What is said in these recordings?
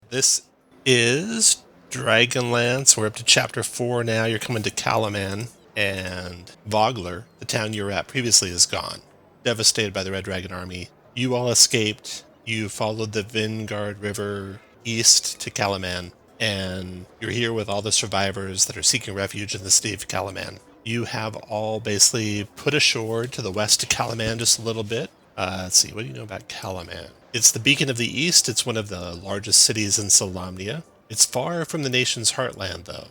This is Dragonlance. We're up to chapter 4 now. You're coming to Kalaman, and Vogler, the town you were at previously, is gone. Devastated by the Red Dragon army. You all escaped. You followed the Vingard River east to Kalaman, and you're here with all the survivors that are seeking refuge in the city of Kalaman. You have all basically put ashore to the west of Kalaman just a little bit. Let's see, what do you know about Kalaman? It's the beacon of the east. It's one of the largest cities in Solamnia. It's far from the nation's heartland, though.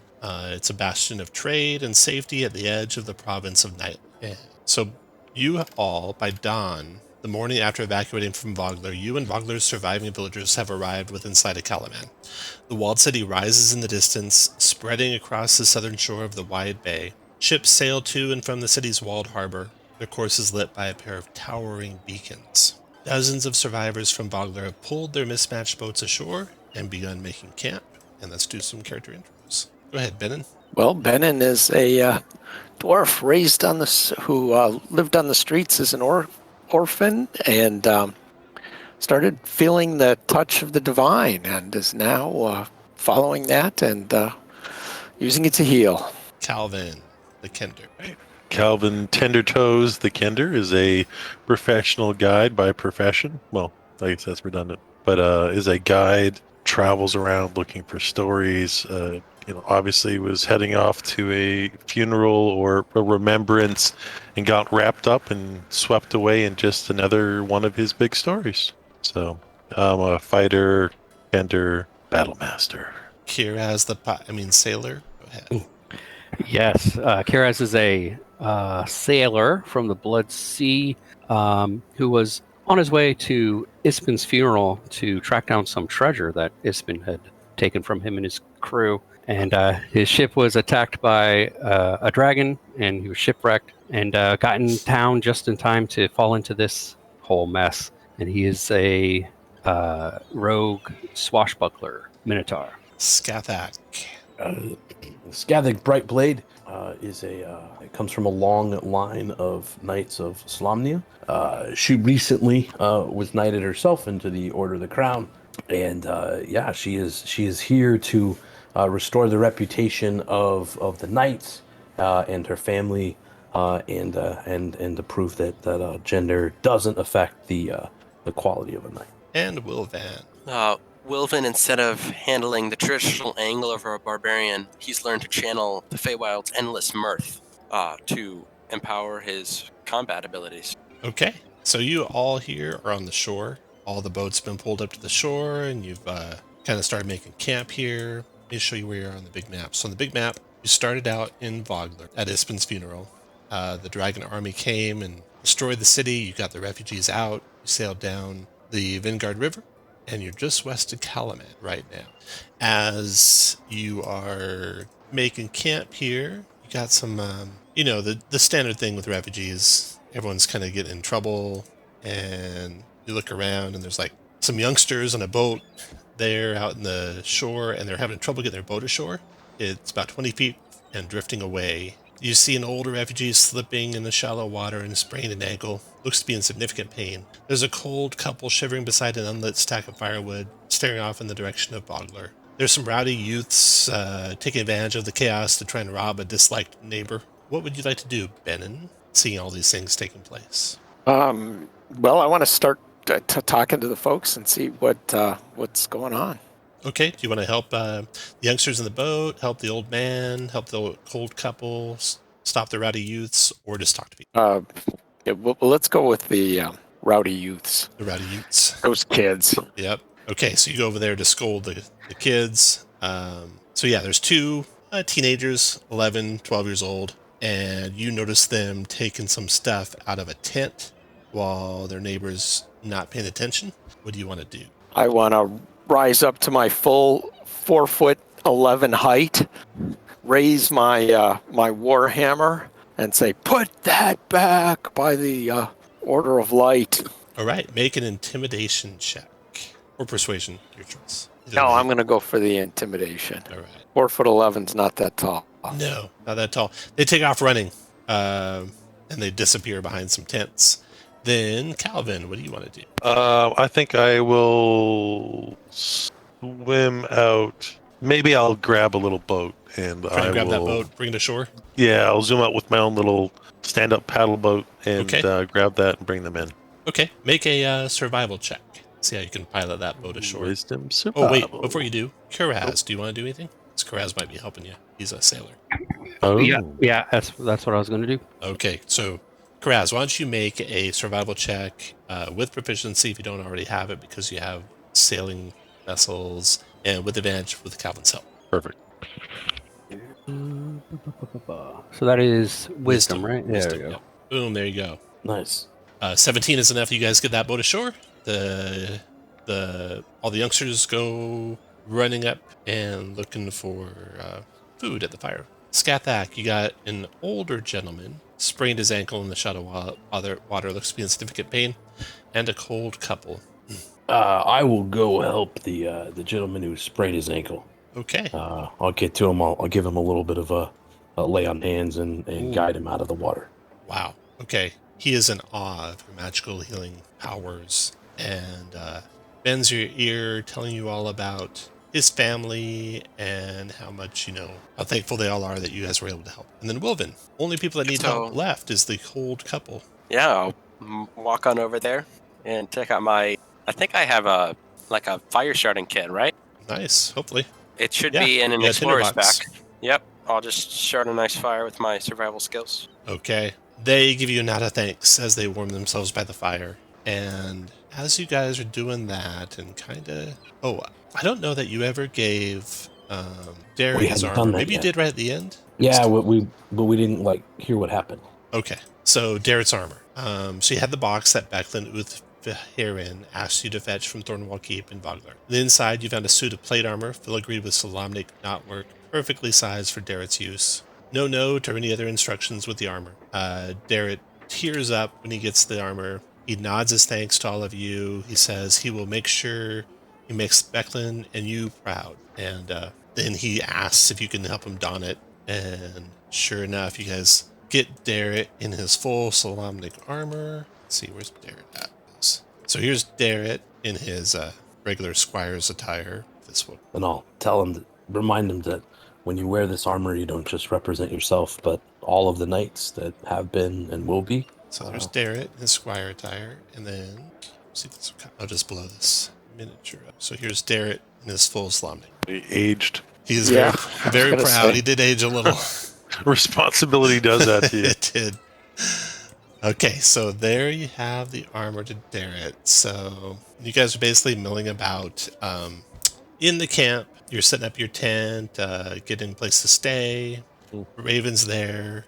It's a bastion of trade and safety at the edge of the province of Nightland. So you all, by dawn, the morning after evacuating from Vogler, you and Vogler's surviving villagers have arrived within sight of Kalaman. The walled city rises in the distance, spreading across the southern shore of the wide bay. Ships sail to and from the city's walled harbor, their courses lit by a pair of towering beacons. Dozens of survivors from Vogler have pulled their mismatched boats ashore and begun making camp. And let's do some character intros. Go ahead, Benin. Well, Benin is a dwarf raised on who lived on the streets as an orphan and started feeling the touch of the divine and is now following that and using it to heal. Calvin, the Kender. Calvin Tendertoes the Kender is a professional guide by profession. Well, I guess that's redundant, but is a guide, travels around looking for stories. Obviously was heading off to a funeral or a remembrance and got wrapped up and swept away in just another one of his big stories. So I'm a fighter, Kender, battle master. Kiraz, sailor. Go ahead. Yes, Kiraz is a sailor from the Blood Sea who was on his way to Ispin's funeral to track down some treasure that Ispin had taken from him and his crew. And his ship was attacked by a dragon, and he was shipwrecked and got in town just in time to fall into this whole mess. And he is a rogue swashbuckler minotaur. Skathak. Skathak Brightblade it comes from a long line of knights of Solamnia. She recently was knighted herself into the Order of the Crown, and she is here to restore the reputation of the knights and her family, and to prove that gender doesn't affect the quality of a knight. And Wilvan. Wilvan, instead of handling the traditional angle of a barbarian, he's learned to channel the Feywild's endless mirth to empower his combat abilities. Okay, so you all here are on the shore. All the boats have been pulled up to the shore, and you've kind of started making camp here. Let me show you where you are on the big map. So on the big map, you started out in Vogler at Ispin's funeral. The dragon army came and destroyed the city. You got the refugees out. You sailed down the Vingard River, and you're just west of Kalaman right now. As you are making camp here, you got some, the standard thing with refugees. Everyone's kind of getting in trouble, and you look around, and there's like some youngsters on a boat there out in the shore, and they're having trouble getting their boat ashore. It's about 20 feet and drifting away. You see an older refugee slipping in the shallow water and spraining an ankle. Looks to be in significant pain. There's a cold couple shivering beside an unlit stack of firewood, staring off in the direction of Vogler. There's some rowdy youths taking advantage of the chaos to try and rob a disliked neighbor. What would you like to do, Benin, seeing all these things taking place? Well, I want to start talking to the folks and see what's going on. Okay, do you want to help the youngsters in the boat, help the old man, help the cold couple, stop the rowdy youths, or just talk to people? Well, let's go with the rowdy youths. The rowdy youths. Those kids. Yep. Okay, so you go over there to scold the kids. There's two teenagers, 11, 12 years old, and you notice them taking some stuff out of a tent while their neighbor's not paying attention. What do you want to do? I want to rise up to my full 4'11" height, raise my my war hammer, and say, "Put that back by the Order of Light." All right, make an intimidation check or persuasion, your choice. No, I'm going to go for the intimidation. All right. 4'11's not that tall. No, not that tall. They take off running, and they disappear behind some tents. Then, Calvin, what do you want to do? I think I will swim out. Maybe I'll grab a little boat and Try I and grab will. that boat, bring it ashore. Yeah, I'll zoom out with my own little stand-up paddle boat and Okay. grab that and bring them in. Okay, make a survival check. See how you can pilot that boat ashore. Wisdom Oh, wait, survival. before you do, Kuraz, do you want to do anything? Because Kuraz might be helping you. He's a sailor. Oh, Yeah, that's what I was going to do. Okay, so Kuraz, why don't you make a survival check with proficiency if you don't already have it because you have sailing vessels and with advantage with Calvin's help. perfect. So that is wisdom, right? There we go. Yep. Boom, there you go. Nice. 17 is enough. You guys get that boat ashore. All the youngsters go running up and looking for food at the fire. Skathak, you got an older gentleman sprained his ankle in the shadow water, looks to be in significant pain, and a cold couple. I will go help the gentleman who sprained his ankle. Okay. I'll get to him. I'll give him a little bit of a lay on hands and guide him out of the water. Wow. Okay. He is in awe of your magical healing powers and bends your ear, telling you all about his family and how much, how thankful they all are that you guys were able to help. And then Wilvin, only people that need help left is the cold couple. Yeah, I'll walk on over there and check out I think I have a fire starting kit, right? Nice. Hopefully. It should be in an yeah, explorer's tinderbox. pack. Yep. I'll just start a nice fire with my survival skills. Okay. They give you a nod of thanks as they warm themselves by the fire. And as you guys are doing that and I don't know that you ever gave Derry his armor. Maybe you did right at the end? Yeah, but we didn't hear what happened. Okay. So Darrett's armor. So you had the box that Becklin Uthherin asked you to fetch from Thornwall Keep in Vogler. On the inside, you found a suit of plate armor, filigreed with Solamnic knotwork, perfectly sized for Darrett's use. No note or any other instructions with the armor. Darrett tears up when he gets the armor. He nods his thanks to all of you. He says he will make sure he makes Becklin and you proud. And then he asks if you can help him don it. And sure enough, you guys get Darrett in his full Solamnic armor. Let's see, where's Darrett at? So here's Darrett in his regular squire's attire. This one. And I'll tell him, remind him that when you wear this armor, you don't just represent yourself, but all of the knights that have been and will be. So there's Darrett in his squire attire, and then see if this. I'll just blow this miniature up. So here's Darrett in his full Solamnic. He aged. He is very proud. He did age a little. Responsibility does that to you. It did. Okay, so there you have the armor to Darrett. So you guys are basically milling about in the camp. You're setting up your tent, getting a place to stay. Raven's there.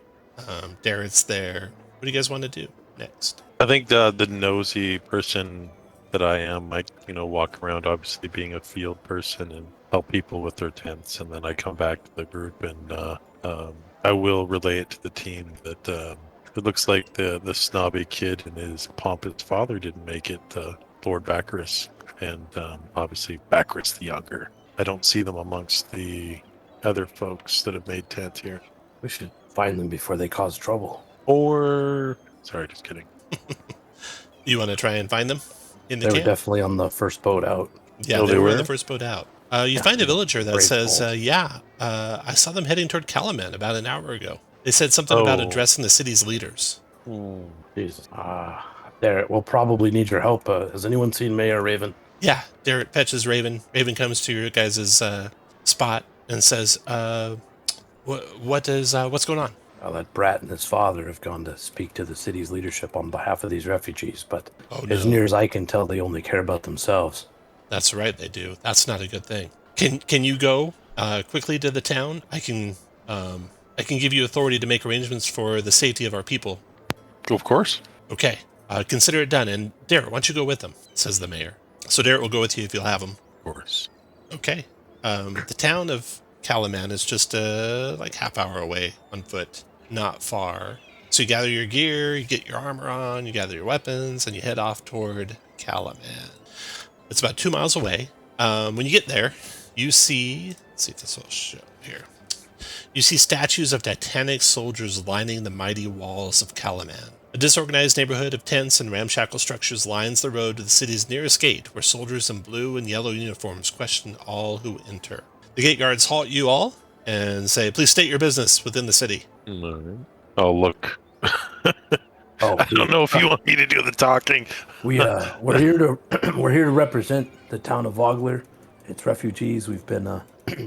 Darrett's there. What do you guys want to do next? I think the nosy person that I am might, walk around, obviously being a field person, and help people with their tents. And then I come back to the group and I will relay it to the team that it looks like the snobby kid and his pompous father didn't make it, Lord Baccharis, and obviously Baccharis the Younger. I don't see them amongst the other folks that have made tents here. We should find them before they cause trouble. Sorry, just kidding. You want to try and find them in the They camp? were definitely on the first boat out. Yeah, they were the first boat out. You find a villager that Brave says, souls. I saw them heading toward Kalaman about an hour ago. They said something about addressing the city's leaders. Jesus. There, we'll probably need your help. Has anyone seen Mayor Raven? Yeah, Darrett fetches Raven. Raven comes to your guys' spot and says, what's going on? That brat and his father have gone to speak to the city's leadership on behalf of these refugees, but as near as I can tell, they only care about themselves. That's right, they do. That's not a good thing. Can you go quickly to the town? I can give you authority to make arrangements for the safety of our people. Of course. Okay, consider it done. And Darrett, why don't you go with them? Says the mayor. So Darrett will go with you if you'll have him. Of course. Okay. The town of Kalaman is just half hour away on foot, not far. So you gather your gear, you get your armor on, you gather your weapons, and you head off toward Kalaman. It's about 2 miles away. When you get there, you see... Let's see if this will show here. You see statues of Titanic soldiers lining the mighty walls of Kalaman. A disorganized neighborhood of tents and ramshackle structures lines the road to the city's nearest gate, where soldiers in blue and yellow uniforms question all who enter. The gate guards halt you all and say, please state your business within the city. All right. Oh, look. Oh, I don't know if you want me to do the talking. we're here to we're here to represent the town of Vogler. It's refugees. We've been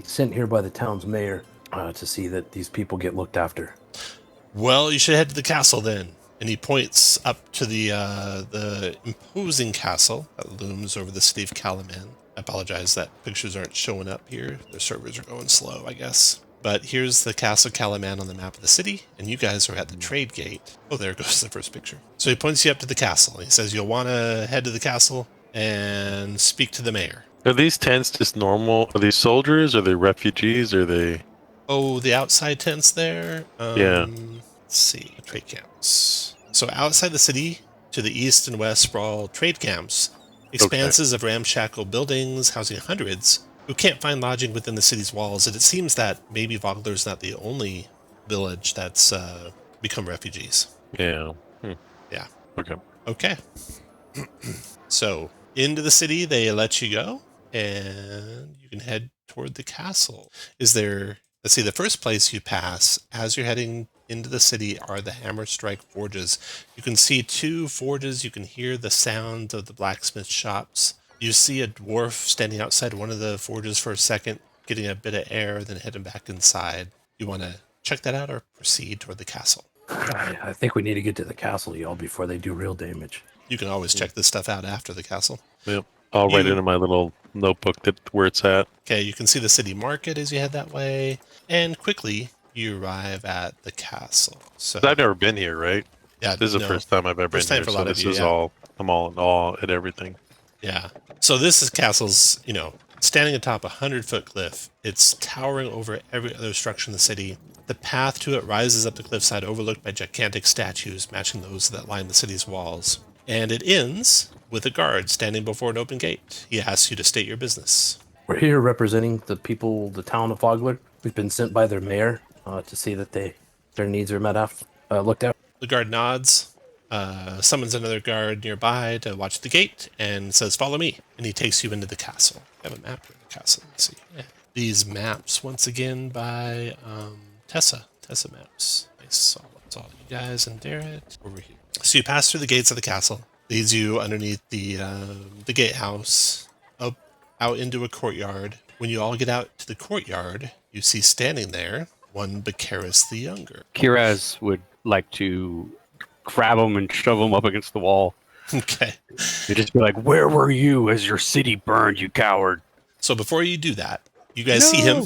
sent here by the town's mayor to see that these people get looked after. Well, you should head to the castle then. And he points up to the imposing castle that looms over the city of Kalaman. I apologize that pictures aren't showing up here. Their servers are going slow, I guess. But here's the castle Kalaman on the map of the city, and you guys are at the trade gate. Oh, there goes the first picture. So he points you up to the castle. He says you'll want to head to the castle and speak to the mayor. Are these tents just normal? Are these soldiers? Are they refugees? Are they... Oh, the outside tents there? Yeah. Let's see. Trade camps. So outside the city, to the east and west sprawl trade camps, expanses of ramshackle buildings housing hundreds who can't find lodging within the city's walls. And it seems that maybe Vogler's not the only village that's become refugees. Yeah. Yeah. Okay. Okay. So into the city, they let you go, and you can head toward the castle. Is there... Let's see, the first place you pass as you're heading into the city are the Hammerstrike forges. You can see 2 forges. You can hear the sound of the blacksmith shops. You see a dwarf standing outside one of the forges for a second, getting a bit of air, then heading back inside. You want to check that out or proceed toward the castle? I think we need to get to the castle, y'all, before they do real damage. You can always check this stuff out after the castle. Yep. I'll write it in my little notebook where it's at. Okay, you can see the city market as you head that way, and quickly you arrive at the castle. So I've never been here, right? Yeah, This is the first time I've ever been First time here, for a so lot of this you, is yeah. all, I'm all in awe at everything. Yeah. So this is castle's, standing atop a 100-foot cliff. It's towering over every other structure in the city. The path to it rises up the cliffside, overlooked by gigantic statues matching those that line the city's walls. And it ends with a guard standing before an open gate. He asks you to state your business. We're here representing the people, the town of Vogler. We've been sent by their mayor to see that their needs are looked at. The guard nods, summons another guard nearby to watch the gate, and says, follow me. And he takes you into the castle. I have a map of the castle. Let's see. Yeah. These maps, once again, by Tessa. Tessa maps. Nice. It's all you guys and Darrett over here. So you pass through the gates of the castle. Leads you underneath the gatehouse, up out into a courtyard. When you all get out to the courtyard, you see standing there one Bakaris the Younger. Kiraz would like to grab him and shove him up against the wall. Okay. He'd just be like, where were you as your city burned, you coward? So before you do that, you guys see him.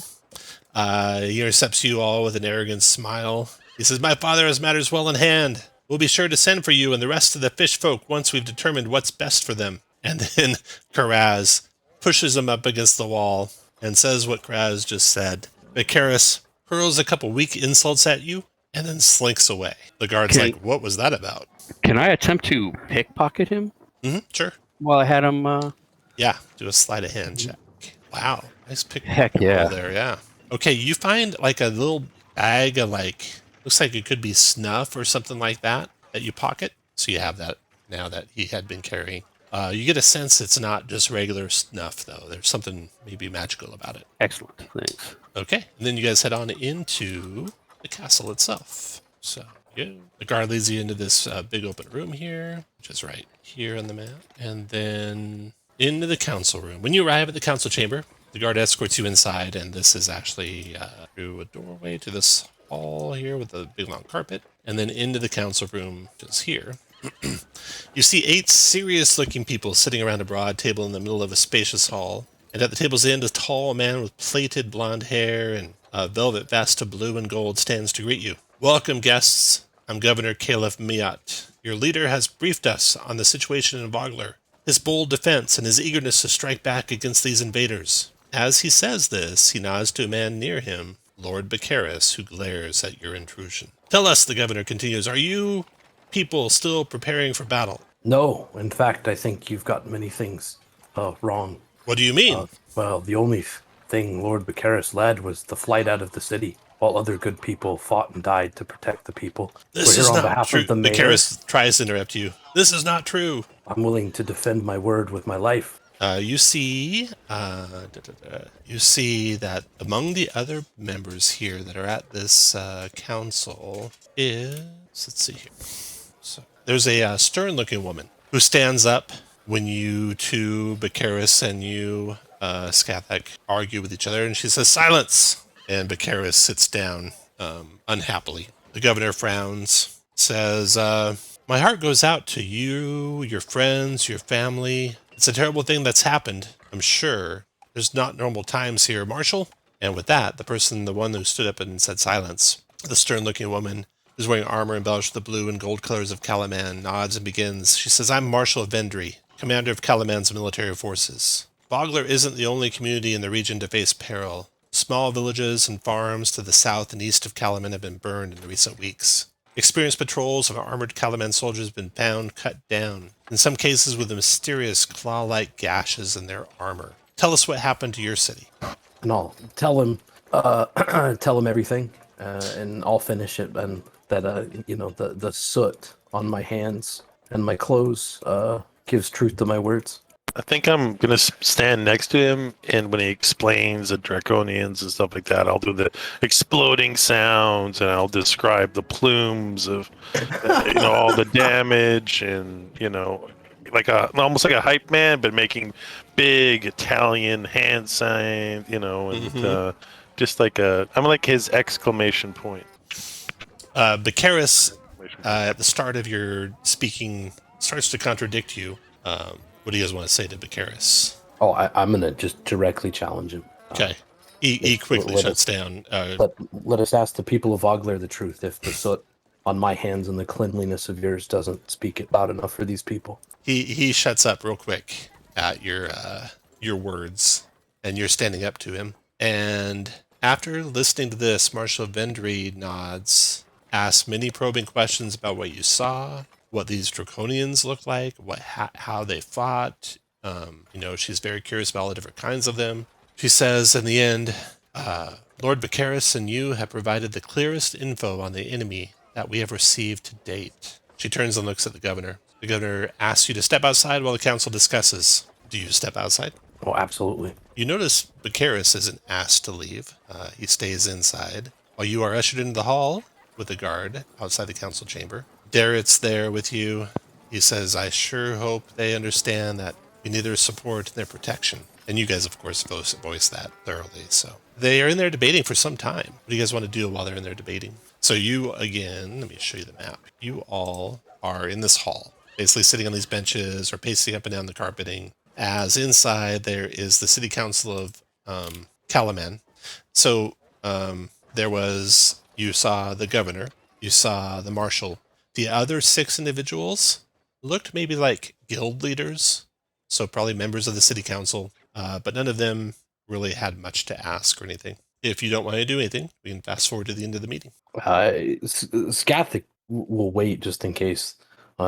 He intercepts you all with an arrogant smile. He says, my father has matters well in hand. We'll be sure to send for you and the rest of the fish folk once we've determined what's best for them. And then Karaz pushes him up against the wall and says what Karaz just said. Bakaris hurls a couple weak insults at you and then slinks away. The guard's like, what was that about? Can I attempt to pickpocket him Sure. while I had him? Yeah, do a sleight of hand check. Wow, nice pick. Heck yeah. There, yeah. Okay, you find like a little bag of looks like it could be snuff or something like that you pocket. So you have that now that he had been carrying. You get a sense it's not just regular snuff, though. There's something maybe magical about it. Excellent, thanks. Okay, and then you guys head on into the castle itself. So the guard leads you into this big open room here, which is right here on the map. And then into the council room. When you arrive at the council chamber, the guard escorts you inside, and this is actually through a doorway to this hall here with a big long carpet, and then into the council room, which is here. You see 8 serious-looking people sitting around a broad table in the middle of a spacious hall, and at the table's end, a tall man with plaited blonde hair and a velvet vest of blue and gold stands to greet you. Welcome, guests. I'm Governor Caliph Miat. Your leader has briefed us on the situation in Vogler, his bold defense, and his eagerness to strike back against these invaders. As he says this, he nods to a man near him, Lord Bakaris, who glares at your intrusion. Tell us, the governor continues, are you people still preparing for battle? No, in fact, I think you've got many things wrong. What do you mean? Well, the only thing Lord Bakaris led was the flight out of the city. while other good people fought and died to protect the people. This We're here is on not behalf true. of the mayor. Vicaris tries to interrupt you. This is not true. I'm willing to defend my word with my life. You see that among the other members here that are at this council is, let's see here. So there's a stern-looking woman who stands up when you two, Vicaris and you, Skathak, argue with each other, and she says, "Silence!" And Vicaris sits down unhappily. The governor frowns, says, "My heart goes out to you, your friends, your family. It's a terrible thing that's happened, I'm sure. There's not normal times here, Marshal." And with that, the one who stood up and said silence, the stern-looking woman who's wearing armor embellished with the blue and gold colors of Kalaman, nods and begins. She says, "I'm Marshal of Vendry, commander of Kalaman's military forces. Vogler isn't the only community in the region to face peril. Small villages and farms to the south and east of Kalaman have been burned in the recent weeks. Experienced patrols of armored Kalaman soldiers have been found cut down, in some cases with mysterious claw-like gashes in their armor. Tell us what happened to your city." And I'll tell him, tell him everything, and I'll finish it. And that, the soot on my hands and my clothes gives truth to my words. I think I'm gonna stand next to him, and when he explains the draconians and stuff like that, I'll do the exploding sounds, and I'll describe the plumes of, all the damage, and almost like a hype man, but making big Italian hand sign, and just like I'm like his exclamation point. Vicaris, at the start of your speaking, starts to contradict you. What do you guys want to say to Vicaris? Oh, I'm going to just directly challenge him. Okay. He quickly shuts down. Let us ask the people of Vogler the truth. If the soot on my hands and the cleanliness of yours doesn't speak it loud enough for these people. He shuts up real quick at your words, and you're standing up to him. And after listening to this, Marshal Vendry nods, asks many probing questions about what you saw, what these draconians look like, how they fought. She's very curious about all the different kinds of them. She says in the end, "Lord Vicaris and you have provided the clearest info on the enemy that we have received to date." She turns and looks at the governor. The governor asks you to step outside while the council discusses. Do you step outside? Oh, absolutely. You notice Vicaris isn't asked to leave. He stays inside while you are ushered into the hall with a guard outside the council chamber. Darrett's there with you. He says, "I sure hope they understand that we need their support and their protection." And you guys, of course, voice that thoroughly. So they are in there debating for some time. What do you guys want to do while they're in there debating? So you, again, let me show you the map. You all are in this hall, basically sitting on these benches or pacing up and down the carpeting. As inside, there is the city council of Kalaman. So you saw the governor, you saw the marshal. The other 6 individuals looked maybe like guild leaders, so probably members of the city council, but none of them really had much to ask or anything. If you don't want to do anything, we can fast forward to the end of the meeting. Skathik will wait just in case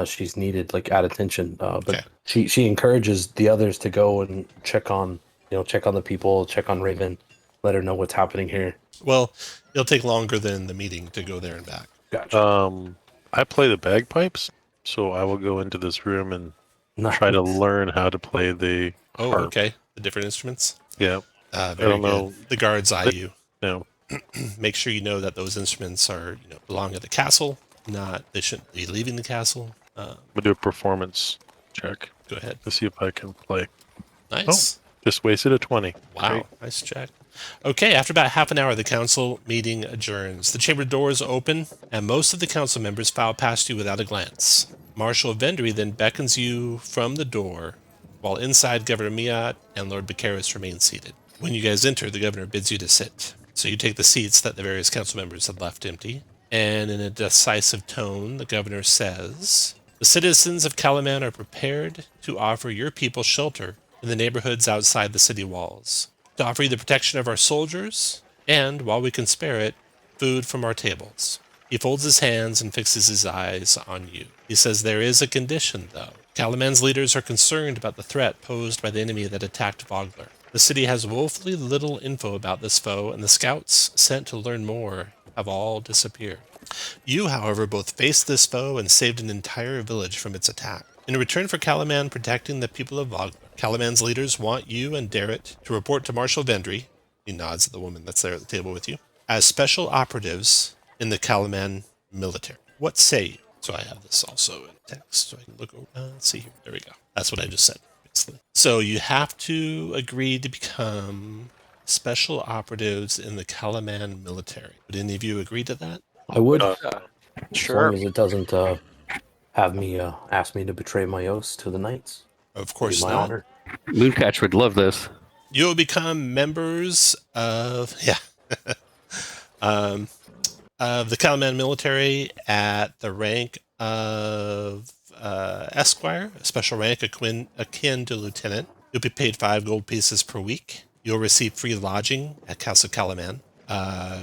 she's needed, at attention. But Okay. she encourages the others to go and check on the people, check on Raven, let her know what's happening here. Well, it'll take longer than the meeting to go there and back. Gotcha. I play the bagpipes, so I will go into this room and Nice. try to learn how to play the Oh, harp. okay. The different instruments. Yeah. Very don't good. know. The guards eye you. No. Make sure you know that those instruments are, belong at the castle. They shouldn't be leaving the castle. We'll do a performance check Go ahead. to see if I can play. Nice. Just wasted a 20. Wow, Great. nice check. Okay, after about half an hour, the council meeting adjourns. The chamber doors open, and most of the council members file past you without a glance. Marshal Vendry then beckons you from the door, while inside Governor Miat and Lord Vicaris remain seated. When you guys enter, the governor bids you to sit. So you take the seats that the various council members had left empty, and in a decisive tone, the governor says, "The citizens of Kalaman are prepared to offer your people shelter in the neighborhoods outside the city walls, to offer you the protection of our soldiers, and, while we can spare it, food from our tables." He folds his hands and fixes his eyes on you. He says, "There is a condition, though. Kalaman's leaders are concerned about the threat posed by the enemy that attacked Vogler. The city has woefully little info about this foe, and the scouts sent to learn more have all disappeared. You, however, both faced this foe and saved an entire village from its attack. In return for Kalaman protecting the people of Vogler, Kalaman's leaders want you and Darrett to report to Marshal Vendry, he nods at the woman that's there at the table with you, as special operatives in the Kalaman military. What say you? So I have this also in text, so I can look over. Let's see here. There we go. That's what I just said, basically. So you have to agree to become special operatives in the Kalaman military. Would any of you agree to that? I would. Uh, As long as it doesn't have me ask me to betray my oaths to the knights. Of course My not. honor. Mooncatch would love this. You will become members of of the Kalaman military at the rank of Esquire, a special rank akin to lieutenant. You'll be paid 5 gold pieces per week. You'll receive free lodging at Castle Kalaman.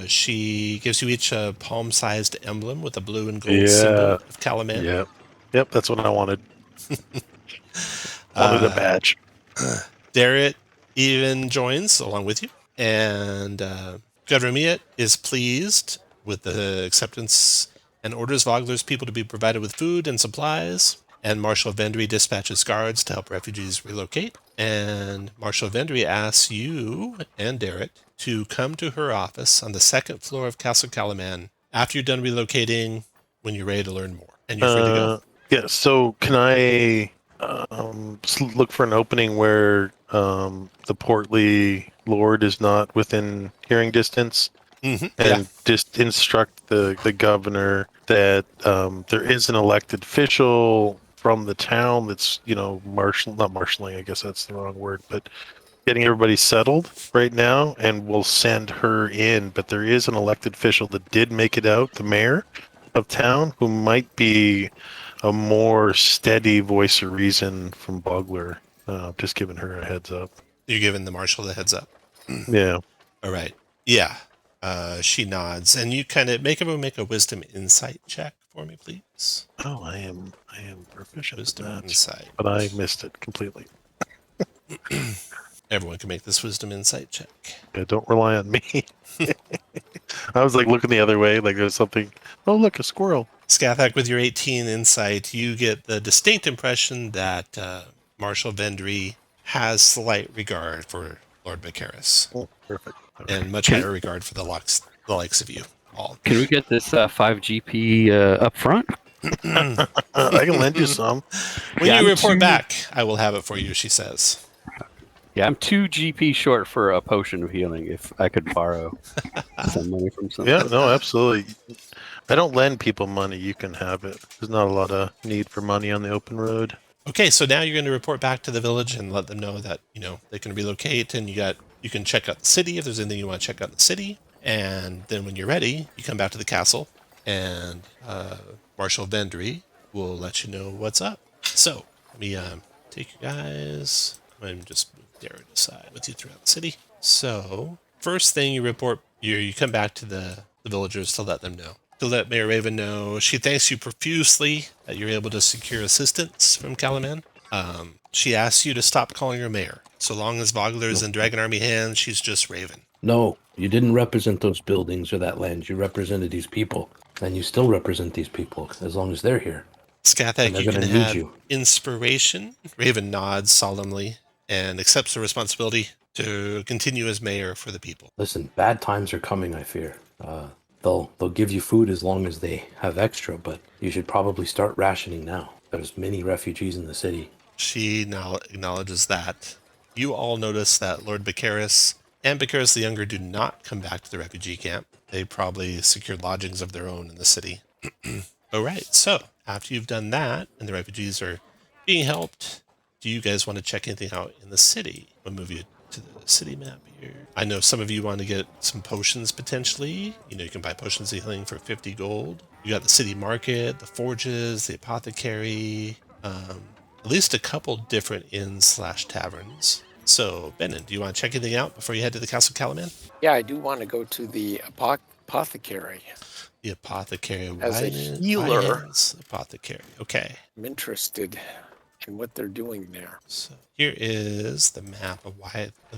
She gives you each a palm-sized emblem with a blue and gold symbol of Kalaman. Yep, that's what I wanted. Wanted a badge. Darrett even joins along with you, and Governor Miet is pleased with the acceptance and orders Vogler's people to be provided with food and supplies, and Marshal Vendry dispatches guards to help refugees relocate, and Marshal Vendry asks you and Darrett to come to her office on the 2nd floor of Castle Kalaman after you're done relocating when you're ready to learn more, and you're free to go. Yeah, so can I look for an opening where the portly lord is not within hearing distance, and just instruct the governor that there is an elected official from the town that's, not marshaling, I guess that's the wrong word, but getting everybody settled right now, and we'll send her in. But there is an elected official that did make it out, the mayor of town, who might be a more steady voice of reason from Bogler. Just giving her a heads up. You're giving the marshal the heads up. Yeah. All right. Yeah. She nods, and you kind of make a wisdom insight check for me, please. Oh, I am proficient. Wisdom in that, insight. but I missed it completely. Everyone can make this wisdom insight check. Yeah, don't rely on me. I was looking the other way, there's something. Oh, look, a squirrel. Scathak, with your 18 insight, you get the distinct impression that Marshal Vendry has slight regard for Lord Vicaris. Oh, perfect. Okay. And much higher regard for the likes of you all. Can we get this 5 GP up front? I can lend you some. When you report back, I will have it for you, she says. Yeah, I'm 2 GP short for a potion of healing. If I could borrow some money from someone. Yeah, no, absolutely. I don't lend people money. You can have it. There's not a lot of need for money on the open road. Okay, so now you're going to report back to the village and let them know that, they can relocate, and you can check out the city if there's anything you want to check out in the city. And then when you're ready, you come back to the castle, and Marshal Vendry will let you know what's up. So let me take you guys and just move Darren aside with you throughout the city. So first thing you report, you come back to the villagers to let them know. To let Mayor Raven know, she thanks you profusely that you're able to secure assistance from Kalaman. She asks you to stop calling her mayor. So long as Vogler is in Dragon Army hands, she's just Raven. No, you didn't represent those buildings or that land. You represented these people. And you still represent these people as long as they're here. Scathak, you can have inspiration. Raven nods solemnly and accepts the responsibility to continue as mayor for the people. Listen, bad times are coming, I fear. They'll give you food as long as they have extra, but you should probably start rationing now. There's many refugees in the city. She now acknowledges that. You all notice that Lord Vicaris and Vicaris the Younger do not come back to the refugee camp. They probably secured lodgings of their own in the city. All right, so after you've done that and the refugees are being helped, do you guys want to check anything out in the city? We'll move you to the city map here. I know some of you want to get some potions potentially. You can buy potions of healing for 50 gold. You got the city market, the forges, the apothecary, at least a couple different inns/taverns. So, Benin, do you want to check anything out before you head to the Castle Kalaman? Yeah, I do want to go to the apothecary. The apothecary. As a healer. Apothecary. Okay. I'm interested. and what they're doing there. So here is the map of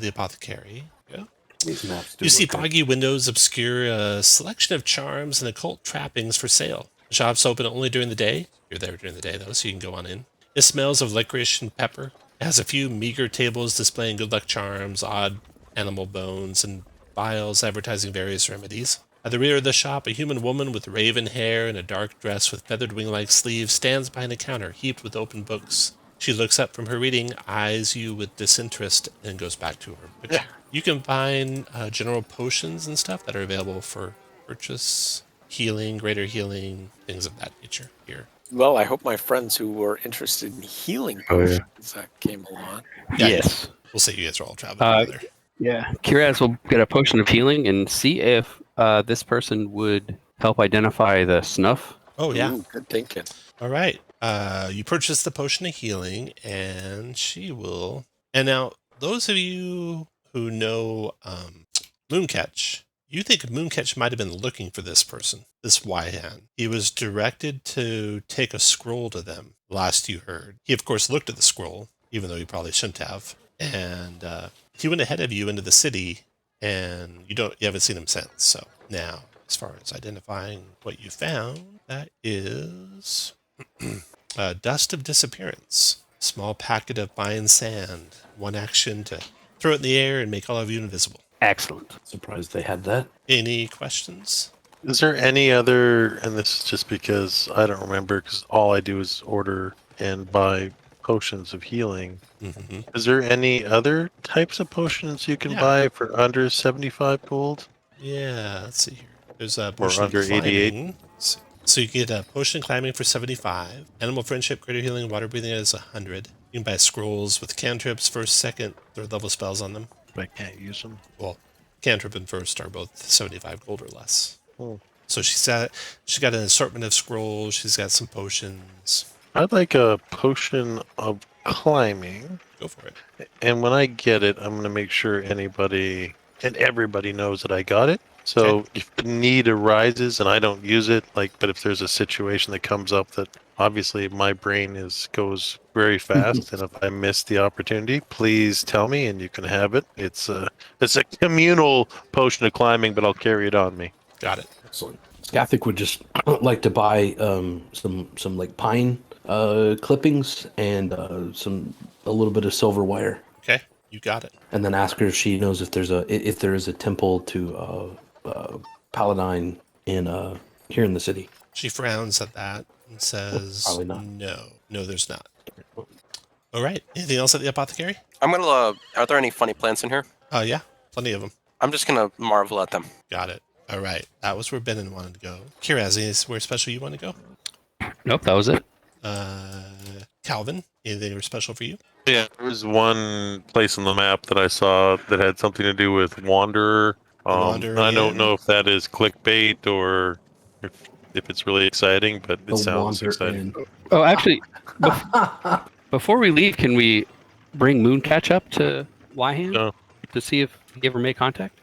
the apothecary. Yeah. These maps do You see look good. foggy windows obscure a selection of charms and occult trappings for sale. The shop's open only during the day. You're there during the day, though, so you can go on in. It smells of licorice and pepper. It has a few meager tables displaying good luck charms, odd animal bones, and vials advertising various remedies. At the rear of the shop, a human woman with raven hair and a dark dress with feathered wing-like sleeves stands behind a counter heaped with open books. She looks up from her reading, eyes you with disinterest, and goes back to her picture. You can find general potions and stuff that are available for purchase. Healing, greater healing, things of that nature here. Well, I hope my friends who were interested in healing Oh, yeah. potions came along. Yeah, Yes. We'll say you guys are all traveling together. Yeah. Kiraz will get a potion of healing and see if this person would help identify the snuff. Oh, yeah. Ooh, good thinking. All right. You purchase the potion of healing, and she will. And now, those of you who know Mooncatch, you think Mooncatch might have been looking for this person, this Wyhan. He was directed to take a scroll to them, last you heard. He, of course, looked at the scroll, even though he probably shouldn't have. And he went ahead of you into the city, and you haven't seen him since. So now, as far as identifying what you found, that is dust of disappearance. Small packet of fine sand. One action to throw it in the air and make all of you invisible. Excellent. Surprised they had that. Any questions? Is there any other, and this is just because I don't remember, because all I do is order and buy potions of healing. Mm-hmm. Is there any other types of potions you can Yeah. buy for under 75 gold? Yeah, let's see here. There's a potion under of 88. climbing. So you can get a potion of climbing for 75. Animal friendship, greater healing, water breathing is 100. You can buy scrolls with cantrips, first, second, third level spells on them. I can't use them. Well, cantrip and first are both 75 gold or less. Oh. So she's got an assortment of scrolls. She's got some potions. I'd like a potion of climbing. Go for it. And when I get it, I'm going to make sure anybody and everybody knows that I got it. So if the need arises and I don't use it, but if there's a situation that comes up that obviously my brain goes very fast, and if I miss the opportunity, please tell me and you can have it. It's a communal potion of climbing, but I'll carry it on me. Got it. Excellent. Skathic would just like to buy some like pine clippings and a little bit of silver wire, Okay, you got it. and then ask her if she knows if there is a temple to Paladine here in the city. She frowns at that and says, Probably not. No, there's not. All right. Anything else at the apothecary? I'm gonna. Are there any funny plants in here? Yeah, plenty of them. I'm just gonna marvel at them. Got it. All right. That was where Benin wanted to go. Kiraz, anywhere special you want to go? Nope, that was it. Calvin, anything special for you? Yeah, there was one place on the map that I saw that had something to do with Wanderer. Wanderer I don't Inn? know if that is clickbait or if it's really exciting, but it sounds exciting. Oh, actually, before we leave, can we bring Mooncatch up to Wyhan No. to see if he ever made contact?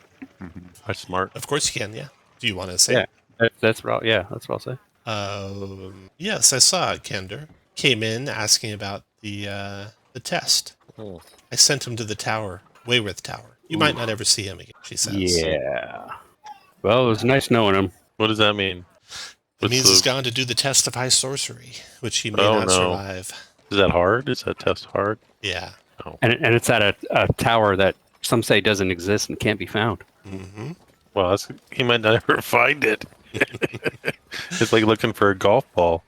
That's smart. Of course you can, yeah. Do you want to say? Yeah. That's what I'll say. Yes, I saw it, Kender. Came in asking about the test. Oh. I sent him to the tower, Wayworth Tower. You might not ever see him again, she says. Yeah. Well, it was nice knowing him. What does that mean? It means What's he's the- gone to do the test of high sorcery, which he may Oh, not no. survive. Is that hard? Is that test hard? Yeah. And it's at a tower that some say doesn't exist and can't be found. Mm-hmm. Well, he might never find it. It's like looking for a golf ball.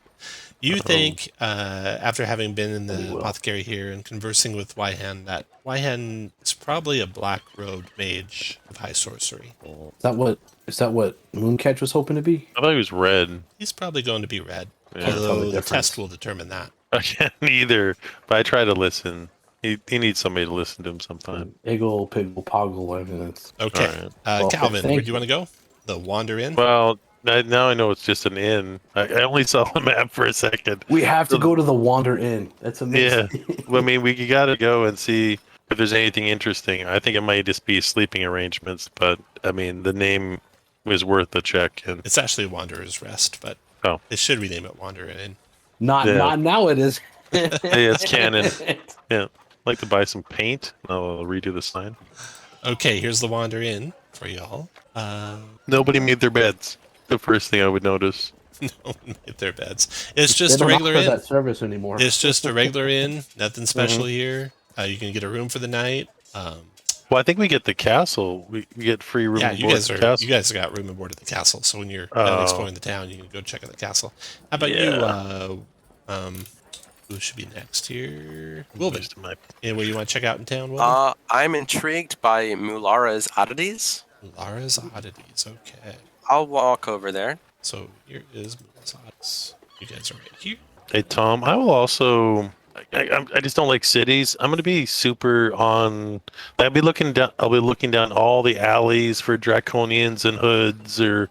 You think, after having been in the apothecary here and conversing with Wyhan, that Wyhan is probably a black-robed mage of high sorcery. Is that what Mooncatch was hoping to be? I thought he was red. He's probably going to be red, Yeah. Tell although the the difference. test will determine that. I can't either, but I try to listen. He needs somebody to listen to him sometime. Iggle, Piggle, Poggle. I mean, that's Okay. All right. Well, Calvin, thank where do you want to go? The Wander Inn? Well, now I know it's just an inn. I only saw the map for a second. we have to go to the Wander Inn. That's amazing. Yeah. Well, I mean, we gotta go and see if there's anything interesting. I think it might just be sleeping arrangements, but I mean, the name is worth a check. And It's actually Wanderer's Rest, but Oh. they should rename it Wander Inn. Not Yeah. now. It is. Hey, it's canon. Yeah. I'd like to buy some paint. I'll redo the sign. Okay, here's the wander in for y'all. Nobody made their beds. The first thing I would notice. No one made their beds. It's They just a don't regular offer inn. that service anymore. It's just a regular inn. Nothing special Mm-hmm. here. You can get a room for the night. Well, I think we get the castle. We get free room Yeah, and you board guys at the are. castle. You guys got room and board at the castle. So when you're Oh. exploring the town, you can go check out the castle. How about you? Who should be next here? Wilvin. Anywhere you want to check out in town, Wilvin? I'm intrigued by Mulara's oddities. Lara's Oddities. Okay. I'll walk over there. So here is Lara's Oddities. You guys are right here. Hey, Tom, I will also. I just don't like cities. I'm going to be super on. I'll be looking down. I'll be looking down all the alleys for draconians and hoods, or,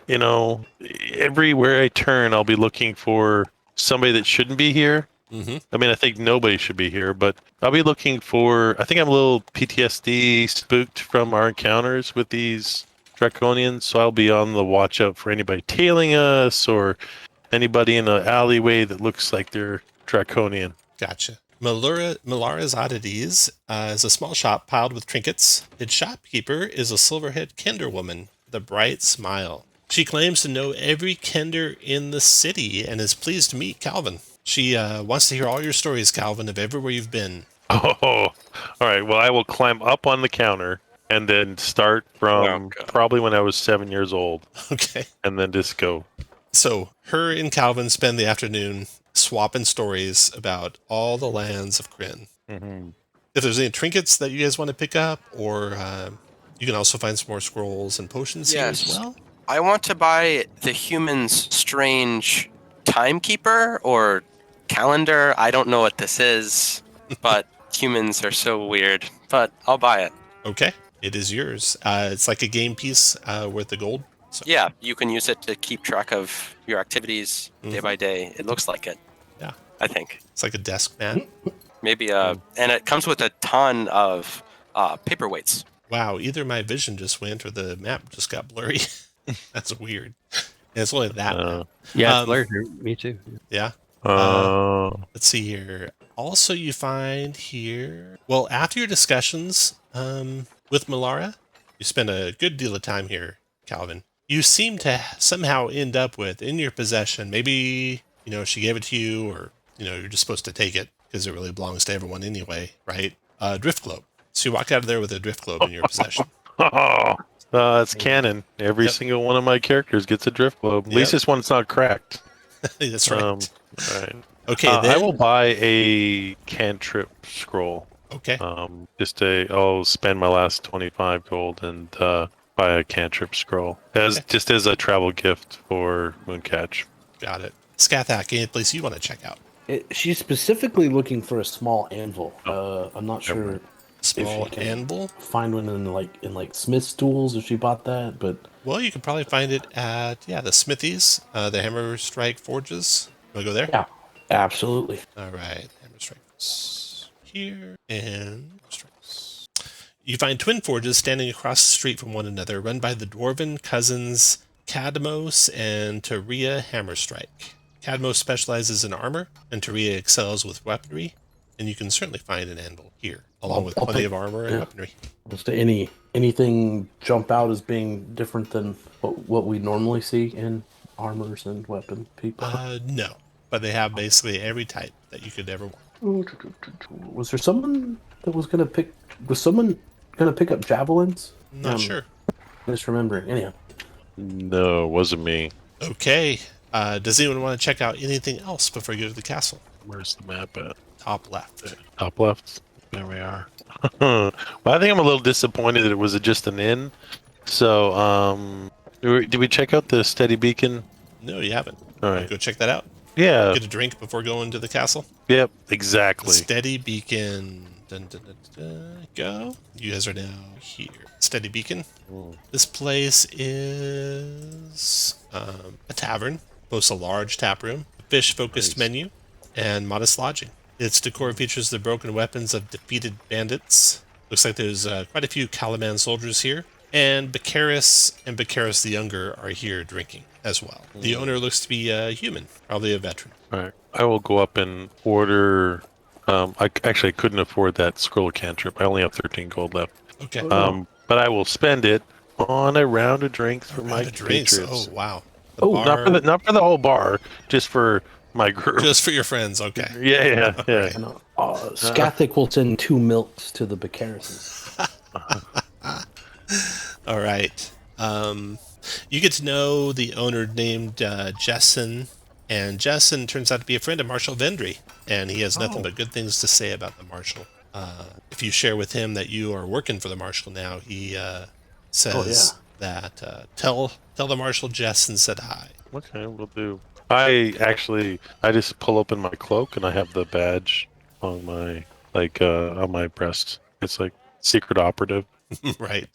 everywhere I turn, I'll be looking for somebody that shouldn't be here. Mm-hmm. I mean, I think nobody should be here, but I'll be looking for. I think I'm a little PTSD spooked from our encounters with these draconians, so I'll be on the watch out for anybody tailing us or anybody in an alleyway that looks like they're draconian. Gotcha. Milara's Oddities is a small shop piled with trinkets. Its shopkeeper is a silver-haired Kender woman with a bright smile. She claims to know every Kender in the city and is pleased to meet Calvin. She wants to hear all your stories, Calvin, of everywhere you've been. Oh, all right. Well, I will climb up on the counter and then start from probably when I was 7 years old. Okay. And then just go. So her and Calvin spend the afternoon swapping stories about all the lands of Kryn. Mm-hmm. If there's any trinkets that you guys want to pick up, or you can also find some more scrolls and potions here as well. I want to buy the human's strange timekeeper or calendar. I don't know what this is, but humans are so weird. But I'll buy it. Okay, it is yours. It's like a game piece worth of gold. So. Yeah, you can use it to keep track of your activities day by day. It looks like it. Yeah. I think. It's like a desk mat. Maybe, and it comes with a ton of paperweights. Wow, either my vision just went or the map just got blurry. That's weird. And it's only that map. Yeah, it's blurred. Me too. Yeah. Let's see here. Also, you find here... Well, after your discussions with Milara, you spend a good deal of time here, Calvin. You seem to somehow end up with, in your possession, maybe, she gave it to you, or, you're just supposed to take it, because it really belongs to everyone anyway, right? Drift globe. So you walk out of there with a drift globe in your possession. That's canon. Every single one of my characters gets a drift globe. At least this one's not cracked. That's right. All right. Okay, I then... will buy a cantrip scroll. Okay. I'll spend my last 25 gold and buy a cantrip scroll just as a travel gift for Mooncatch. Got it. Skathak, any place you want to check out? She's specifically looking for a small anvil. I'm not sure. Small anvil? Find one in Smith's tools if she bought that, but well, you can probably find it at the smithies, the Hammer Strike Forges. You want to go there? Yeah, absolutely. All right, Hammer Strikes here and strikes. You find twin forges standing across the street from one another, run by the dwarven cousins Cadmos and Taria Hammerstrike. Cadmos specializes in armor, and Taria excels with weaponry, and you can certainly find an anvil here, along with plenty of armor and weaponry. Does anything jump out as being different than what we normally see in armors and weapon people? No, but they have basically every type that you could ever want. Was there someone that was going to pick? Was someone going to pick up javelins? Not sure. Misremembering. Anyhow. No, it wasn't me. Okay. Does anyone want to check out anything else before you go to the castle? Where's the map at? Top left. Top left. There we are. Well, I think I'm a little disappointed that it was just an inn. So, did we check out the Steady Beacon? No, you haven't. All right. Go check that out. Yeah. Get a drink before going to the castle. Yep, exactly. Steady Beacon. Dun, dun, dun, dun, go. You guys are now here. Steady Beacon. This place is a tavern. Boasts a large tap room, fish-focused menu, and modest lodging. Its decor features the broken weapons of defeated bandits. Looks like there's quite a few Kalaman soldiers here. And Becaris and Becaris the Younger are here drinking as well. The owner looks to be a human, probably a veteran. All right. I will go up and order. Actually, I couldn't afford that scroll cantrip. I only have 13 gold left. Okay. But I will spend it on a round of drinks for my Round of drinks. patriots. Oh, wow. The Oh, bar, Not for the whole bar, just for my group. just for your friends. Okay. Yeah. Right. And, Skathic will send 2 milks to the Bacarises. All right. You get to know the owner named Jessen, and Jessen turns out to be a friend of Marshal Vendry, and he has nothing but good things to say about the Marshal. If you share with him that you are working for the Marshal now, he says that tell the Marshal Jessen said hi. Okay, we'll do. I just pull open my cloak and I have the badge on my on my breast. It's like secret operative. Right.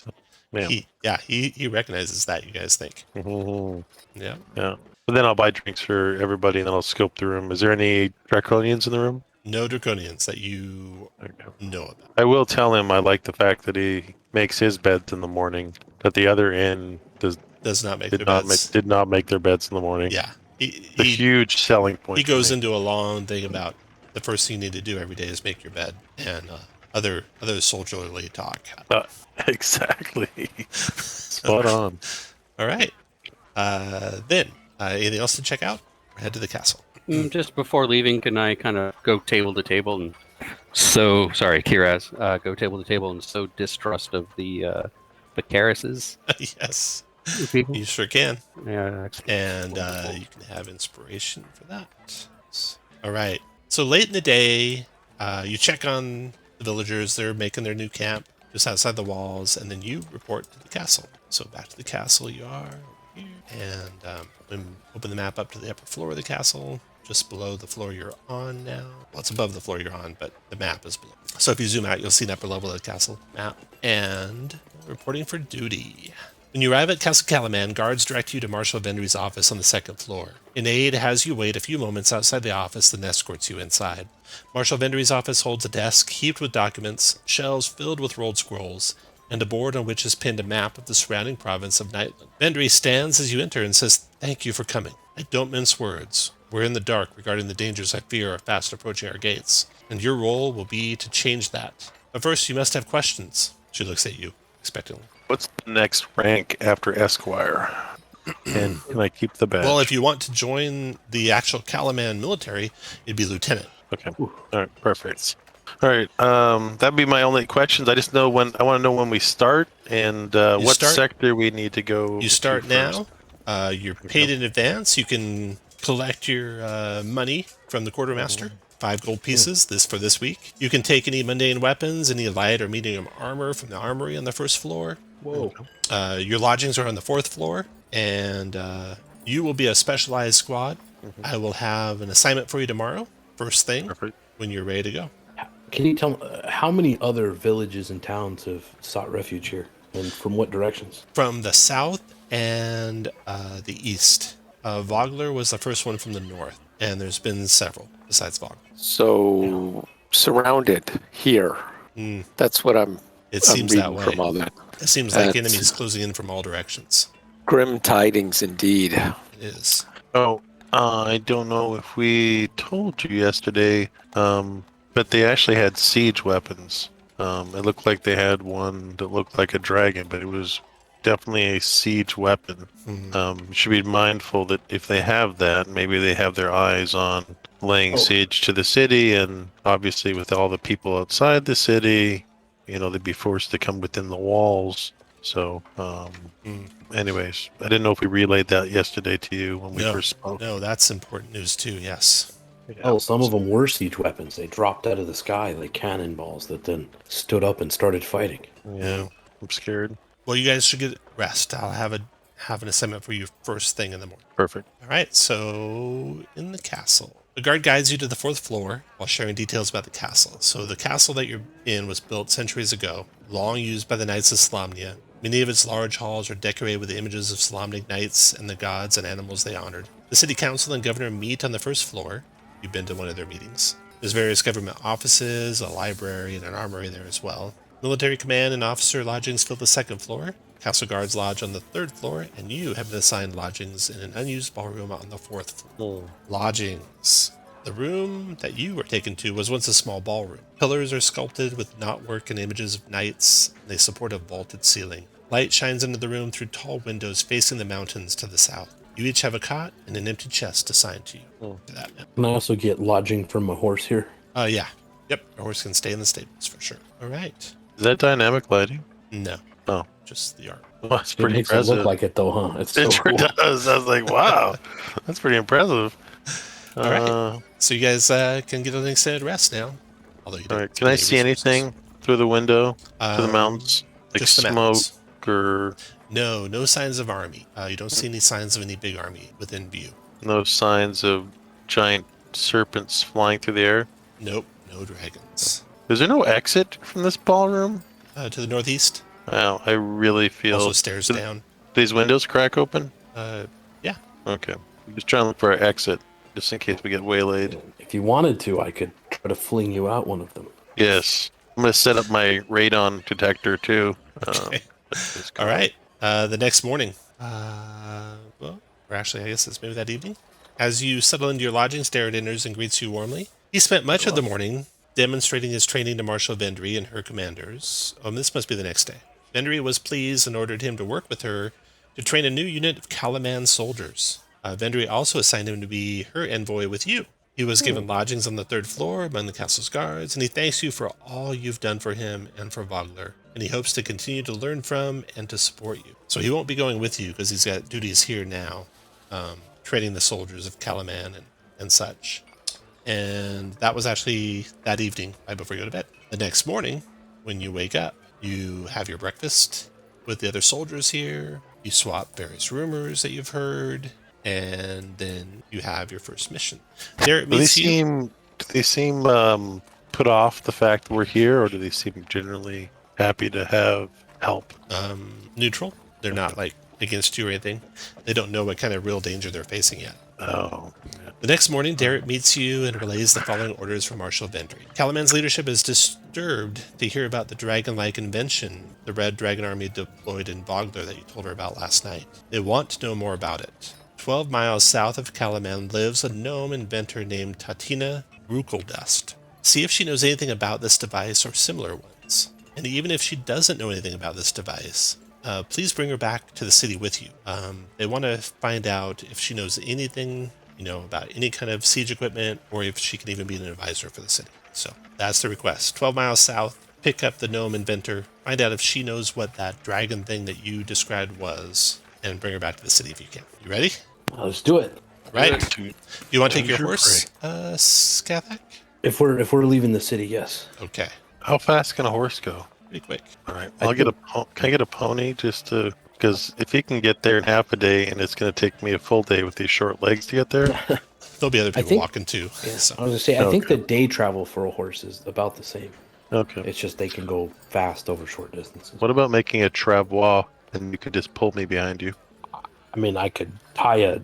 Yeah. He recognizes that, you guys think. Mhm. Yeah. Yeah. But then I'll buy drinks for everybody and then I'll scope the room. Is there any draconians in the room? No Draconians that you Okay. know about. I will tell him I like the fact that he makes his beds in the morning. That the other inn Does not make their beds. did not make their beds in the morning. Yeah. It's a huge selling point. He for goes me. into a long thing about the first thing you need to do every day is make your bed, and other soldierly talk. Exactly. Spot on. All right. Then anything else to check out? Or head to the castle. Just before leaving, can I kind of go table to table and Kiraz, go table to table and sow distrust of the Bacarises Yes, people? you sure can. Yeah, And you can have inspiration for that. All right. So late in the day, you check on the villagers. They're making their new camp just outside the walls, and then you report to the castle. So back to the castle you are over here, and open the map up to the upper floor of the castle, just below the floor you're on now. Well, it's above the floor you're on, but the map is below. So if you zoom out, you'll see an upper level of the castle map. And reporting for duty. When you arrive at Castle Kalaman, guards direct you to Marshal Vendry's office on the second floor. An aide has you wait a few moments outside the office, then escorts you inside. Marshal Vendry's office holds a desk heaped with documents, shelves filled with rolled scrolls, and a board on which is pinned a map of the surrounding province of Nightland. Vendry stands as you enter and says, "Thank you for coming. I don't mince words. We're in the dark regarding the dangers I fear are fast approaching our gates, and your role will be to change that. But first, you must have questions." She looks at you expectantly. What's the next rank after Esquire? And can I keep the badge? Well, if you want to join the actual Kalaman military, it'd be lieutenant. Okay. All right. Perfect. All right. That'd be my only questions. I just know when I want to know when we start and what sector we need to go. You start to now. first. You're paid in advance. You can collect your money from the quartermaster. 5 gold pieces for this week. You can take any mundane weapons, any light or medium armor from the armory on the first floor. Whoa. Your lodgings are on the 4th floor, and you will be a specialized squad. I will have an assignment for you tomorrow, first thing, when you're ready to go. Can you tell me how many other villages and towns have sought refuge here, and from what directions? From the south and the east. Vogler was the first one from the north, and there's been several besides Vogler. So surrounded here. That's what I'm Seems reading that way. from all that. It seems like enemies closing in from all directions. Grim tidings indeed. It is. Oh, I don't know if we told you yesterday, but they actually had siege weapons. It looked like they had one that looked like a dragon, but it was definitely a siege weapon. You should be mindful that if they have that, maybe they have their eyes on laying siege to the city, and obviously with all the people outside the city, they'd be forced to come within the walls. So, anyways, I didn't know if we relayed that yesterday to you when we first spoke. No, that's important news too, yes. Yeah. Oh, some of them were siege weapons. They dropped out of the sky like cannonballs that then stood up and started fighting. Yeah, I'm scared. Well, you guys should get rest. I'll have an assignment for you first thing in the morning. Perfect. All right, so in the castle. The guard guides you to the 4th floor while sharing details about the castle. So the castle that you're in was built centuries ago, long used by the Knights of Solamnia. Many of its large halls are decorated with the images of Solamnic knights and the gods and animals they honored. The city council and governor meet on the 1st floor. You've been to one of their meetings. There's various government offices, a library, and an armory there as well. Military command and officer lodgings fill the 2nd floor. Castle guards lodge on the 3rd floor, and you have been assigned lodgings in an unused ballroom on the 4th floor. Lodgings. The room that you were taken to was once a small ballroom. Pillars are sculpted with knotwork and images of knights, and they support a vaulted ceiling. Light shines into the room through tall windows facing the mountains to the south. You each have a cot and an empty chest assigned to you. For that now. Can I also get lodging from a horse here? Yeah. Yep, your horse can stay in the stables for sure. All right. Is that dynamic lighting? No. Oh. Just the art. Well, that's It pretty makes it impressive. look like it though, huh? It's so It sure cool. does. I was like, wow, that's pretty impressive. All right. So you guys can get an extended rest now. Although you All don't right. Can I any see resources. anything through the window to the mountains? Like Just the smoke mountains. or No signs of army. You don't see any signs of any big army within view. no signs of giant serpents flying through the air? Nope, no dragons. Is there no exit from this ballroom? To the northeast, Wow, I really feel. also stairs Do down. these windows crack open? Yeah. Okay. I'm just trying to look for our exit, just in case we get waylaid. If you wanted to, I could try to fling you out one of them. Yes. I'm going to set up my radon detector, too. Okay. All right. The next morning, well, or actually, I guess it's maybe that evening. As you settle into your lodgings, Darrett enters and greets you warmly. He spent much of the morning demonstrating his training to Marshal Vendry and her commanders. This must be the next day. Vendry was pleased and ordered him to work with her to train a new unit of Kalaman soldiers. Vendry also assigned him to be her envoy with you. He was given lodgings on the third floor among the castle's guards, and he thanks you for all you've done for him and for Vogler, and he hopes to continue to learn from and to support you. So he won't be going with you because he's got duties here now, training the soldiers of Kalaman and such. And that was actually that evening, right before you go to bed. The next morning, when you wake up, you have your breakfast with the other soldiers here. You swap various rumors that you've heard, and then you have your first mission. There it Do they meets you. seem put off the fact that we're here, or do they seem generally happy to have help? Neutral. They're not like against you or anything. They don't know what kind of real danger they're facing yet. Oh, The next morning, Darrett meets you and relays the following orders from Marshal Vendry. Kalaman's leadership is disturbed to hear about the dragon-like invention the Red Dragon Army deployed in Vogler that you told her about last night. They want to know more about it. 12 miles south of Kalaman lives a gnome inventor named Tatina Rukeldust. See if she knows anything about this device or similar ones. And even if she doesn't know anything about this device, please bring her back to the city with you. They want to find out if she knows anything, about any kind of siege equipment, or if she can even be an advisor for the city. So that's the request. 12 miles south, pick up the gnome inventor, find out if she knows what that dragon thing that you described was, and bring her back to the city if you can. You ready? Let's do it. Right. You want to take your Sure, horse, Skathak? If we're leaving the city, yes. Okay. how fast can a horse go? Pretty quick. All right, can I get a pony just to? Because if he can get there in half a day, and it's going to take me a full day with these short legs to get there. There'll be other people think- walking too. Yeah. So. I was gonna say, I think the day travel for a horse is about the same. Okay. It's just they can go fast over short distances. What about making a travois, and you could just pull me behind you? I mean, I could tie a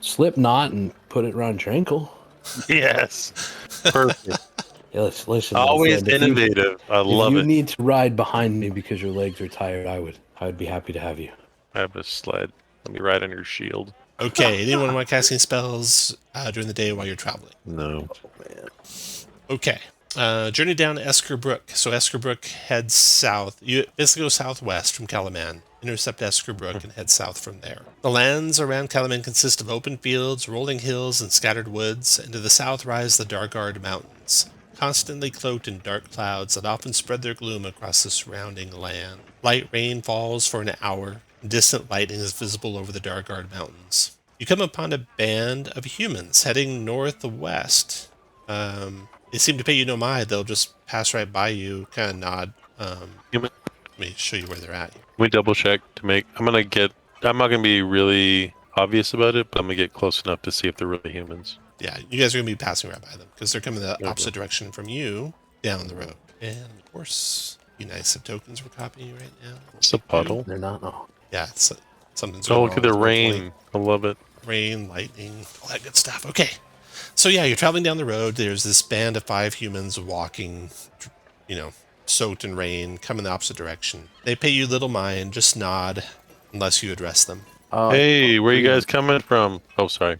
slip knot and put it around your ankle. Yes. Perfect. Yeah, listen. my Always friend, if you- innovative. I If love you it. need to ride behind me because your legs are tired, I would be happy to have you. I have a sled. Let me ride on your shield. Okay. Anyone want casting spells during the day while you're traveling? No. Okay. Journey down Esker Brook. So Esker Brook heads south. You basically go southwest from Kalaman, intercept Esker Brook, and head south from there. The lands around Kalaman consist of open fields, rolling hills, and scattered woods, and to the south rise the Dargard Mountains, constantly cloaked in dark clouds that often spread their gloom across the surrounding land. Light rain falls for an hour, and distant lightning is visible over the Dargard Mountains. You come upon a band of humans heading northwest. They seem to pay you no mind. They'll just pass right by you, kind of nod. Human. Let me show you where they're at. We double check to make. I'm not gonna be really obvious about it, but I'm gonna get close enough to see if they're really humans. Yeah, you guys are going to be passing right by them because they're coming the opposite direction from you down the road. And of course, you nice of tokens we're copying right now. It's a puddle. They're not. No. Yeah, it's something's Oh, going look on at the with 120. rain. I love it. Rain, lightning, all that good stuff. Okay. So yeah, you're traveling down the road. There's this band of 5 humans walking, soaked in rain, coming the opposite direction. They pay you little mind, just nod unless you address them. Hey, where you guys coming from? Oh, sorry.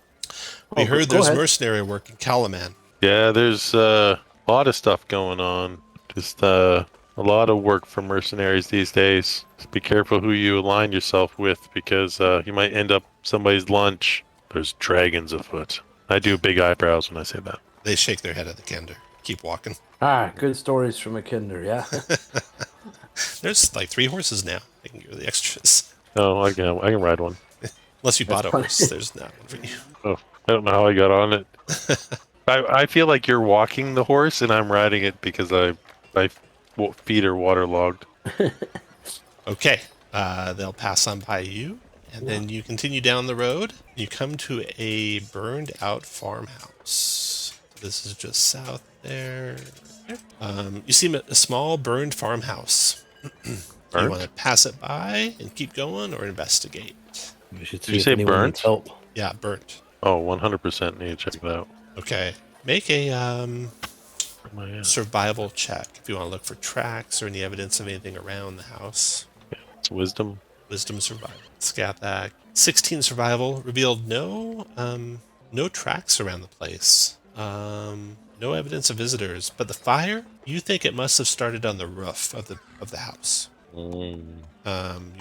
We heard there's ahead. mercenary work in Kalaman. Yeah, there's a lot of stuff going on. Just a lot of work for mercenaries these days. Just be careful who you align yourself with, because you might end up somebody's lunch. There's dragons afoot. I do big eyebrows when I say that. They shake their head at the Kender. Keep walking. Good stories from a kinder, yeah. There's like 3 horses now. I can give you the extras. Oh, I can ride one. Unless you bought a funny. horse, there's not one for you. Oh, I don't know how I got on it. I feel like you're walking the horse and I'm riding it because my feet are waterlogged. Okay. They'll pass on by you, and then you continue down the road. You come to a burned out farmhouse. This is just south there. You see a small burned farmhouse. Do you want to pass it by and keep going, or investigate? We should you if say anyone burnt? needs help. Yeah, burnt. Oh, 100% need to check it out. Okay. Make a Where am I at? survival check if you want to look for tracks or any evidence of anything around the house. It's wisdom. Wisdom survival. Scat that. 16 survival revealed no tracks around the place. No evidence of visitors, but the fire, you think it must have started on the roof of the house. You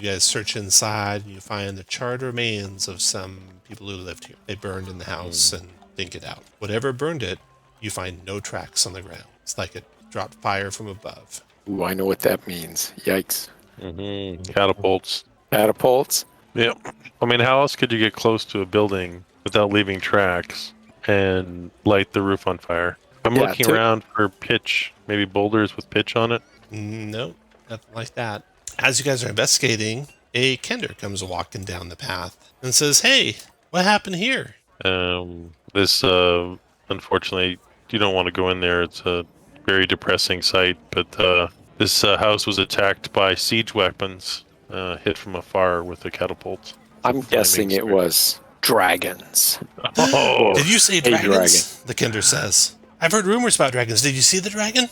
guys search inside and you find the charred remains of some people who lived here. They burned in the house and didn't get out. Whatever burned it, you find no tracks on the ground. It's like it dropped fire from above. Ooh, I know what that means. Yikes. Catapults. Catapults? Yeah. I mean, how else could you get close to a building without leaving tracks and light the roof on fire? I'm Yeah, looking around for pitch, maybe boulders with pitch on it. No, nothing like that. As you guys are investigating, a Kender comes walking down the path and says, "Hey, what happened here?" This, unfortunately, you don't want to go in there. It's a very depressing sight, but this house was attacked by siege weapons, hit from afar with a catapult. I'm guessing it was dragons. Oh, Did you say a dragons? The Kender says. I've heard rumors about dragons. Did you see the dragon?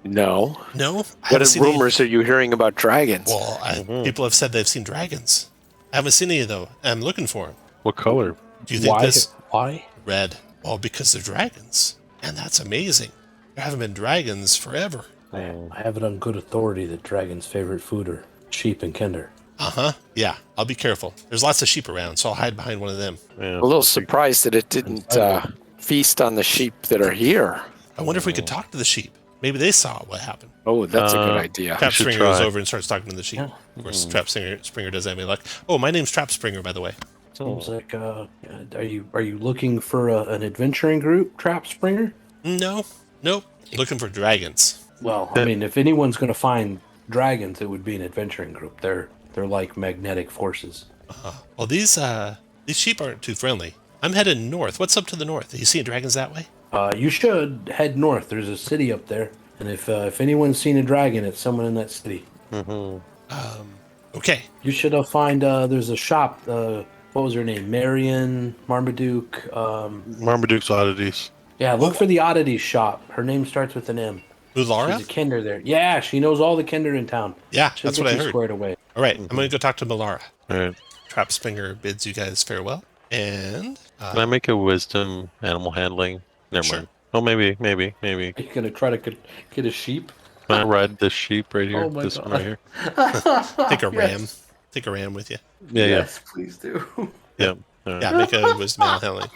No. No? What rumors are you hearing about dragons? Well, people have said they've seen dragons. I haven't seen any, though. I'm looking for them. what color? Do you think this... Why? Red. Well, because they're dragons. And that's amazing. There haven't been dragons forever. I have it on good authority that dragons' favorite food are sheep and kinder. Uh-huh. Yeah, I'll be careful. There's lots of sheep around, so I'll hide behind one of them. Yeah. A little surprised that it didn't feast on the sheep that are here. I wonder if we could talk to the sheep. Maybe they saw what happened. Oh, that's a good idea. Trap should Springer goes try. over and starts talking to the sheep. Of course, Trap Springer doesn't have any luck. Oh, my name's Trap Springer, by the way. Sounds like are you looking for an adventuring group, Trap Springer? No. Nope. Looking for dragons. Well, I mean, if anyone's going to find dragons, it would be an adventuring group. They're like magnetic forces. Well, these sheep aren't too friendly. I'm headed north. What's up to the north? Are you seeing dragons that way? You should head north. There's a city up there, and if anyone's seen a dragon, it's someone in that city. Okay. You should find. There's a shop. What was her name? Marion Marmaduke. Marmaduke's Oddities. Yeah, look for the oddities shop. Her name starts with an M. Mulara? She's a Kender there. Yeah, she knows all the Kender in town. Yeah, She'll that's get what I you heard. squared away. All right, I'm going to go talk to Mulara. All right. Trap Springer bids you guys farewell. And Can I make a wisdom animal handling? Never Sure. mind. Oh, maybe. Are you gonna try to get a sheep? Can I ride this sheep right here? Oh my This one God. right here? take a ram. Yes. Take a ram with you. Yeah, Please do. yeah. All right. Yeah, make a wisdom animal handling.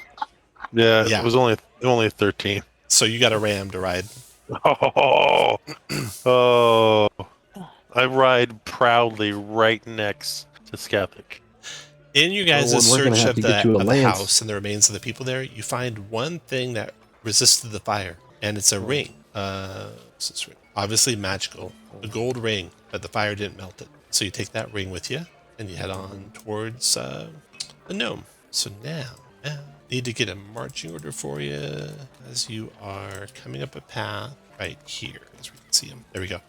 Yeah, Yeah. it was only 13. So you got a ram to ride. Oh, oh! I ride proudly right next to Skathic. In your guys' Well, we're gonna search have of to the, get you a of the lance. house and the remains of the people there, you find one thing that resisted the fire, and it's a ring. What's this ring? Obviously magical. A gold ring, but the fire didn't melt it. So you take that ring with you, and you head on towards the gnome. So now, need to get a marching order for you as you are coming up a path right here, as we can see him. There we go.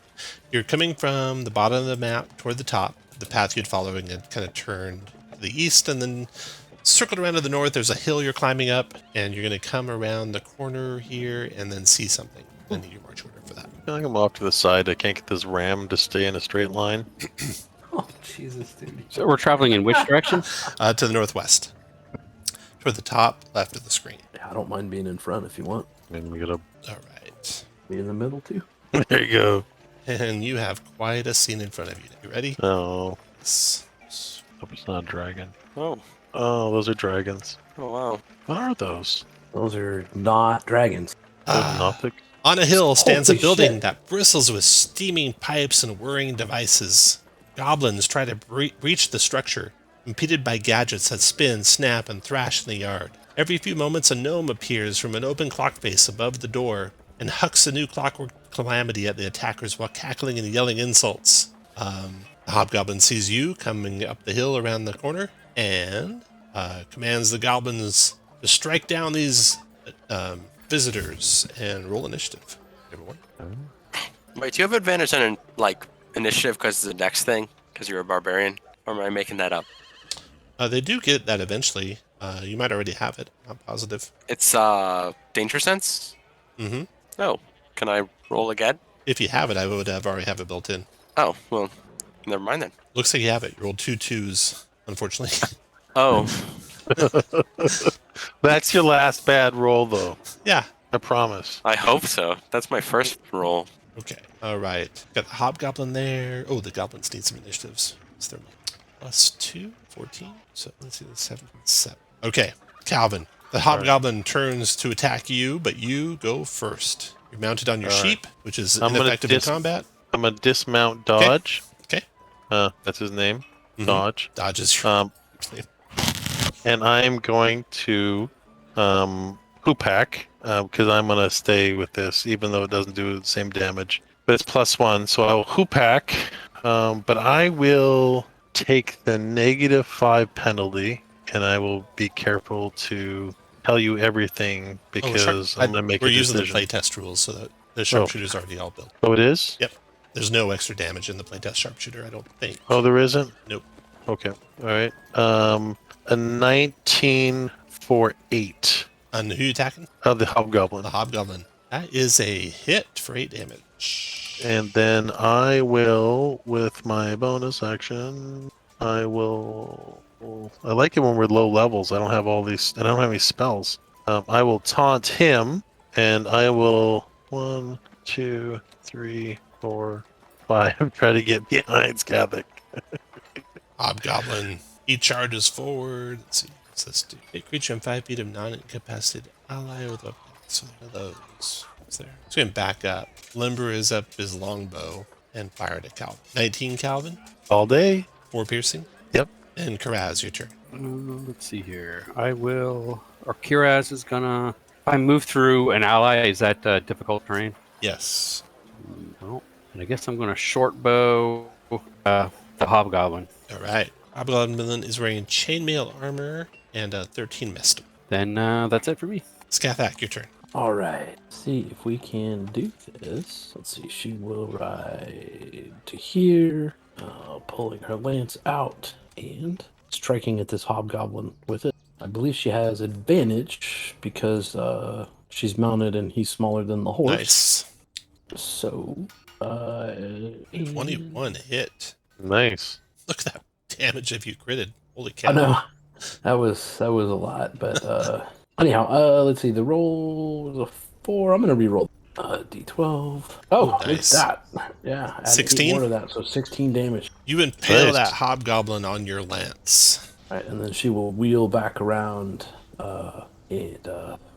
You're coming from the bottom of the map toward the top. The path you'd following and kind of turned to the east and then circled around to the north. There's a hill you're climbing up, and you're going to come around the corner here and then see something. I need your march order for that. I feel like I'm off to the side. I can't get this ram to stay in a straight line. Oh Jesus, dude. So we're traveling in which direction? To the northwest. toward the top left of the screen. Yeah, I don't mind being in front if you want. And we gotta. All right. Be in the middle too. There you go. And you have quite a scene in front of you. You ready? Oh, Yes. hope it's not a dragon. Oh, Oh, those are dragons. oh wow. What are those? Those are not dragons. Those Ah. Gothic? On a hill stands a Holy building shit. that bristles with steaming pipes and whirring devices. Goblins try to breach the structure, impeded by gadgets that spin, snap, and thrash in the yard. Every few moments, a gnome appears from an open clock face above the door and hucks a new clockwork calamity at the attackers while cackling and yelling insults. The hobgoblin sees you coming up the hill around the corner and commands the goblins to strike down these visitors and roll initiative. Everyone. Wait, do you have advantage on like initiative because it's the next thing? Because you're a barbarian? Or am I making that up? They do get that eventually. You might already have it. I'm positive. It's danger sense? Mm-hmm. Oh, can I roll again? If you have it, I would have already have it built in. Oh, well, never mind then. Looks like you have it. You rolled 2 2s, unfortunately. Oh, That's your last bad roll, though. Yeah. I promise. I hope so. That's my first roll. Okay. All right. Got the hobgoblin there. Oh, the goblins need some initiatives. It's their +2, 14. So let's see, the 7, 7. Okay, Calvin. The hobgoblin turns to attack you, but you go first. You're mounted on your All right. sheep, which is I'm gonna ineffective in combat. I'm gonna dismount dodge. Okay. That's his name. Mhm. Dodge. Dodges your Um, and I'm going to hoopack because I'm gonna stay with this, even though it doesn't do the same damage. But it's +1, so I will hoopack. But I will take the -5 penalty, and I will be careful to tell you everything because I'm gonna make we're a using decision. the playtest rules, so that the sharpshooter's already all built. Oh, it is? Yep. There's no extra damage in the playtest sharpshooter, I don't think. Oh, there isn't? Nope. Okay. All right. A 19 for 8 And who you attacking? of the hobgoblin. The hobgoblin. That is a hit for 8 damage. And then I will, with my bonus action, I will. I like it when we're low levels. I don't have all these. I don't have any spells. I will taunt him, and I will 1, 2, 3, 4, 5. Try to get behind Skathic. Hobgoblin. He charges forward. Let's see. What's this do? A creature in 5 feet of non-incapacitated ally with weapons. So one of those. What's there? He's going to back up. Limber is up his longbow and fire at Calvin. 19, Calvin. All day. 4 piercing. Yep. And Karaz, your turn. Let's see here. I will. Or Kiraz is gonna. If I move through an ally, is that difficult terrain? Yes. No. And I guess I'm gonna short bow the hobgoblin. All right. Hobgoblin is wearing chainmail armor and 13 missed. Then that's it for me. Skathak, your turn. All right. See if we can do this. Let's see. She will ride to here, pulling her lance out and striking at this hobgoblin with it. I believe she has advantage because she's mounted and he's smaller than the horse. Nice. So, 21 hit. Nice. Look at that damage if you critted. Holy cow. I know that was a lot, but anyhow, let's see. The roll was a 4. I'm gonna re-roll. D12. Oh, Nice. look at that. Yeah, add 16? 8 more to that, so 16 damage. You impale Nice. that hobgoblin on your lance. All right, and then she will wheel back around, and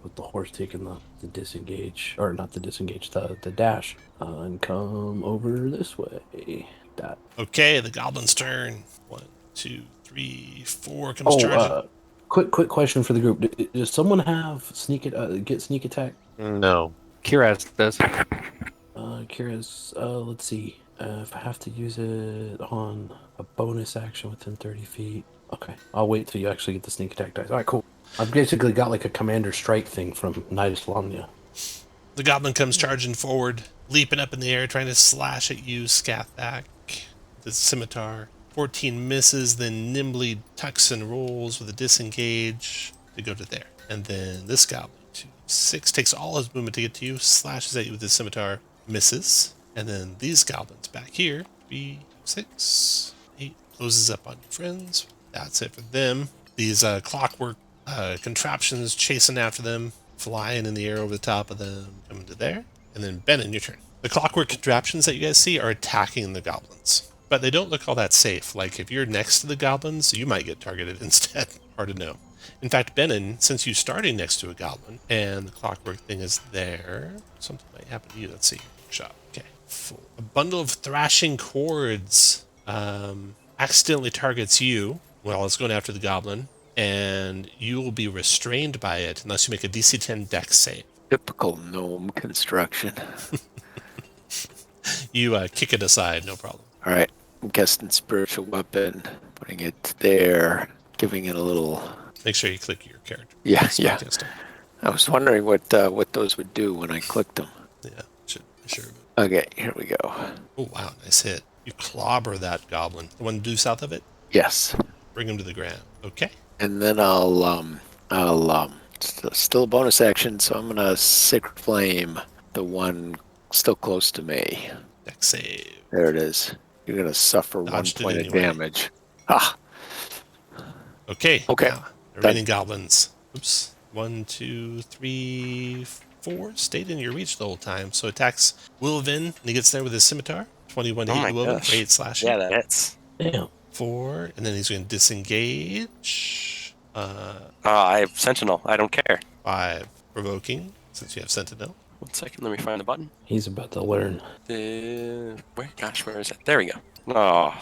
with the horse taking the disengage, or not the disengage, the dash, and come over this way. That. Okay, the goblin's turn. 1, 2, 3, 4 comes Oh, charging. quick question for the group. Does someone have get sneak attack? No. Kiraz does. Kira's, let's see. If I have to use it on a bonus action within 30 feet. Okay, I'll wait till you actually get the sneak attack dice. All right, cool. I've basically got like a commander strike thing from Knight of Solomnia. The goblin comes charging forward, leaping up in the air, trying to slash at you, Skathak. The scimitar. 14 misses, then nimbly tucks and rolls with a disengage to go to there. And then this goblin, 2, 6, takes all his movement to get to you, slashes at you with his scimitar, misses. And then these goblins back here, 3, 6, 8, closes up on your friends. That's it for them. These clockwork Contraptions chasing after them, flying in the air over the top of them, coming to there. And then Benin, your turn. The clockwork contraptions that you guys see are attacking the goblins, but they don't look all that safe. Like if you're next to the goblins, you might get targeted instead. Hard to know. In fact, Benin, since you're starting next to a goblin and the clockwork thing is there, something might happen to you. Let's see. Shot. Okay. A bundle of thrashing cords accidentally targets you while it's going after the goblin, and you will be restrained by it unless you make a DC 10 dex save. Typical gnome construction. You kick it aside, no problem. All right. I'm casting spiritual weapon, putting it there, giving it a little. Make sure you click your character. Yeah, Spell yeah. casting. I was wondering what those would do when I clicked them. Yeah, sure. Okay, here we go. Oh, wow, nice hit. You clobber that goblin. The one due south of it? Yes. Bring him to the ground. Okay. And then still a bonus action, so I'm gonna Sacred Flame the one still close to me. Dex save. There it is. You're gonna suffer Dodged it 1 point of anyway. damage. Ah, Okay. Okay. Now, the remaining goblins. Oops. 1, 2, 3, 4. Stayed in your reach the whole time. So attacks Wilvin, and he gets there with his scimitar. 21 to Oh hit my you, Wilvin, gosh. for 8 slashing. Yeah, that hits. Damn. 4, and then he's going to disengage. I have Sentinel. I don't care. 5, provoking, since you have Sentinel. 1 second, let me find the button. He's about to learn. Where is it? There we go. Oh,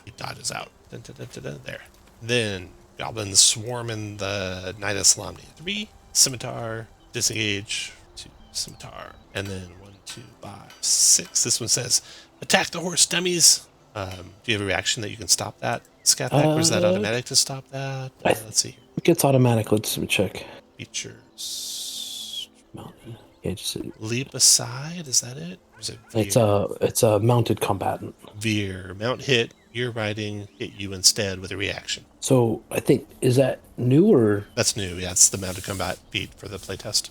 He dodges out. Dun, dun, dun, dun, dun. There. Then goblins swarm in the Night of Solamnia. 3, scimitar, disengage, 2, scimitar, and then 1, 2, 5, 6. This one says, attack the horse dummies. Do you have a reaction that you can stop that, Scathak, or is that automatic to stop that? Let's see. It gets automatic. Let's check. Features. Mountain. Yeah, just Leap aside, is that it? Or is it veer? it's a mounted combatant. Veer. Mount hit, you're riding, hit you instead with a reaction. So I think, is that new or? That's new, yeah, it's the mounted combat feat for the playtest.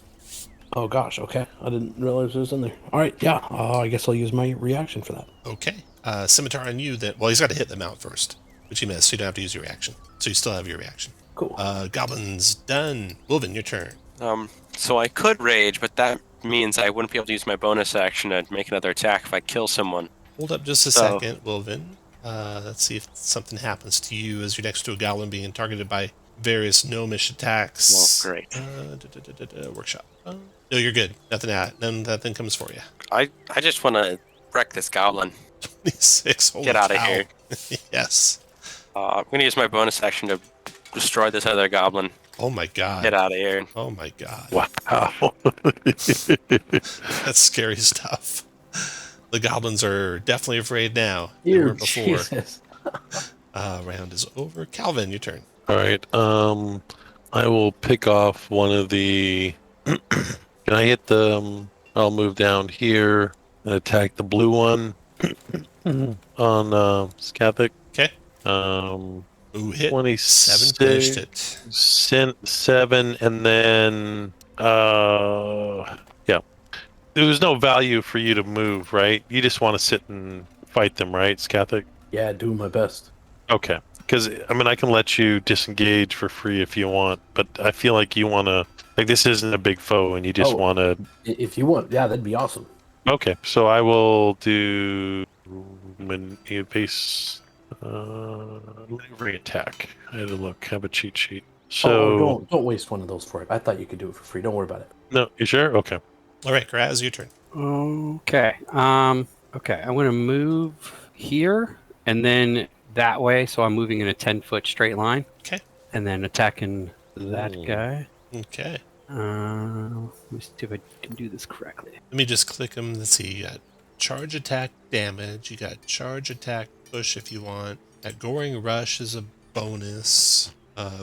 Oh gosh, okay. I didn't realize it was in there. All right, yeah. I guess I'll use my reaction for that. Okay. Scimitar on you then. Well, he's got to hit the mount first, which he missed, so you don't have to use your reaction. So you still have your reaction. Cool. Goblins done. Wilvin, your turn. so I could rage, but that means I wouldn't be able to use my bonus action to make another attack if I kill someone. Hold up just a second, Wilvin. Let's see if something happens to you as you're next to a goblin being targeted by various gnomish attacks. Well, great. Workshop. No, you're good. Nothing comes for you. I just want to wreck this goblin. 26. Holy Get out of cow. here. Yes. I'm going to use my bonus action to destroy this other goblin. Oh my god. Get out of here. Oh my god. Wow. That's scary stuff. The goblins are definitely afraid now. They Ew, weren't before. Jesus. Round is over. Calvin, your turn. All right. I will pick off one of the. Can I hit the? I'll move down here and attack the blue one on Scathic. Okay. Ooh, hit. 7 finished 26. it. 7, and then yeah. There's no value for you to move, right? You just want to sit and fight them, right, Scathic? Yeah, do my best. Okay. Because, I mean, I can let you disengage for free if you want, but I feel like you want to, like, this isn't a big foe, and you just want to... If you want, yeah, that'd be awesome. Okay, so I will do... When you base... maneuvering attack. I had to look, have a cheat sheet. So... don't waste one of those for it. I thought you could do it for free. Don't worry about it. No, you sure? Okay. All right, Graz, your turn. Okay. Okay. I'm going to move here and then that way. So I'm moving in a 10-foot straight line. Okay. And then attacking that guy. Okay. Let me see if I can do this correctly. Let me just click them. Let's see. You got charge attack damage. You got charge attack push if you want. That goring rush is a bonus,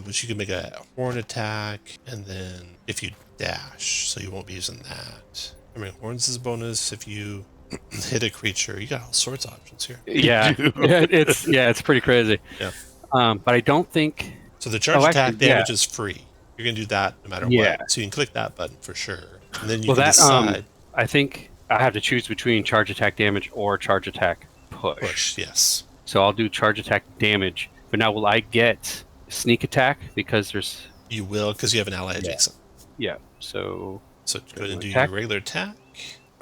which you can make a horn attack, and then if you dash, so you won't be using that. I mean, horns is a bonus if you hit a creature. You got all sorts of options here. Yeah. It's pretty crazy. Yeah. But I don't think. So the charge attack actually, damage is free. You're gonna do that no matter what. So you can click that button for sure, and then you can decide. I think I have to choose between charge attack damage or charge attack push. Push, yes. So I'll do charge attack damage. But now will I get sneak attack because there's You will, because you have an ally Yeah. adjacent. Yeah. So. So go ahead and do Attack. your regular attack.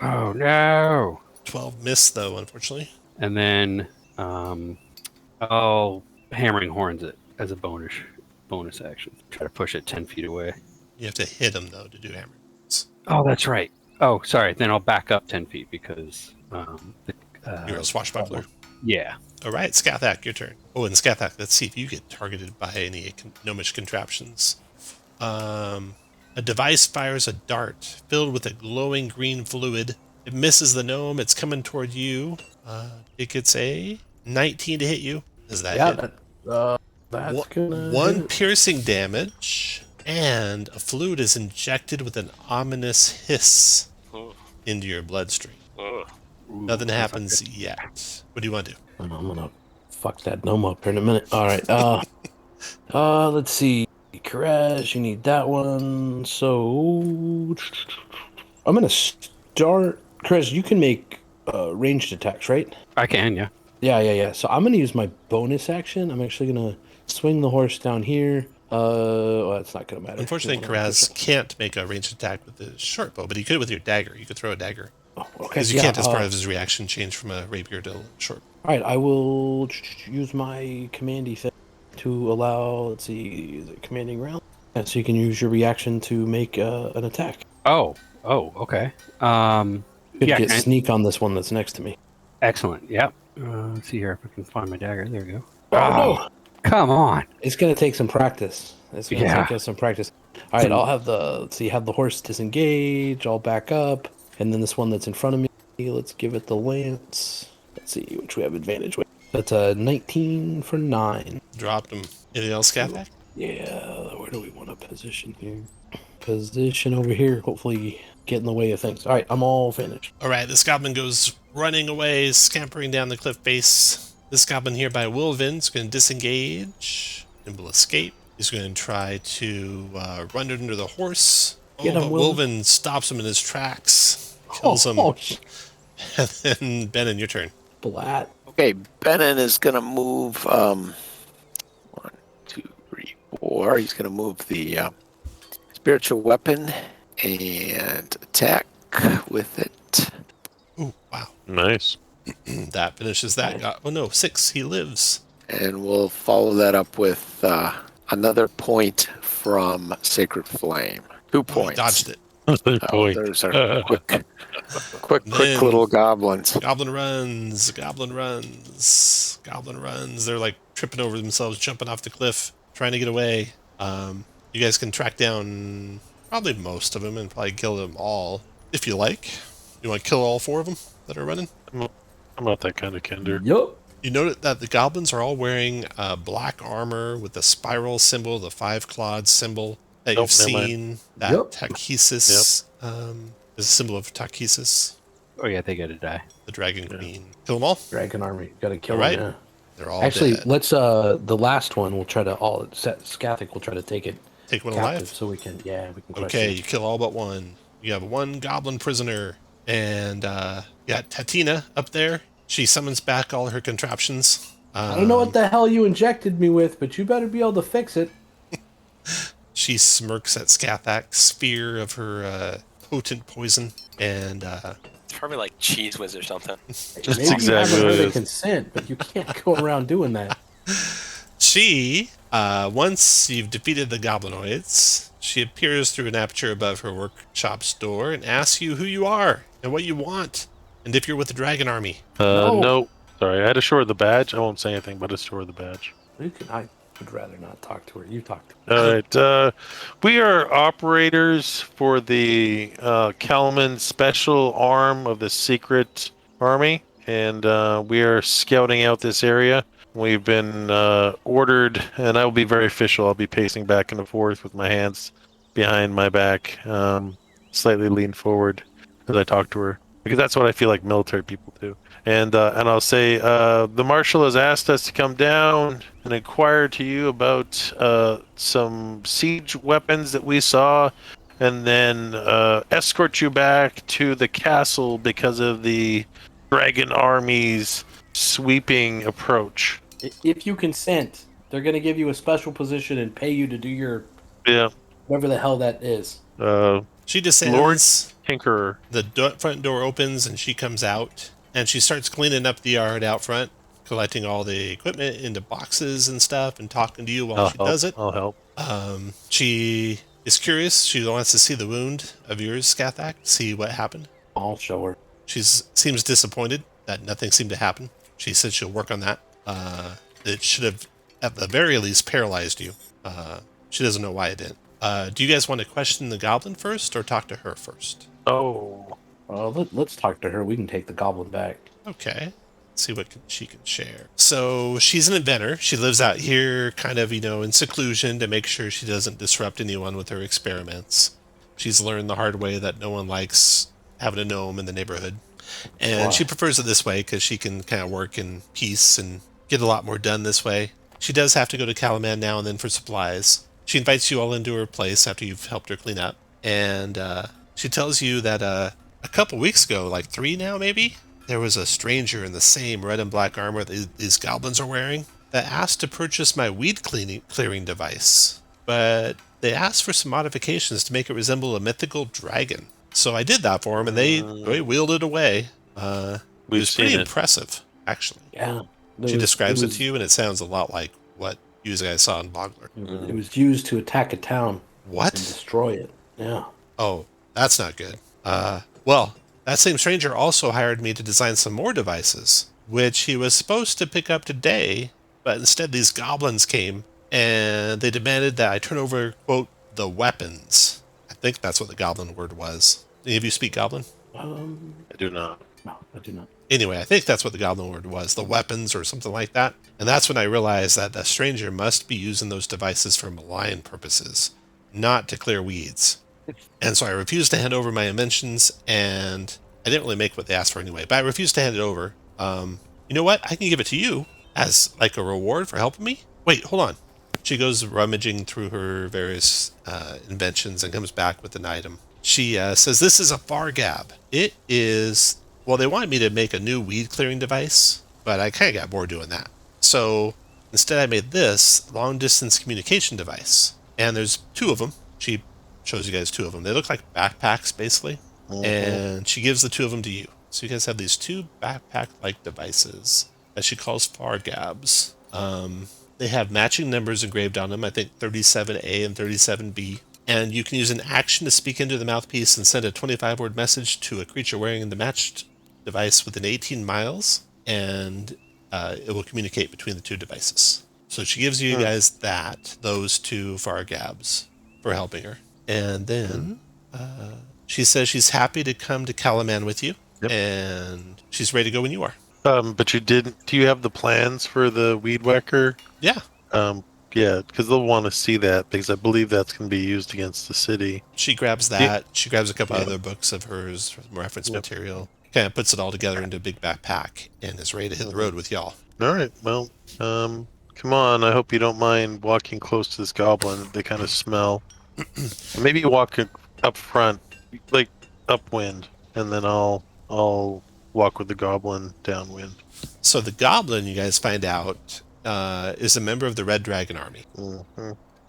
Oh no! 12 miss, though, unfortunately. And then I'll hammering horns it as a bonus action. Try to push it 10 feet away. You have to hit him, though, to do hammer. Oh, that's right. Oh, sorry. Then I'll back up 10 feet because You're a swashbuckler. Yeah. All right, Skathak, your turn. Oh, and Skathak, let's see if you get targeted by any gnomish contraptions. A device fires a dart filled with a glowing green fluid. It misses the gnome. It's coming toward you. It gets a 19 to hit you. Does that hit? That's gonna One hit. piercing damage, and a fluid is injected with an ominous hiss into your bloodstream. Nothing happens yet. What do you want to do? I'm gonna fuck that gnome up here in a minute. All right. Let's see. Crash, you need that one. So I'm gonna start. Crash, you can make ranged attacks, right? I can, yeah. Yeah. So I'm gonna use my bonus action. I'm actually gonna swing the horse down here. Well, that's not gonna matter. Unfortunately, Karaz can't make a ranged attack with the short bow, but he could with your dagger. You could throw a dagger. Oh, okay. Because you can't, as part of his reaction, change from a rapier to short. All right, I will use my commandy thing to allow. Let's see, is it commanding round? Yeah, so you can use your reaction to make an attack. Oh, okay. Could Yeah, get can I- sneak on this one that's next to me. Excellent. Yep. Let's see here if I can find my dagger. There we go. Oh no! Come on. It's gonna take some practice. It's gonna Yeah. take us some practice. All right, I'll have have the horse disengage. I'll back up, and then this one that's in front of me. Let's give it the lance. Let's see which we have advantage with. That's a 19 for 9. Dropped him. Anything else, Skathak? Yeah, where do we want to position here? Position over here. Hopefully get in the way of things. All right, I'm all finished. All right, this goblin goes running away, scampering down the cliff face. This goblin here by Wilvin is going to disengage and will escape. He's going to try to run under the horse. Get him, but Wilvin stops him in his tracks, kills him. And then, Benin, your turn. Splat. Okay, Benin is going to move 1, 2, 3, 4. He's going to move the spiritual weapon and attack with it. Ooh, wow. Nice. That finishes that guy. Oh, no, 6. He lives. And we'll follow that up with another point from Sacred Flame. 2 Oh, he points. dodged it. Boy. Those are quick Then- little goblins. Goblin runs. They're like tripping over themselves, jumping off the cliff, trying to get away. You guys can track down probably most of them and probably kill them all if you like. You want to kill all 4 of them that are running? I'm not that kind of kinder. Yup. You note that the goblins are all wearing black armor with the spiral symbol, the 5-clawed symbol that Nope, you've never mind. seen. That Yep. Tachesis is a symbol of Tachesis, Oh, yeah, they gotta die. the dragon queen. Kill them all? Dragon army. Gotta kill All right. him. They're all Actually, dead. let's the last one. We'll try to Skathic will try to take it Take one captive alive. so we can crush Okay, it. you kill all but one. You have 1 goblin prisoner. And you got Tatina up there. She summons back all her contraptions. I don't know what the hell you injected me with, but you better be able to fix it. She smirks at Skathak's fear of her potent poison. And It's probably like Cheese Whiz or something. Maybe exactly you haven't what it heard is. consent, but you can't go around doing that. she, once you've defeated the goblinoids, she appears through an aperture above her workshop's door and asks you who you are and what you want, and if you're with the dragon army. No. Sorry, I had to show her the badge. I won't say anything, but it's show her the badge. I would rather not talk to her. You talk to her. All right. We are operators for the Kalaman special arm of the secret army, and we are scouting out this area. We've been ordered, and I will be very official. I'll be pacing back and forth with my hands behind my back, slightly leaned forward as I talk to her, because that's what I feel like military people do. And I'll say, the marshal has asked us to come down and inquire to you about some siege weapons that we saw, and then escort you back to the castle because of the dragon army's sweeping approach. If you consent, they're going to give you a special position and pay you to do your Yeah. Whatever the hell that is. She descends. Lord Tinkerer. The front door opens and she comes out and she starts cleaning up the yard out front, collecting all the equipment into boxes and stuff and talking to you while she does it. I'll help. She is curious. She wants to see the wound of yours, Scathak, see what happened. I'll show her. She seems disappointed that nothing seemed to happen. She said she'll work on that. It should have, at the very least, paralyzed you. She doesn't know why it didn't. Do you guys want to question the goblin first or talk to her first? Oh. Let's talk to her. We can take the goblin back. Okay. See what she can share. So she's an inventor. She lives out here kind of, in seclusion to make sure she doesn't disrupt anyone with her experiments. She's learned the hard way that no one likes having a gnome in the neighborhood. And she prefers it this way because she can kind of work in peace and get a lot more done this way. She does have to go to Kalaman now and then for supplies. She invites you all into her place after you've helped her clean up. And she tells you that a couple weeks ago, like 3 now maybe, there was a stranger in the same red and black armor that these goblins are wearing that asked to purchase my weed clearing device. But they asked for some modifications to make it resemble a mythical dragon. So I did that for them, and they wheeled it away. It was pretty impressive, actually. Yeah. She describes it to you, and it sounds a lot like what you guys saw in Vogler. It was used to attack a town. What? And destroy it. Yeah. Oh, that's not good. Well, that same stranger also hired me to design some more devices, which he was supposed to pick up today, but instead these goblins came, and they demanded that I turn over, quote, the weapons. I think that's what the goblin word was. Any of you speak goblin? I do not. No, I do not. Anyway, I think that's what the goblin word was, the weapons or something like that. And that's when I realized that the stranger must be using those devices for malign purposes, not to clear weeds. And so I refused to hand over my inventions, and I didn't really make what they asked for anyway, but I refused to hand it over. You know what? I can give it to you as like a reward for helping me. Wait, hold on. She goes rummaging through her various inventions and comes back with an item. She says, this is a Fargab. It is, well, they wanted me to make a new weed clearing device, but I kind of got bored doing that. So instead I made this long distance communication device. And there's 2 of them. She shows you guys 2 of them. They look like backpacks, basically. And she gives the 2 of them to you. So you guys have these 2 backpack-like devices that she calls Fargabs. They have matching numbers engraved on them, I think 37A and 37B. And you can use an action to speak into the mouthpiece and send a 25-word message to a creature wearing the matched device within 18 miles. And it will communicate between the 2 devices. So she gives you guys those 2 Fargabs for helping her. And then she says she's happy to come to Kalaman with you. Yep. And she's ready to go when you are. But you didn't. Do you have the plans for the weed whacker? Yeah. Yeah, because they'll want to see that because I believe that's going to be used against the city. She grabs that. Yeah. She grabs a couple other books of hers, reference material. Kind of puts it all together into a big backpack and is ready to hit the road with y'all. All right. Well, come on. I hope you don't mind walking close to this goblin. They kind of smell. Maybe you walk up front, like upwind, and then I'll walk with the goblin downwind. So the goblin, you guys find out, is a member of the Red Dragon Army.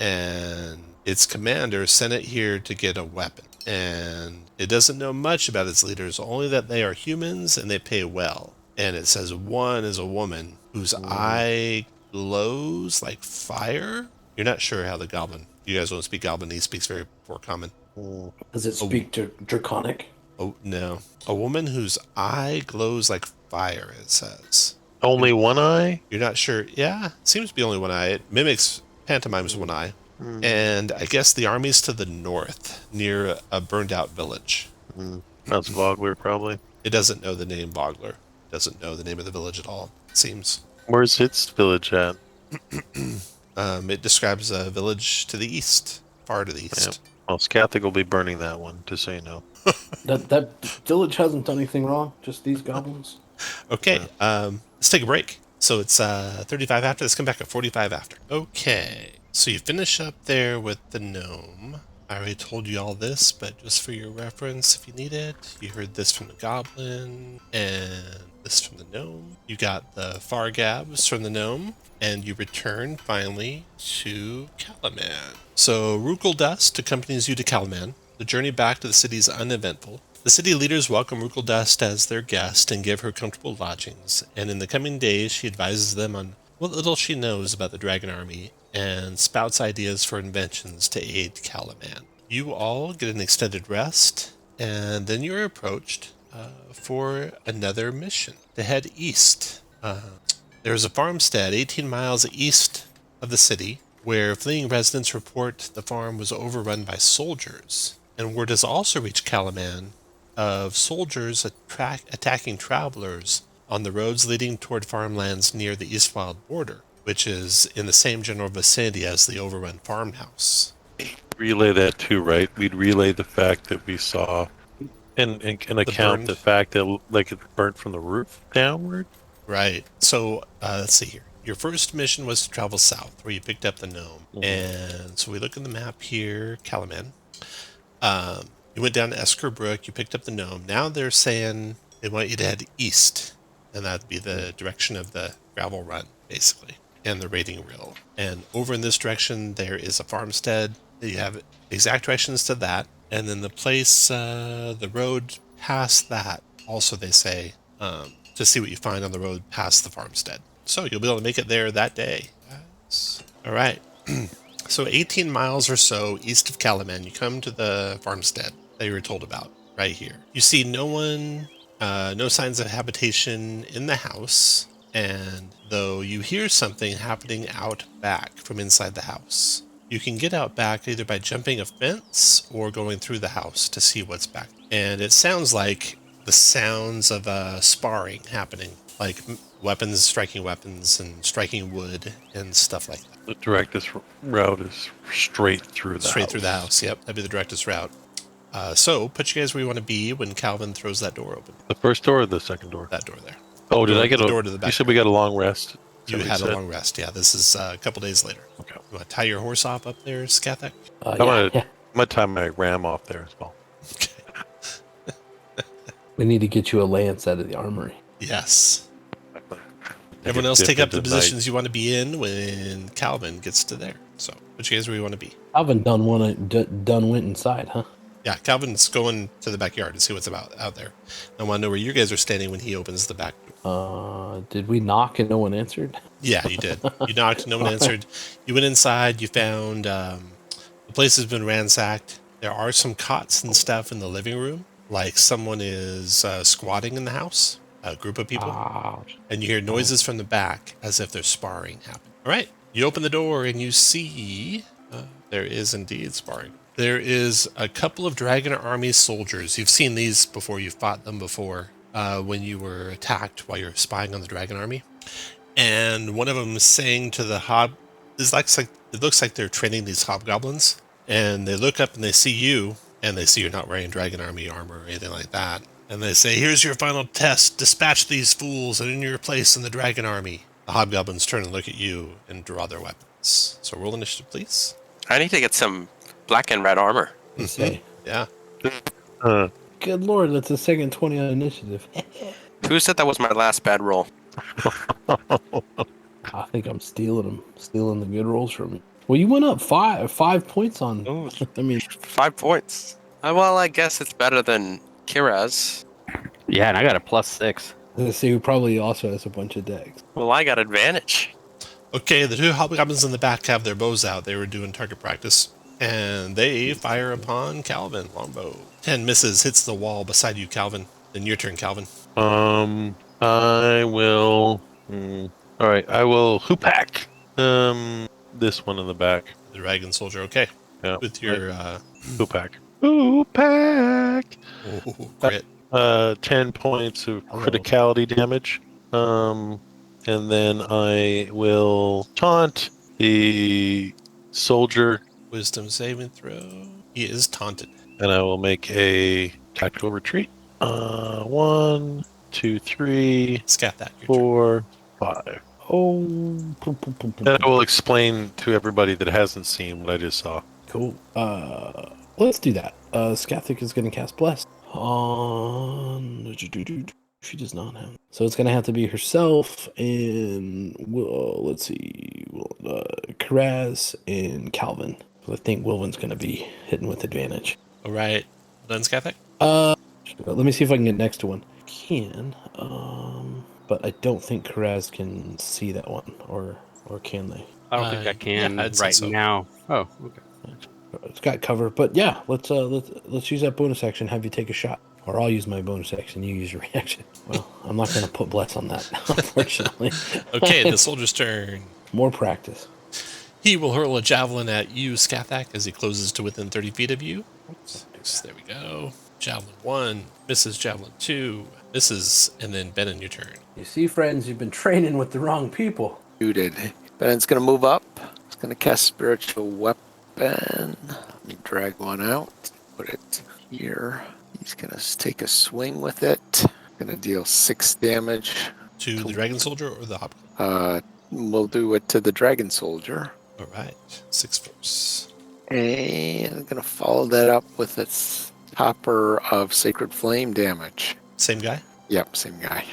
And its commander sent it here to get a weapon. And it doesn't know much about its leaders, only that they are humans and they pay well. And it says one is a woman whose eye glows like fire. You're not sure how the goblin... You guys don't speak Goblin. He speaks very poor common. Does it speak to Draconic? Oh, no. A woman whose eye glows like fire, it says. Only one eye? You're not sure. Yeah, seems to be only one eye. It mimics pantomime's one eye. And I guess the army's to the north, near a burned-out village. That's Vogler, probably. It doesn't know the name Vogler. It doesn't know the name of the village at all, it seems. Where's its village at? It describes a village to the east, far to the east. Yeah. Well, Scathig will be burning that one, just so you know. That village hasn't done anything wrong, just these goblins. Okay, let's take a break. So it's 35 after. Let's come back at 45 after. Okay, so you finish up there with the gnome. I already told you all this, but just for your reference, if you need it, you heard this from the goblin, and this from the gnome. You got the Fargabs from the gnome. And you return finally to Kalaman. So Rukal Dust accompanies you to Kalaman. The journey back to the city is uneventful. The city leaders welcome Rukal Dust as their guest and give her comfortable lodgings. And in the coming days, she advises them on what little she knows about the Dragon Army and spouts ideas for inventions to aid Kalaman. You all get an extended rest, and then you're approached for another mission to head east. There's a farmstead 18 miles east of the city where fleeing residents report the farm was overrun by soldiers. And word has also reached Kalaman of soldiers attacking travelers on the roads leading toward farmlands near the Eastwild border, which is in the same general vicinity as the overrun farmhouse. Relay that too, right? We'd relay the fact that we saw and account the fact that like it burnt from the roof downward. Right. So let's see here. Your first mission was to travel south, where you picked up the gnome. Mm-hmm. And so we look at the map here, Kalaman. You went down to Esker Brook, you picked up the gnome. Now they're saying they want you to head east, and that'd be the direction of the gravel run, basically, and the raiding rill. And over in this direction, there is a farmstead. You have exact directions to that. And then the place, the road past that, also they say, to see what you find on the road past the farmstead. So you'll be able to make it there that day. Yes. All right. So 18 miles or so east of Kalaman, you come to the farmstead that you were told about right here. You see no one, no signs of habitation in the house, and though you hear something happening out back from inside the house. You can get out back either by jumping a fence or going through the house to see what's back. And it sounds like the sounds of sparring happening, like weapons striking weapons and striking wood and stuff like that. The directest route is straight through the house. Straight through the house, yep. That'd be the directest route. So put you guys where you want to be when Calvin throws that door open. The first door or the second door? That door there. Oh, did I get the door to the back? You said we got a long rest? You had a long rest, yeah. This is a couple days later. Okay. You want to tie your horse off up there, Skathak? I'm going to tie my ram off there as well. Okay. We need to get you a lance out of the armory. Yes. Everyone else take up the positions you want to be in when Calvin gets to there. So, put you guys where you want to be. Calvin done went inside, huh? Yeah, Calvin's going to the backyard to see what's out there. I want to know where you guys are standing when he opens the back door. Did we knock and no one answered? Yeah, you did. You knocked, no one answered. You went inside, you found the place has been ransacked. There are some cots and stuff in the living room. Like someone is squatting in the house, a group of people. And you hear noises from the back as if there's sparring happening. All right, you open the door and you see there is indeed sparring. There is a couple of Dragon Army soldiers. You've seen these before. You've fought them before when you were attacked while you're spying on the Dragon Army. And one of them is saying to the it looks like they're training these hobgoblins. And they look up and they see you. And they see you're not wearing Dragon Army armor or anything like that. And they say, here's your final test. Dispatch these fools and in your place in the Dragon Army. The hobgoblins turn and look at you and draw their weapons. So roll initiative, please. I need to get some black and red armor. Okay. Yeah. Good lord, that's a second 20 on initiative. Who said that was my last bad roll? I think I'm stealing the good rolls from you. Well, you went up 5 points on. Ooh, I mean, 5 points. Well, I guess it's better than Kira's. Yeah, and I got a +6. let's see who probably also has a bunch of decks. Well, I got advantage. Okay, the two hobgoblins in the back have their bows out. They were doing target practice. And they fire upon Calvin. Longbow. 10 misses, hits the wall beside you, Calvin. Then your turn, Calvin. I will. All right, I will hoopak. This one in the back. The dragon soldier, okay. Yeah. With your hoopak. Hoopak. Oh, crit. 10 points of criticality damage. And then I will taunt the soldier. Wisdom saving throw. He is taunted. And I will make a tactical retreat. 1, 2, 3, Scat that. 4, 5. Oh. And I will explain to everybody that hasn't seen what I just saw. Cool. Let's do that. Skathic is going to cast Bless on She does not have. So it's going to have to be herself and let's see, Karaz and Calvin. So I think Wilvin's going to be hitting with advantage. All right. Done, Skathak? Let me see if I can get next to one. But I don't think Karaz can see that one, or can they? I don't think I can I'd say right so. now. Oh, okay. It's got cover, but yeah, let's use that bonus action. Have you take a shot, or I'll use my bonus action. You use your reaction. Well, I'm not going to put bless on that, unfortunately. Okay, the soldier's turn. More practice. He will hurl a javelin at you, Skathak, as he closes to within 30 feet of you. Oops, there we go. Javelin 1, misses. Javelin 2, misses. And then Ben, your turn. You see, friends, you've been training with the wrong people. Muted. Ben's going to move up. He's going to cast spiritual weapon. Let me drag one out. Put it here. He's going to take a swing with it. Going to deal 6 damage. To the dragon soldier or the hobgoblin? We'll do it to the dragon soldier. All right. 6 force. And I'm going to follow that up with its topper of sacred flame damage. Same guy? Yep, same guy.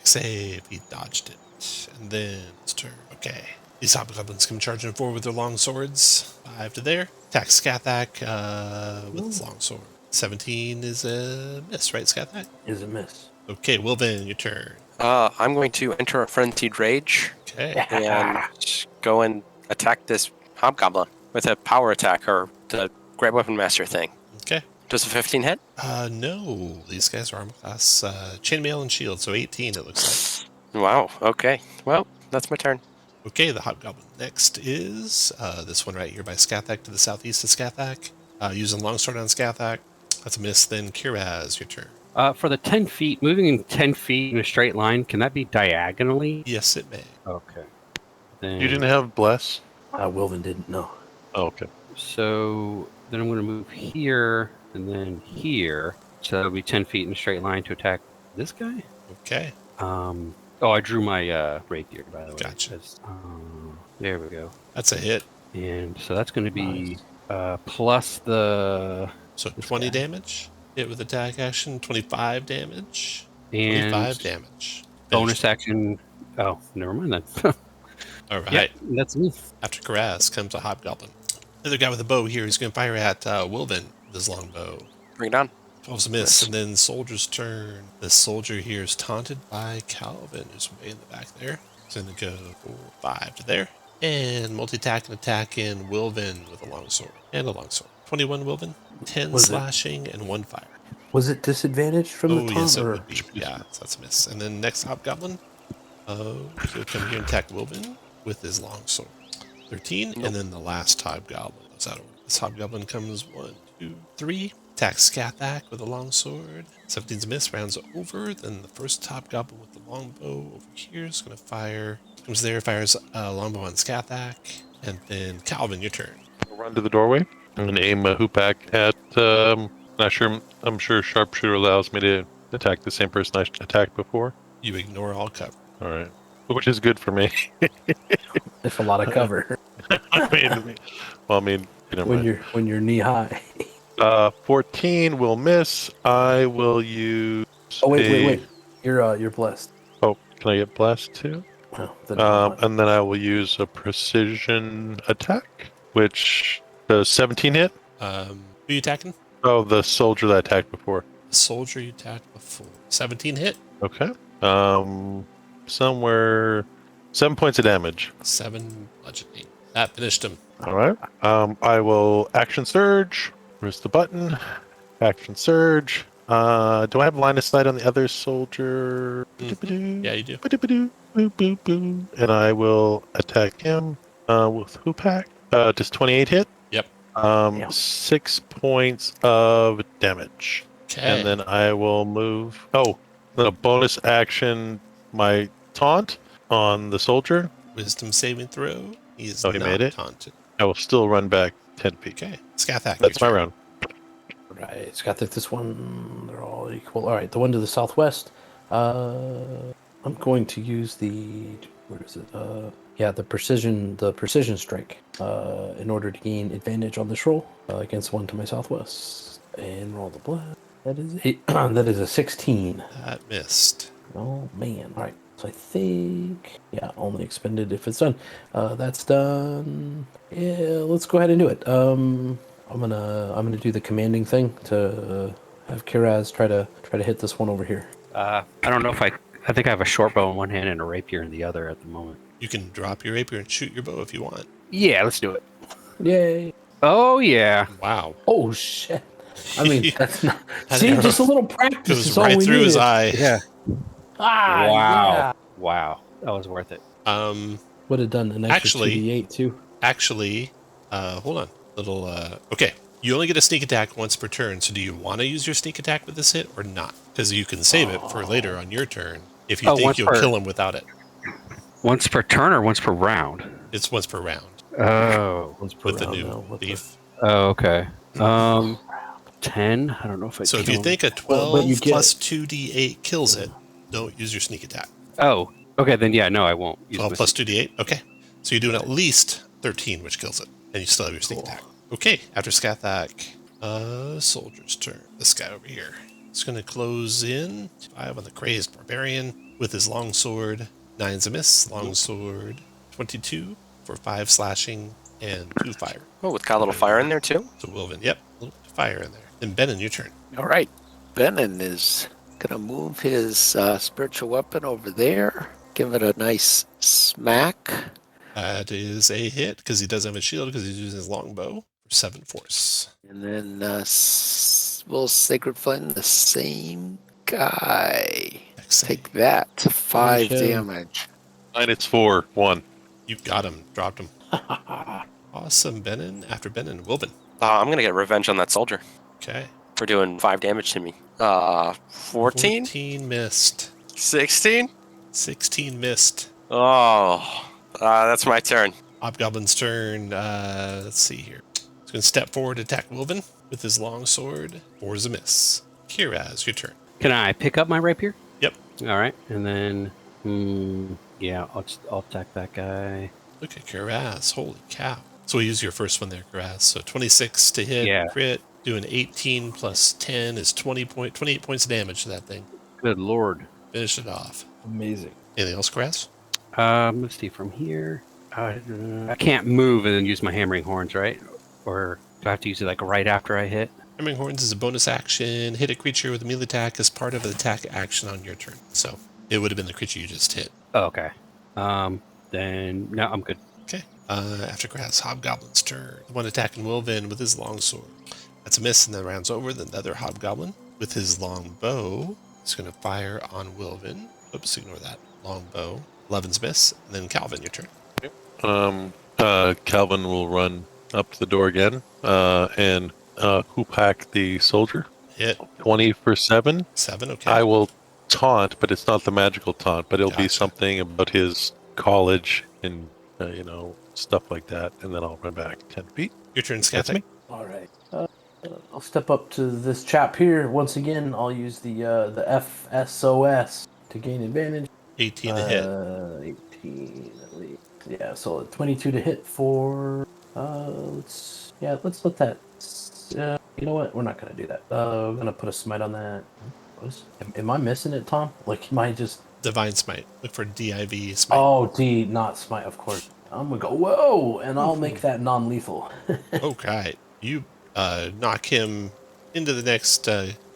Save. He dodged it. And then his turn. Okay. These hobgoblins come charging forward with their long swords. 5 to there. Attack Skathak with his long sword. 17 is a miss, right, Skathak? Is a miss. Okay, Wilvin, your turn. I'm going to enter a frenzied rage Okay. and go and attack this hobgoblin with a power attack or the great weapon master thing. Okay. Does a 15 hit? No. These guys are armor class chainmail and shield, so 18 it looks Wow. Okay. Well, that's my turn. like. Okay, the hobgoblin. Next is this one right here by Skathak to the southeast of Skathak. Using longsword on Skathak. That's a miss. Then Kiraz, your turn. For the 10 feet, moving in 10 feet in a straight line, can that be diagonally? Yes, it may. Okay. Then, You didn't have bless? Wilvin didn't know. Oh, okay. So then I'm going to move here and then here. So that'll be 10 feet in a straight line to attack this guy. Okay. I drew my rapier, by the way. Gotcha. There we go. That's a hit. And so that's going to be plus the... So This 20 guy. damage. Hit with attack action. 25 damage. And 25 damage. bonus action... Oh, never mind then. All right. Yeah, that's me. After Karaz comes a hobgoblin. The other guy with the bow here, he's going to fire at Wilvin with his long bow. Bring it on. 12's a miss. And then soldier's turn. The soldier here is taunted by Calvin, who's way in the back there. He's going to go 4, 5 to there. And multi-attack and attack in Wilvin with a longsword. And a longsword. 21 Wilvin, 10 Was it? slashing, and 1 fire. Was it disadvantaged from the Oh, taunt? yes, it or? would be. Yeah, so that's a miss. And then next hobgoblin. He'll come here and attack Wilvin with his longsword. 13, and then the last hobgoblin. Is that order? This hobgoblin comes 1, 2, 3. Attacks Skathak with a longsword. 17's a miss, rounds over. Then the first hobgoblin with the longbow over here is going to fire. Comes there, fires a longbow on Skathak. And then Calvin, your turn. I'll run to the doorway. I'm going to aim a hoopak at. I'm sure sharpshooter allows me to attack the same person I attacked before. You ignore all cover. All right, which is good for me. If a lot of cover when you're knee high. 14 will miss. I will use. Oh wait. You're blessed. Oh, can I get blessed too? Oh, then not. And then I will use a precision attack, which does 17 hit. Who you attacking? Oh, the soldier that attacked before. The soldier you attacked before. 17 hit. Okay. Somewhere 7 points of damage. 7 bludgeoning. That finished him. All right. I will action surge. Where's the button? Action surge. Do I have line of sight on the other soldier? Yeah, you do. And I will attack him with hoopak. Does 28 hit? Yep. 6 points of damage. Okay. And then I will move. Oh, the bonus action, my taunt on the soldier. Wisdom saving throw. He's Oh, he not made it? taunted. I will still run back 10 feet. Okay. Skathak. That's my your turn. round. Right, it's got this one. They're all equal. All right, the one to the southwest. I'm going to use where is it? The precision strike. In order to gain advantage on this roll against one to my southwest, and roll the blood. That is that is a 16. That missed. Oh man! All right. So I think only expended if it's done. That's done. Yeah, let's go ahead and do it. I'm gonna do the commanding thing to have Kiraz try to hit this one over here. I don't know if I think I have a short bow in one hand and a rapier in the other at the moment. You can drop your rapier and shoot your bow if you want. Yeah, let's do it. Yay! Oh yeah. Wow. Oh shit! I mean, that's not. That See, arrow just a little practice goes is all right we through his needed. eye. Yeah. Ah, Wow. yeah. Wow. That was worth it. Would have done an extra Actually- 2d8 too. Actually, hold on. Okay. You only get a sneak attack once per turn, so do you want to use your sneak attack with this hit or not? Because you can save it for later on your turn if you think once you'll per- kill him without it. Once per turn or once per round? It's once per round Oh. Once per with the round new now, with the- leaf. Oh, okay. 10. I don't know if I. So if kill you him. think a Well, 12 but you get- plus 2d8 kills it, don't use your sneak attack. Oh. Okay, then yeah, no, I won't. Use 12 my plus 2d8? Okay. So you're doing at least 13, which kills it. And you still have your sneak attack. Okay, after Skathak, soldier's turn. This guy over here. He's going to close in 5 on the crazed barbarian with his longsword. 9's a miss. Longsword 22 for 5 slashing and 2 fire. Oh, it's got a little fire in there too. So Wilvin, yep, a little bit of fire in there. Then Benin, your turn. All right. Benin is going to move his spiritual weapon over there, give it a nice smack. That is a hit because he does have a shield because he's using his longbow for 7 force. And then will Sacred Flint, the same guy. Excellent. Take that. 5 Finish him. damage. Mine, it's 4, 1. You got him. Dropped him. Awesome, Benin. After Benin, Wilvin. I'm going to get revenge on that soldier Okay. for doing 5 damage to me. 14? 14 missed. 16? 16 missed. Oh, that's my turn. Hobgoblin's turn. Let's see here. He's going to step forward, attack Wilvin with his longsword. 4 is a miss. Kiraz, your turn. Can I pick up my rapier? Yep. All right, and then yeah, I'll attack that guy. Look at Kiraz. Holy cow. So we'll use your first one there, Kiraz. So 26 to hit. Yeah. Crit. Doing 18 plus 10 is 28 points of damage to that thing. Good lord. Finish it off. Amazing. Anything else, Kiraz? Let's see from here. I can't move and then use my hammering horns, right? Or do I have to use it like right after I hit? Hammering Horns is a bonus action. Hit a creature with a melee attack as part of an attack action on your turn. So it would have been the creature you just hit. Oh, okay. Then no, I'm good. Okay. After Grass, Hobgoblin's turn. The one attacking Wilvin with his longsword. That's a miss, and then rounds over. Then the other Hobgoblin with his long bow is going to fire on Wilvin. Oops, ignore that. Long bow. 11's miss. And then Calvin, your turn. Calvin will run up to the door again and hoop hack the soldier. Hit 20 for 7. 7. Okay. I will taunt, but it's not the magical taunt, but it'll be Gotcha. something about his college and, stuff like that. And then I'll run back 10 feet. Your turn, That's Skathak. me. All right. I'll step up to this chap here. Once again, I'll use the FSOS to gain advantage. 18 to hit. 18 at least. Yeah, so 22 to hit for. Let's let that. You know what? We're not gonna do that. I'm gonna put a smite on that. Am I missing it, Tom? Like, am I just? Divine Smite. Look for DIV Smite. Oh, D, not smite, of course. I'm gonna go whoa, and I'll make that non-lethal. Okay. You knock him into the next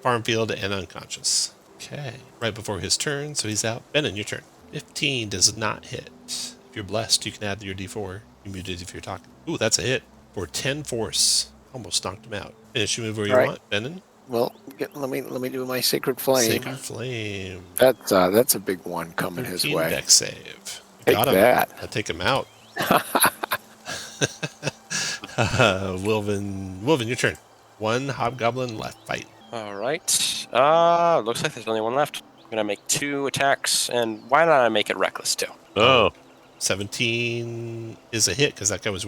farm field and unconscious. Okay. Right before his turn, so he's out. Benin, your turn. 15 does not hit. If you're blessed, you can add your D4. You're muted if you're talking. Ooh, that's a hit. For 10 force. Almost knocked him out. Finish your move where you All right. want, Benin. Well, let me do my Sacred Flame. Sacred Flame. That's a big one coming his 13 way. dex save. Take Got him. that. I'll take him out. Wilvin, your turn. 1 hobgoblin left. Fight. All right. Looks like there's only one left. I'm gonna make 2 attacks, and why not I make it reckless too? Oh, 17 is a hit because that guy was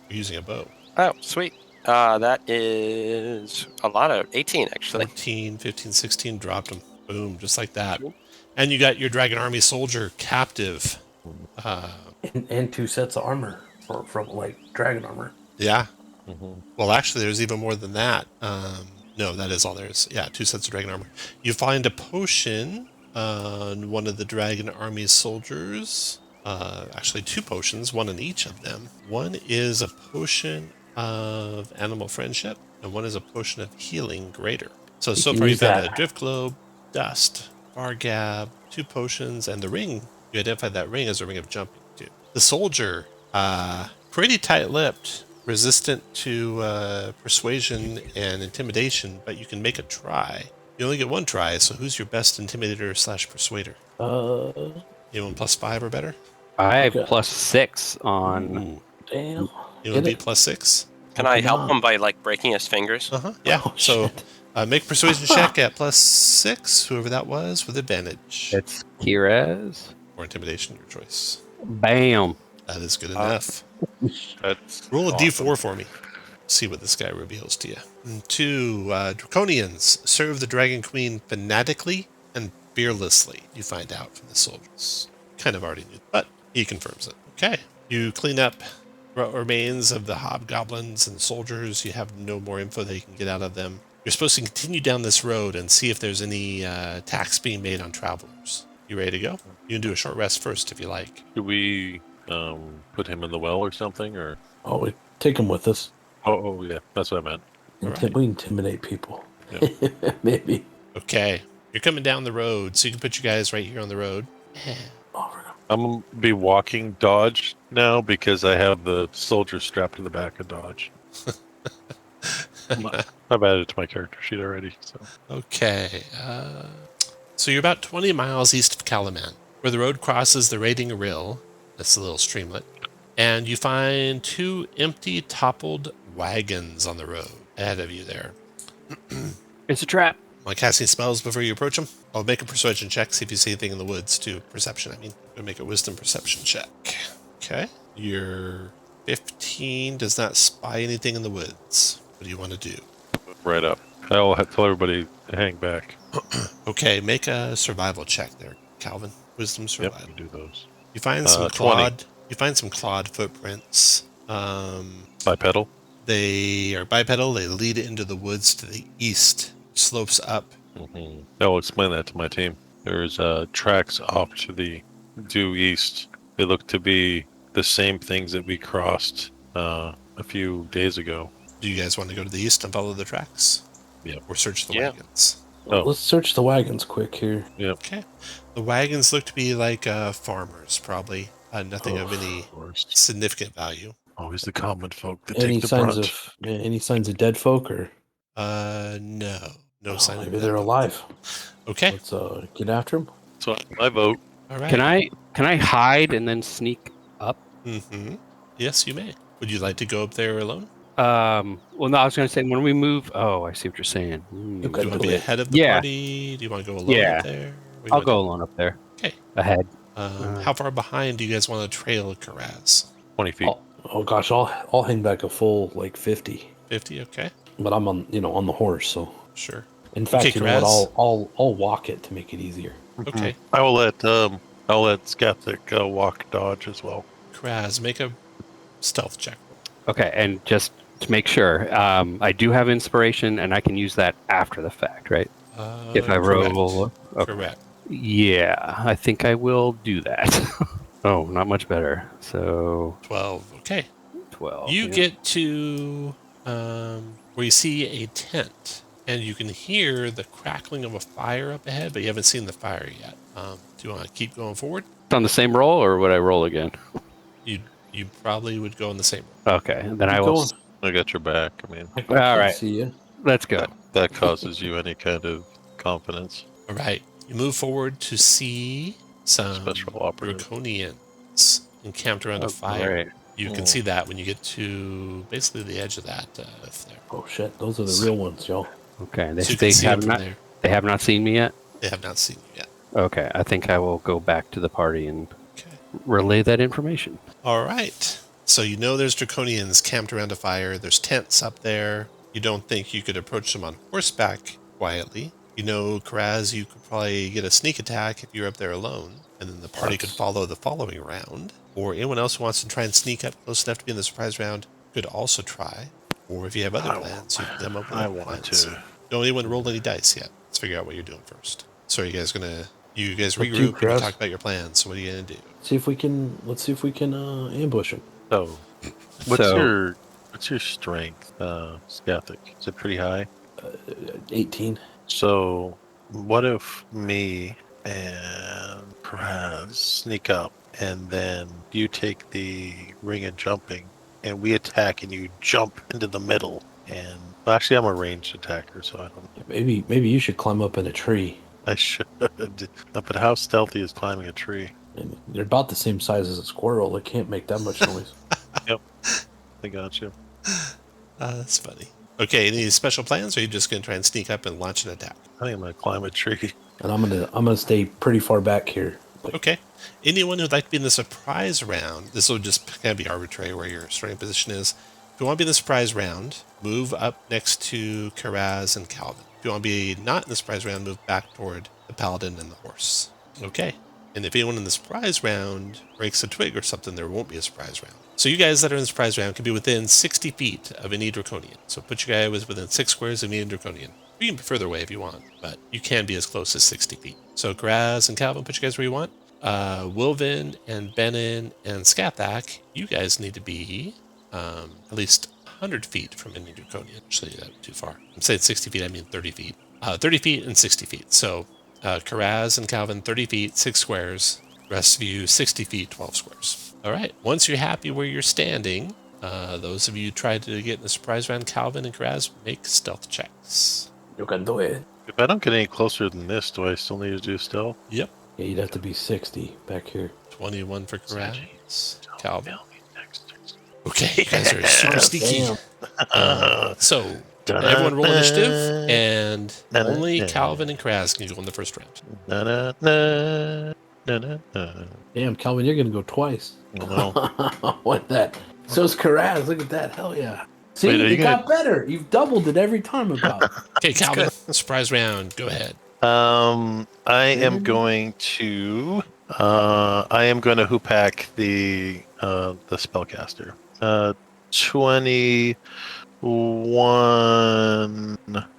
using a bow. Oh, sweet. That is a lot of 18 actually. 14, 15, 16 dropped him. Boom, just like that. And you got your Dragon Army soldier captive. And 2 sets of armor from like dragon armor. Yeah. Well, actually, there's even more than that. No, that is all there is. Yeah, 2 sets of dragon armor. You find a potion on one of the dragon army soldiers. Actually, 2 potions, one in each of them. One is a potion of animal friendship, and one is a potion of healing greater. So You so can far you use found that. a drift globe, dust, bar gab, 2 potions, and the ring. You identified that ring as a ring of jumping too. The soldier, pretty tight-lipped, resistant to persuasion and intimidation, but you can make a try. You only get 1 try, so who's your best intimidator / persuader? Anyone +5 or better? I have Okay. +6 on. Ooh. Damn. Anyone Get beat it? +6? Can I Come help on. him by like breaking his fingers? Yeah. Oh, So shit. make a persuasion check at +6, whoever that was, with advantage. It's Kirez. Or intimidation, your choice. Bam. That is good enough. That's Roll a awesome. d4 for me. See what this guy reveals to you. 2 Draconians serve the Dragon Queen fanatically and fearlessly, you find out from the soldiers. Kind of already knew, but he confirms it. Okay. You clean up what remains of the hobgoblins and soldiers. You have no more info that you can get out of them. You're supposed to continue down this road and see if there's any attacks being made on travelers. You ready to go? You can do a short rest first if you like. Do we put him in the well or something? Or Oh, we take him with us. oh yeah, that's what I meant. Alright. We intimidate people. Yeah. Maybe. Okay. You're coming down the road, so you can put you guys right here on the road. Oh, we're gonna- I'm gonna be walking Dodge now because I have the soldier strapped to the back of Dodge. I've added it to my character sheet already. So Okay. So you're about 20 miles east of Kalaman, where the road crosses the Raiding Rill. That's a little streamlet. And you find 2 empty, toppled wagons on the road ahead of you there. It's a trap. Want to cast any spells before you approach them? I'll make a persuasion check, see if you see anything in the woods, too. Perception, I mean. We'll make a wisdom perception check. Okay. Your 15 does not spy anything in the woods. What do you want to do? right up. I'll tell everybody to hang back. Okay, make a survival check there, Calvin. Wisdom Yep, survival. we do those. You find some 20. clawed. You find some clawed footprints. Bipedal. They are bipedal. They lead into the woods to the east. Slopes up. Mm-hmm. I'll explain that to my team. There's tracks off to the due east. They look to be the same things that we crossed a few days ago. Do you guys want to go to the east and follow the tracks? Yeah. Or search the Yeah. wagons? Oh. Let's search the wagons quick here. Okay. The wagons look to be like farmers, probably. Nothing of any Of course. significant value. Always the common folk that Any take the signs brunt. of any signs of dead folk or No. No sign of maybe that. they're alive. Okay. Let's get after them. So I vote. All right. Can I hide and then sneak up? Mm-hmm. Yes, you may. Would you like to go up there alone? Well, no, I was going to say when we move. Oh, I see what you're saying. Okay. Do you want to be ahead of the Yeah. party? Do you want to go alone Yeah. up there? Where do you I'll wanna go alone up there. Okay. Ahead. How far behind do you guys want to trail Karaz? 20 feet. Oh gosh, I'll hang back a full like 50. 50? Okay. But I'm on on the horse, so Sure. in fact, Okay, you know Karaz. what? I'll walk it to make it easier. Okay. I will let Skeptic walk Dodge as well. Karaz, make a stealth check. Okay, and just to make sure, I do have inspiration, and I can use that after the fact, right? If I roll. Okay. Correct. Yeah, I think I will do that. Oh, not much better. So 12. Okay. 12. You yeah. get to where you see a tent, and you can hear the crackling of a fire up ahead, but you haven't seen the fire yet. Do you want to keep going forward? on the same roll, or would I roll again? You probably would go in the same. Okay, then I Keep will. going. I got your back. I mean, I can All right. see you. Let's go. that causes you any kind of confidence. All right. You move forward to see some Special operative. draconians encamped around a fire. Great. You can see that when you get to basically the edge of that cliff there. Oh shit, those are the real ones, y'all. Okay, So you can see them from there. they have not seen me yet. They have not seen you yet. Okay, I think I will go back to the party and Okay. relay that information. All right. So you know there's draconians camped around a fire. There's tents up there. You don't think you could approach them on horseback quietly. You know, Karaz, you could probably get a sneak attack if you're up there alone, and then the party could follow the following round. Or anyone else who wants to try and sneak up close enough to be in the surprise round could also try. Or if you have other plans, you can come up with I other want plans. to. Don't anyone roll any dice yet. Let's figure out what you're doing first. So are you guys going to You guys Up to you, regroup and you Chris. talk about your plans. So what are you going to do? Let's see if we can ambush him. So, what's So- your strength, Skathic? Is it pretty high? 18. So, what if me and Kraz sneak up, and then you take the ring of jumping, and we attack, and you jump into the middle? And well, actually, I'm a ranged attacker, so I don't. Maybe you should climb up in a tree. I should. But how stealthy is climbing a tree? And they're about the same size as a squirrel. They can't make that much noise. I got you. That's funny. Okay, any special plans, or are you just going to try and sneak up and launch an attack? I think I'm gonna climb a tree. And I'm gonna stay pretty far back here. Like, Okay. Anyone who'd like to be in the surprise round, this will just kind of be arbitrary where your starting position is. If you want to be in the surprise round, move up next to Karaz and Calvin. If you want to be not in the surprise round, move back toward the paladin and the horse. Okay. And if anyone in the surprise round breaks a twig or something, there won't be a surprise round. So you guys that are in the surprise round can be within 60 feet of any draconian. So put your guy within 6 squares of any draconian. You can be further away if you want, but you can be as close as 60 feet. So Graz and Calvin, put you guys where you want. Wilvin and Benin and Skathak, you guys need to be at least 100 feet from any draconian. Actually, that's too far. I'm saying 60 feet, I mean 30 feet. 30 feet and 60 feet. So Karaz and Calvin, 30 feet, 6 squares. Rest of you, 60 feet, 12 squares. All right. Once you're happy where you're standing, those of you try to get in the surprise round, Calvin and Karaz, make stealth checks. you can do it. If I don't get any closer than this, do I still need to do stealth? Yep. Yeah, you'd have to be 60 back here. 21 for Karaz. Calvin. Next. Okay, you guys are super sneaky. Damn. So, everyone roll initiative, and only Calvin and Karaz can go in the first round. Damn, Calvin, you're gonna go twice. No. What that? So's Karaz. Look at that. Hell yeah. See, Wait, are you it got better. You've doubled it every time about. Okay, Calvin, surprise round. Go ahead. I am going to hoopack the spellcaster. 21.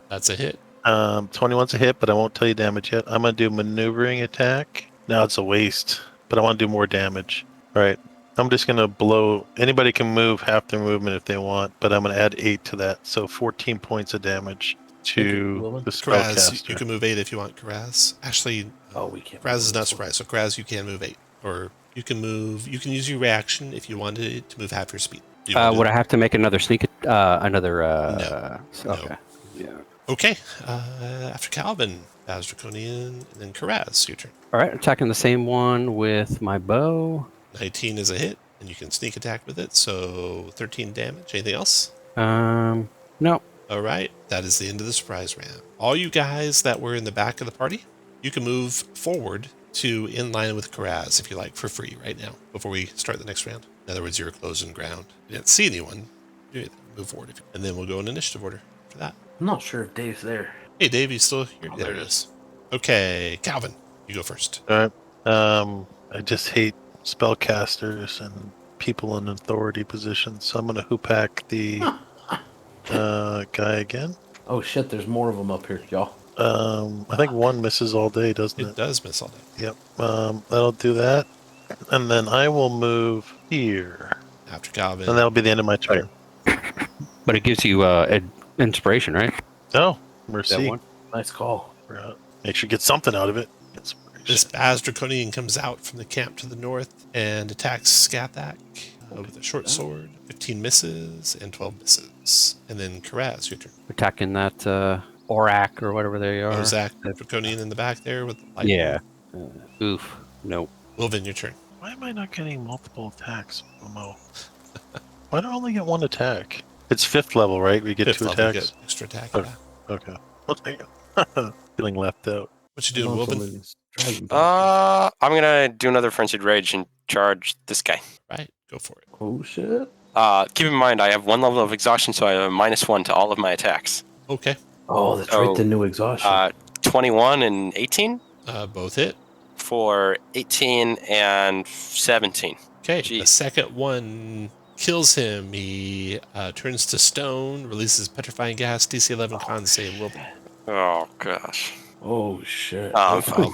That's a hit. 21's a hit, but I won't tell you damage yet. I'm gonna do maneuvering attack. Now it's a waste, but I want to do more damage. All right. I'm just gonna blow. Anybody can move half their movement if they want, but I'm gonna add 8 to that, so 14 points of damage to the Karaz, spellcaster. you can move 8 if you want, Karaz. Actually, Oh, we can't. Karaz is not surprised, so Karaz, you can move 8. Or you can use your reaction if you wanted to move half your speed. Do you want to Would do I have to make another sneak? Another. No. Okay. Yeah. that? Okay. After Calvin, Baz Draconian, and then Karaz, your turn. All right, attacking the same one with my bow. 19 is a hit, and you can sneak attack with it, so 13 damage. Anything else? No. All right, that is the end of the surprise round. All you guys that were in the back of the party, you can move forward to in line with Karaz if you like, for free right now, before we start the next round. In other words, you're closing ground. You didn't see anyone. You move forward, and then we'll go in initiative order for that. I'm not sure if Dave's there. Hey, Dave, you still here? There it is. Okay, Calvin, you go first. All right. I just hate spellcasters and people in authority positions, so I'm gonna hoopack the guy again. Oh shit, there's more of them up here, y'all. I think one misses all day, doesn't It it? does miss all day. Yep. That'll do that, and then I will move here, After Calvin, and that'll be the end of my turn. But it gives you inspiration, right? Oh, That mercy. one? Nice call. Make sure you get something out of it. this Baz Draconian comes out from the camp to the north and attacks Skathak with a short sword. 15 misses and 12 misses. And then Karaz, your turn. Attacking that Orak or whatever they are. Zach, Draconian in the back there with the light. Yeah. Oof. Nope. Wilvin, your turn. Why am I not getting multiple attacks, Momo? Why do I only get one attack? It's 5th level, right? We get Fifth 2 level, attacks. get extra attack. Okay. Yeah. Okay. Well, thank you. Feeling left out. What you doing, Wilvin? I'm gonna do another frenzied rage and charge this guy. Right, go for it. Oh shit. Keep in mind, I have 1 level of exhaustion, so I have a -1 to all of my attacks. Okay, Oh, that's So, right. The new exhaustion. 21 and 18 both hit. for 18 and 17. Okay, Jeez. the second one kills him. He turns to stone, releases petrifying gas, DC 11 con save. Wilvin. Oh gosh. Oh shit. I'm fine.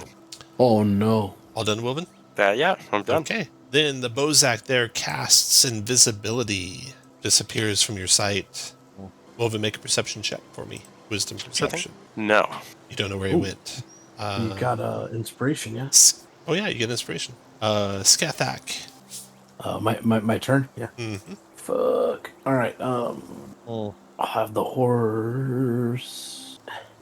Oh no. All done, Wilvin? Yeah, I'm done. Okay. Then the Bozak there casts invisibility, disappears from your sight. Wilvin, make a perception check for me. Wisdom Sure thing. perception. No. You don't know where he Ooh. went. You got inspiration, yeah? Oh yeah, you get inspiration. Skathak. My turn? Yeah. Mm-hmm. Fuck. Alright, Oh, I'll have the horse.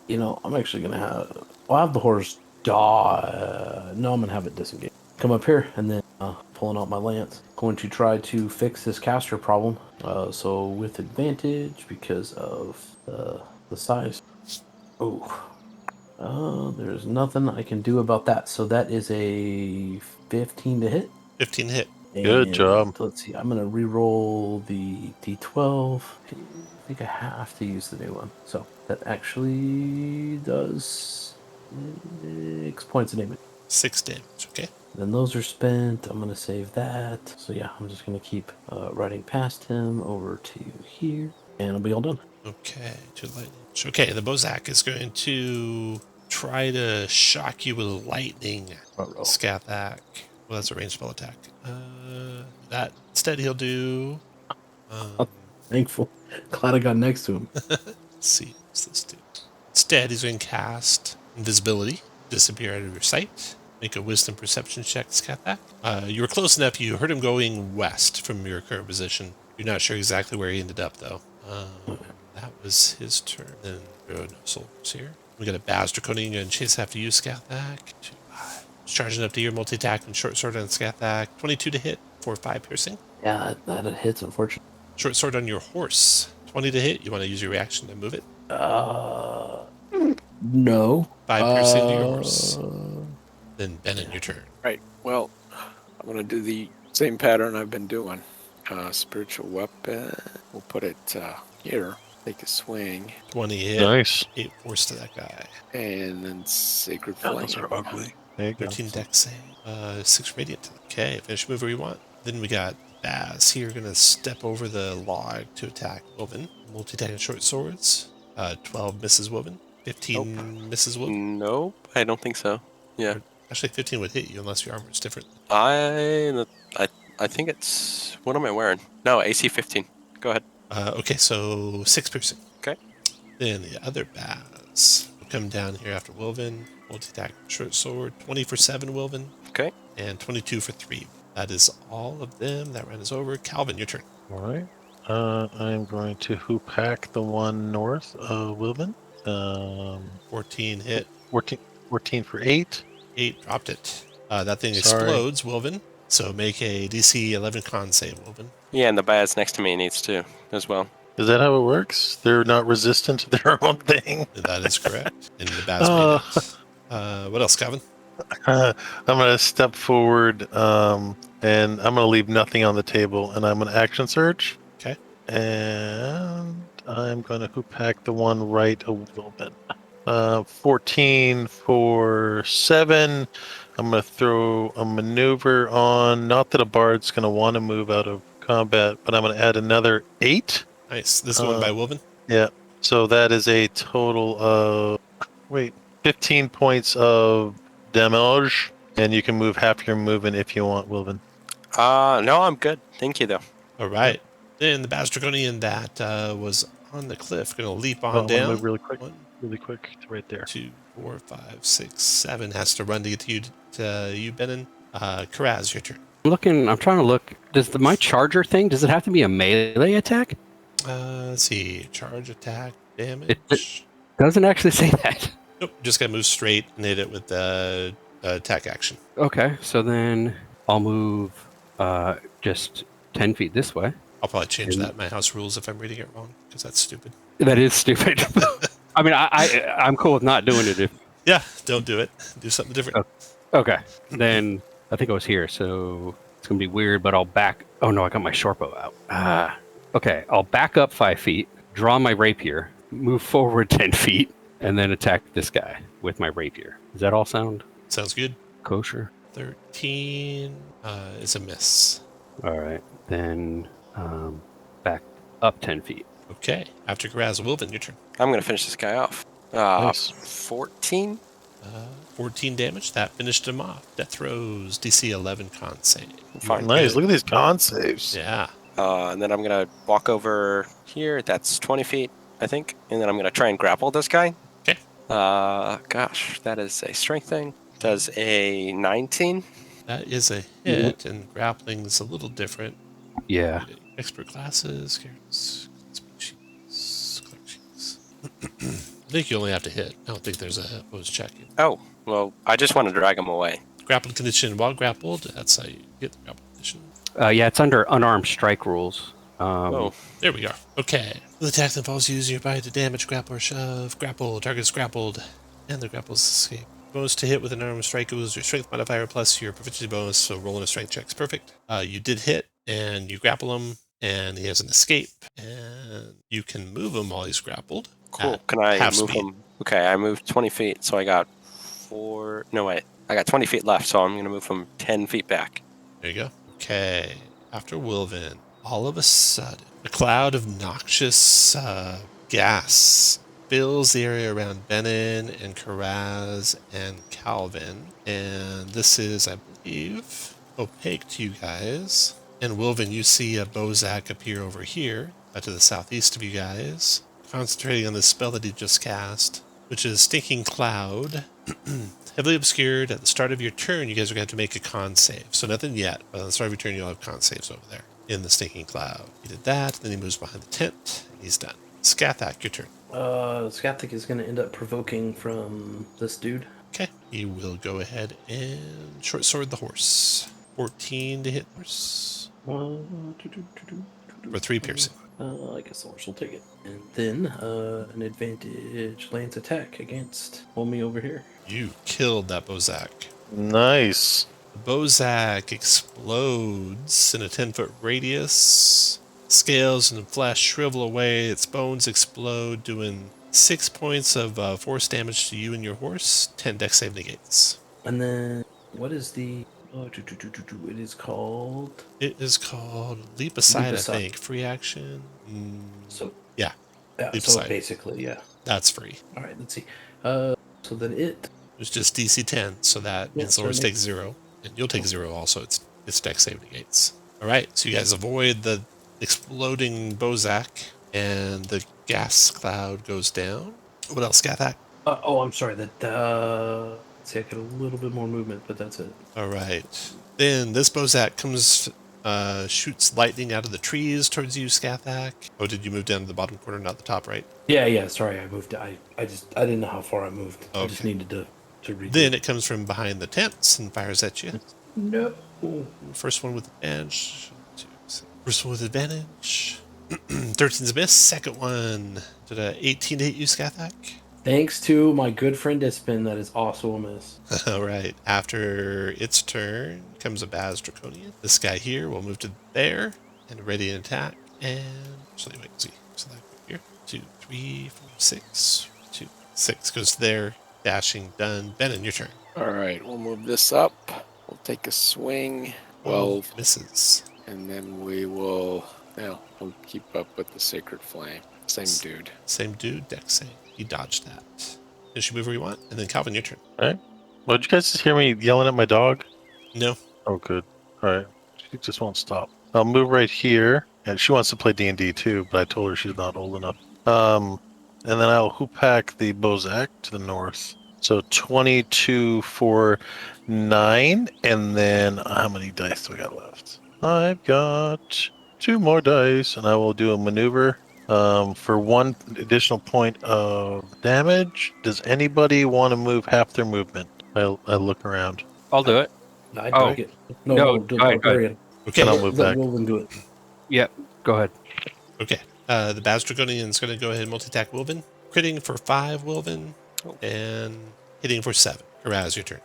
You know, I'm actually gonna have. I'll have the horse die. No, I'm gonna have it disengage. Come up here and then pulling out my lance. Going to try to fix this caster problem. So with advantage because of the size. Oh. There's nothing I can do about that. So that is a 15 to hit. 15 hit. Good And job. Let's see. I'm gonna re-roll the d12. I think I have to use the new one. So that actually does 6 points of damage. 6 damage. Okay. Then those are spent. I'm gonna save that. So yeah, I'm just gonna keep riding past him over to here, and I'll be all done. Okay. To lightning. Okay. The Bozak is going to try to shock you with lightning. Uh-oh. Skathak. Well, that's a ranged spell attack. That instead he'll do. Thankful. Glad I got next to him. Let's see. What's this do? Instead, he's going to cast invisibility, disappear out of your sight. Make a wisdom perception check, Skathak. You were close enough. You heard him going west from your current position. You're not sure exactly where he ended up, though. That was his turn. Then there are no soldiers here. We got a Baz Draconian and chase after you, Skathak. 2, 5. Charging up to your multi-attack and short sword on Skathak. 22 to hit, 4, 5 piercing. Yeah, that hits, unfortunately. Short sword on your horse. 20 to hit. You want to use your reaction to move it? No. 5 piercing to your horse. Then Bennett, your turn. Right. Well, I'm going to do the same pattern I've been doing. Spiritual weapon. We'll put it here. Take a swing. 20 hit. nice. 8 force to that guy. And then Sacred Flame. Those are ugly. There you go. 13 dex save. 6 radiant. Okay, finish move where you want. Then we got Baz here, going to step over the log to attack Woven. Multi-attack and short swords. 12 misses Woven. 15 misses Woven. Nope, I don't think so. Yeah. Actually, 15 would hit you unless your armor is different. I think it's... What am I wearing? No, AC 15. Go ahead. Okay, so 6 piercing. Okay. Then the other Baz will come down here after Wilvin. Multi-attack short sword. 20 for 7, Wilvin. Okay. And 22 for 3. That is all of them. That round is over. Calvin, your turn. All right. I'm going to hoop hack the one north of Wilbin. 14 hit. 14 for 8. 8 dropped it. That thing Sorry. explodes, Wilvin. So make a DC 11 con save, Wilvin. Yeah, and the Baz next to me needs to as well. Is that how it works? They're not resistant to their own thing. That is correct. And the Baz made it. What else, Calvin? I'm going to step forward and I'm going to leave nothing on the table and I'm going to action search. Okay. And I'm going to hoop hack the one right a little bit. 14 for 7. I'm going to throw a maneuver on. Not that a bard's going to want to move out of combat, but I'm going to add another 8. Nice. This is one by Wilvin. Yeah. So that is a total of 15 points of damage, and you can move half your movement if you want, Wilvin. No, I'm good. Thank you, though. All right. Then the Baz Draconian that was on the cliff going to leap on I'm gonna down. move really quick. 1, Really quick to right there. 2, 4, 5, 6, 7 has to run to get to you, Benin. Karaz, your turn. I'm trying to look. Does my charger thing, does it have to be a melee attack? Let's see. Charge, attack, damage. It doesn't actually say that. Nope. Just got to move straight and hit it with the attack action. Okay, so then I'll move just 10 feet this way. I'll probably change that in my house rules if I'm reading it wrong, because that's stupid. That is stupid. I mean, I'm cool with not doing it if... Yeah, don't do it. Do something different. Okay, then I think I was here, so it's going to be weird, but I'll back... Oh, no, I got my short bow out. Okay, I'll back up 5 feet, draw my rapier, move forward 10 feet, and then attack this guy with my rapier. Does that all sound Sounds good. kosher? 13 is a miss. All right, then back up 10 feet. Okay. After Karaz, Wilvin, your turn. I'm going to finish this guy off. Nice. 14? 14 damage. That finished him off. Death throws, DC 11 con save. Fine. Nice. Look at these con saves. Yeah. And then I'm going to walk over here. That's 20 feet, I think. And then I'm going to try and grapple this guy. Okay. Gosh, that is a strength thing. Does a 19. That is a hit, and grappling is a little different. Yeah. Expert classes, characters, species, collections. I think you only have to hit. I don't think there's a opposed check. Oh, well, I just want to drag him away. Grappled condition while grappled. That's how you get the grapple condition. Yeah, it's under unarmed strike rules. There we are. Okay. The attack that involves using your body to damage, grapple, or shove. Grapple. Target's grappled. And the grapples escape. Bonus to hit with an unarmed strike was your strength modifier plus your proficiency bonus, so rolling a strength check is perfect. You did hit, and you grapple him, and he has an escape, and you can move him while he's grappled. Cool. Can I half move speed. him? Okay, I moved 20 feet, so I got 4... No, wait. I got 20 feet left, so I'm going to move him 10 feet back. There you go. Okay. After Wilvin, all of a sudden, a cloud of noxious gas fills the area around Benin and Karaz and Calvin. And this is, I believe, opaque to you guys. And Wilvin, you see a Bozak appear over here, to the southeast of you guys, concentrating on the spell that he just cast, which is Stinking Cloud. Heavily obscured. At the start of your turn, you guys are going to have to make a con save. So nothing yet, but at the start of your turn, you'll have con saves over there in the Stinking Cloud. He did that, then he moves behind the tent, and he's done. Skathak, your turn. Skathak is going to end up provoking from this dude. Okay. He will go ahead and short sword the horse. 14 to hit the horse. For 3 piercing. I guess the horse will take it. And then an advantage lance attack against homie over here. You killed that Bozak. Nice. The Bozak explodes in a 10-foot radius. Scales and flesh shrivel away. Its bones explode, doing 6 points of force damage to you and your horse. 10 dex save negates. And then what is the... It is called... It is called Leap Aside, Leap I Aside. think. Free action. So Yeah, Leap so Aside. basically, yeah. That's free. All right, let's see. So then it... It's just DC 10, so that means the so horse it takes 0. And you'll take 0 also. It's dex save negates. All right, so you guys avoid the exploding Bozak, and the gas cloud goes down. What else, Skathak? I'm sorry. That see, I get a little bit more movement, but that's it. All right. Then this Bozak comes, shoots lightning out of the trees towards you, Skathak. Oh, did you move down to the bottom corner, not the top right? Yeah. Sorry, I moved. I didn't know how far I moved. I just Okay. needed to read. Then it comes from behind the tents and fires at you. No. First one with advantage. First one with advantage. 13's a miss. Second one. Did a 18 to hit you, Skathak? Thanks to my good friend Ispin, that is also a miss. All right. After its turn comes a Baz Draconian. This guy here will move to there and ready an attack. And actually, wait, see. So that go here. 2, 3, 4, 6. 2, 6 goes there. Dashing done. Benin, your turn. All right, we'll move this up. We'll take a swing. 12, misses. and then we'll keep up with the Sacred Flame. Same dude. Same dude, dex save. He dodged that. Finish your move where you want. And then Calvin, your turn. All right. Well, did you guys just hear me yelling at my dog? No. Oh, good. All right. She just won't stop. I'll move right here. And she wants to play D&D too, but I told her she's not old enough. And then I'll hoop-pack the Bozak to the north. So 22 for 9. And then how many dice do I got left? I've got 2 more dice, and I will do a maneuver. For 1 additional point of damage. Does anybody want to move half their movement? I look around. I'll do it. I Oh. drag it. No, do go ahead, go Barbarian. Okay. And I'll move Let back. Wilden do it. Yep. Go ahead. Okay. The Baz Draconian is going to go ahead and multi-attack Wilvin. Critting for 5, Wilvin. And hitting for 7. Karaz, your turn.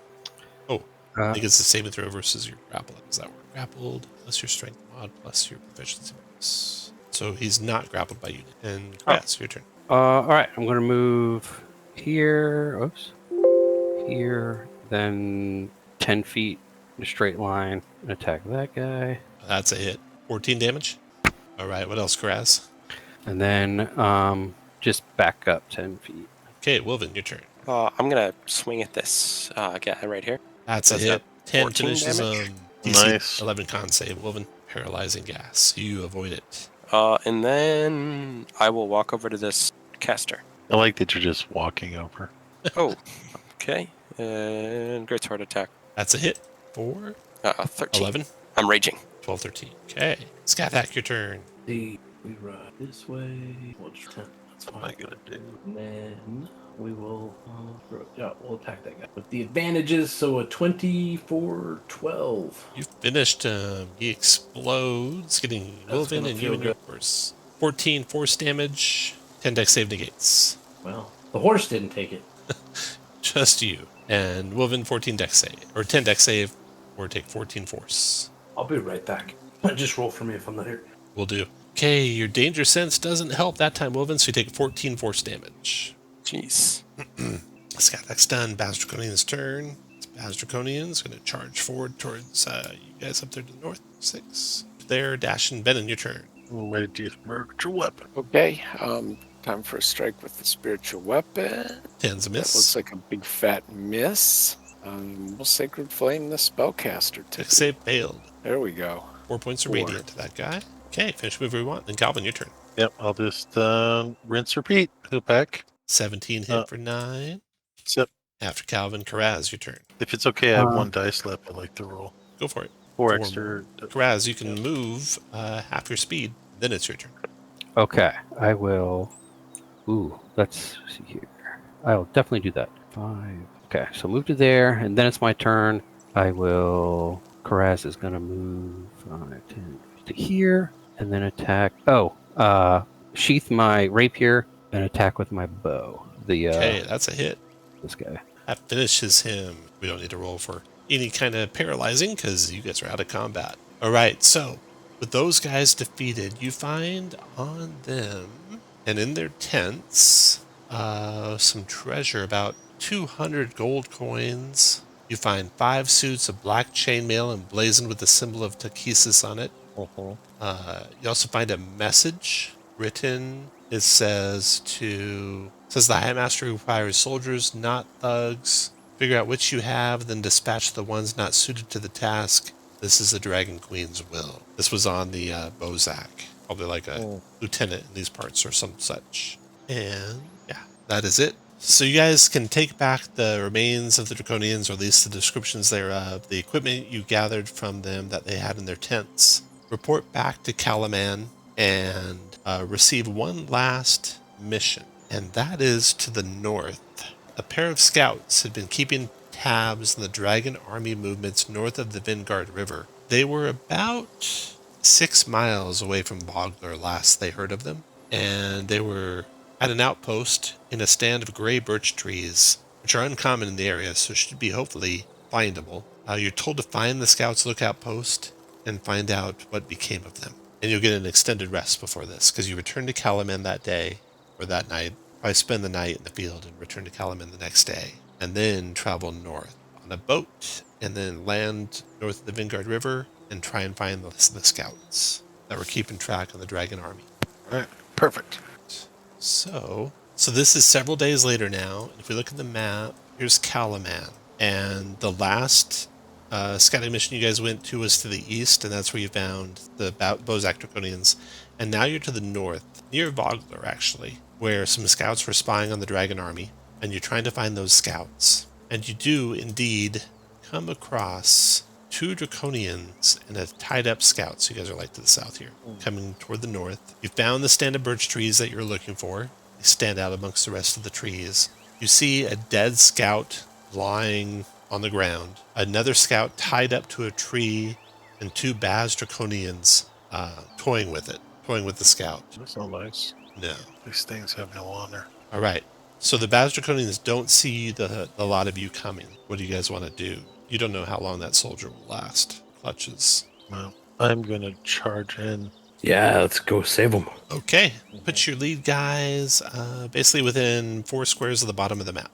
Oh, I think it's the saving throw versus your grapple. Does that work? Grappled plus your strength mod plus your proficiency bonus. So he's not grappled by you. And Karaz, your turn. All right. I'm going to move here. Oops. Here. Then 10 feet in a straight line and attack that guy. That's a hit. 14 damage. All right. What else, Karaz? And then just back up 10 feet. Okay, Wilvin, your turn. I'm gonna swing at this guy right here. That's a Does hit. 10 14 finishes damage? DC Nice. 11 con save. Woven, paralyzing gas. You avoid it. And then I will walk over to this caster. I like that you're just walking over. Oh, okay. And great sword attack. That's a hit. 4, 13. 11, I'm raging. 12, 13. Okay. Scathak, your turn. We ride this way. What's 10? That's What am I gonna do? And then we will we'll attack that guy with the advantages. So a 24, 12. You finished him. He explodes, getting That's Woven gonna and you feel and your horse. 14 force damage, 10 dex save negates. Well, the horse didn't take it. Just you. And Woven, 14 dex save. Or 10 dex save, or take 14 force. I'll be right back. Just roll for me if I'm not here. Will do. Okay, your danger sense doesn't help that time, Woven, so you take 14 force damage. Jeez. Scathak's done. Baz Draconian's turn. Baz Draconian's going to charge forward towards you guys up there to the north. 6. There, Dash and Benin, your turn. I'm ready to merge your weapon. Okay, time for a strike with the spiritual weapon. 10's a That looks miss. like a big fat miss. We'll Sacred Flame the spellcaster too. Dex save failed. There we go. 4 points of 4. radiant to that guy. Okay, finish move we want. Then Calvin, your turn. Yep, I'll just rinse, repeat. Go back. 17 hit for 9. Yep. After Calvin, Karaz, your turn. If it's okay, I have one dice left. I'd like to roll. Go for it. 4 Four extra. Karaz, you can move half your speed. Then it's your turn. Okay, I will. Ooh, let's see here. I'll definitely do that. 5. Okay, so move to there, and then it's my turn. I will. Karaz is going to move 5, 10 to here, and then attack. Sheath my rapier and attack with my bow. Okay, that's a hit. This guy. That finishes him. We don't need to roll for any kind of paralyzing because you guys are out of combat. All right, so with those guys defeated, you find on them and in their tents some treasure, about 200 gold coins. You find 5 suits of black chainmail emblazoned with the symbol of Takesis on it. You also find a message written. It says the High Master requires soldiers, not thugs. Figure out which you have, then dispatch the ones not suited to the task. This is the Dragon Queen's will. This was on the Bozak, probably like a lieutenant in these parts or some such. And yeah, that is it. So you guys can take back the remains of the Draconians, or at least the descriptions thereof, the equipment you gathered from them that they had in their tents. Report back to Kalaman and receive one last mission, and that is to the north. A pair of scouts had been keeping tabs on the dragon army movements north of the Vingard River. They were about 6 miles away from Bogler last they heard of them, and they were at an outpost in a stand of gray birch trees, which are uncommon in the area, so should be hopefully findable. You're told to find the scouts' lookout post and find out what became of them. And you'll get an extended rest before this, because you return to Kalaman that day, or that night, probably spend the night in the field and return to Kalaman the next day, and then travel north on a boat, and then land north of the Vingard River and try and find the scouts that were keeping track of the dragon army. All right, perfect. So this is several days later now. If we look at the map, here's Kalaman, and the last scouting mission you guys went to was to the east, and that's where you found the Bozak Draconians. And now you're to the north, near Vogler, actually, where some scouts were spying on the dragon army, and you're trying to find those scouts. And you do indeed come across 2 Draconians and a tied-up scout. So you guys are like to the south here, coming toward the north. You found the stand of birch trees that you're looking for. They stand out amongst the rest of the trees. You see a dead scout lying on the ground, another scout tied up to a tree, and 2 Baz Draconians toying with the scout. That's not nice. No. These things have no honor. All right. So the Baz Draconians don't see the lot of you coming. What do you guys want to do? You don't know how long that soldier will last. Clutches. Well, I'm going to charge in. Yeah, let's go save them. Okay. Put your lead guys basically within 4 squares of the bottom of the map.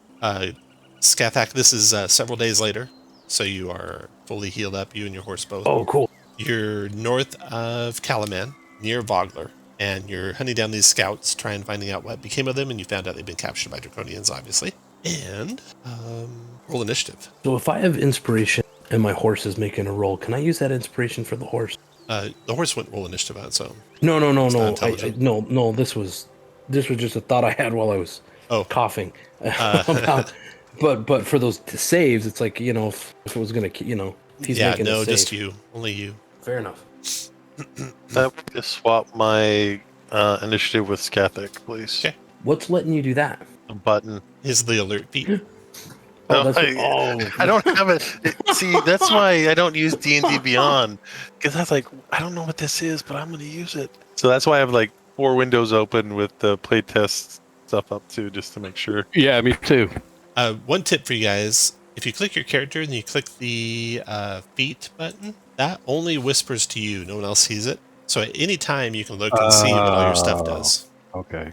Scathak, this is several days later, so you are fully healed up, you and your horse both. Oh, cool. You're north of Kalaman, near Vogler, and you're hunting down these scouts, trying finding out what became of them, and you found out they've been captured by Draconians, obviously. And roll initiative. So if I have inspiration and my horse is making a roll, can I use that inspiration for the horse? The horse wouldn't roll initiative on its own. No. not I, intelligent. no. This was just a thought I had while I was coughing. But for those saves, it's like, if it was gonna, if he's making a save. Just you, only you. Fair enough. I would just swap my initiative with Skathic, please. Okay. What's letting you do that? A button. Is the alert feat. I don't have it. See, that's why I don't use D&D Beyond, because I was like, I don't know what this is, but I'm going to use it. So that's why I have like 4 windows open with the playtest stuff up too, just to make sure. Yeah, me too. One tip for you guys: if you click your character and you click the feet button, that only whispers to you. No one else sees it. So at any time you can look and see what all your stuff does. Okay.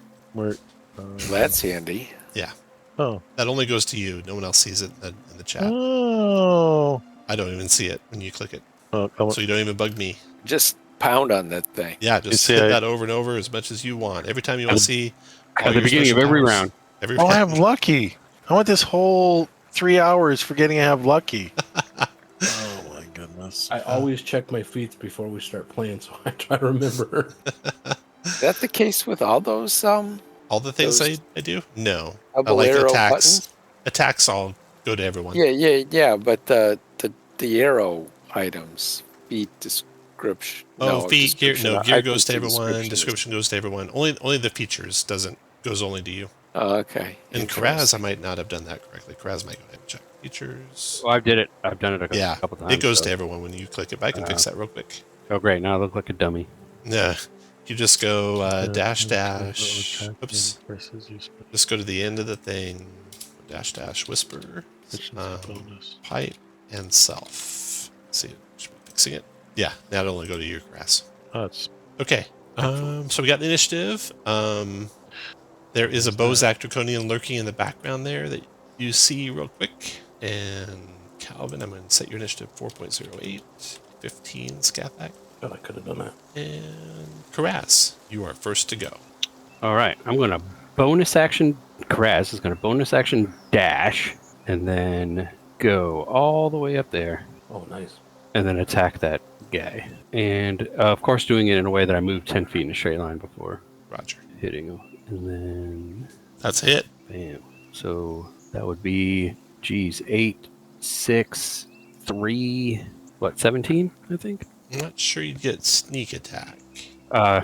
That's handy. Yeah. Oh. That only goes to you. No one else sees it in the chat. Oh. I don't even see it when you click it. Oh, So you don't even bug me. Just pound on that thing. Yeah, just hit that over and over as much as you want. Every time you want to see. At the beginning of every round. I have lucky. I want this whole 3 hours forgetting I have lucky. Oh my goodness. I always check my feats before we start playing, so I try to remember. Is that the case with all those all the things those I do? No. I double like arrow attacks. buttons? Attacks all go to everyone. Yeah, but the arrow items, feat, description. Feet, gear. No, gear goes to description everyone. Description goes to everyone. Only the features goes only to you. Oh, okay. And Karaz, I might not have done that correctly. Karaz might go ahead and check features. Well, I've done it a couple times. It goes to everyone when you click it, but I can fix that real quick. Oh, great. Now I look like a dummy. Yeah. You just go dash. Oops. Just go to the end of the thing. Dash whisper. Pipe and self. Let's see, should be fixing it. Yeah, now it'll only go to your grass. That's okay. So we got the initiative. There is a Bozak Draconian lurking in the background there that you see real quick. And Calvin, I'm going to set your initiative 4.08. 15 Skathak. God, I could have done that. And Karaz, you are first to go. All right, I'm going to bonus action. Karaz is going to bonus action dash and then go all the way up there. Oh, nice. And then attack that guy. And of course, doing it in a way that I moved 10 feet in a straight line before. Roger. Hitting him. And then. That's a hit. Bam. So that would be, 8, 6, 3, 17, I think? I'm not sure you'd get sneak attack.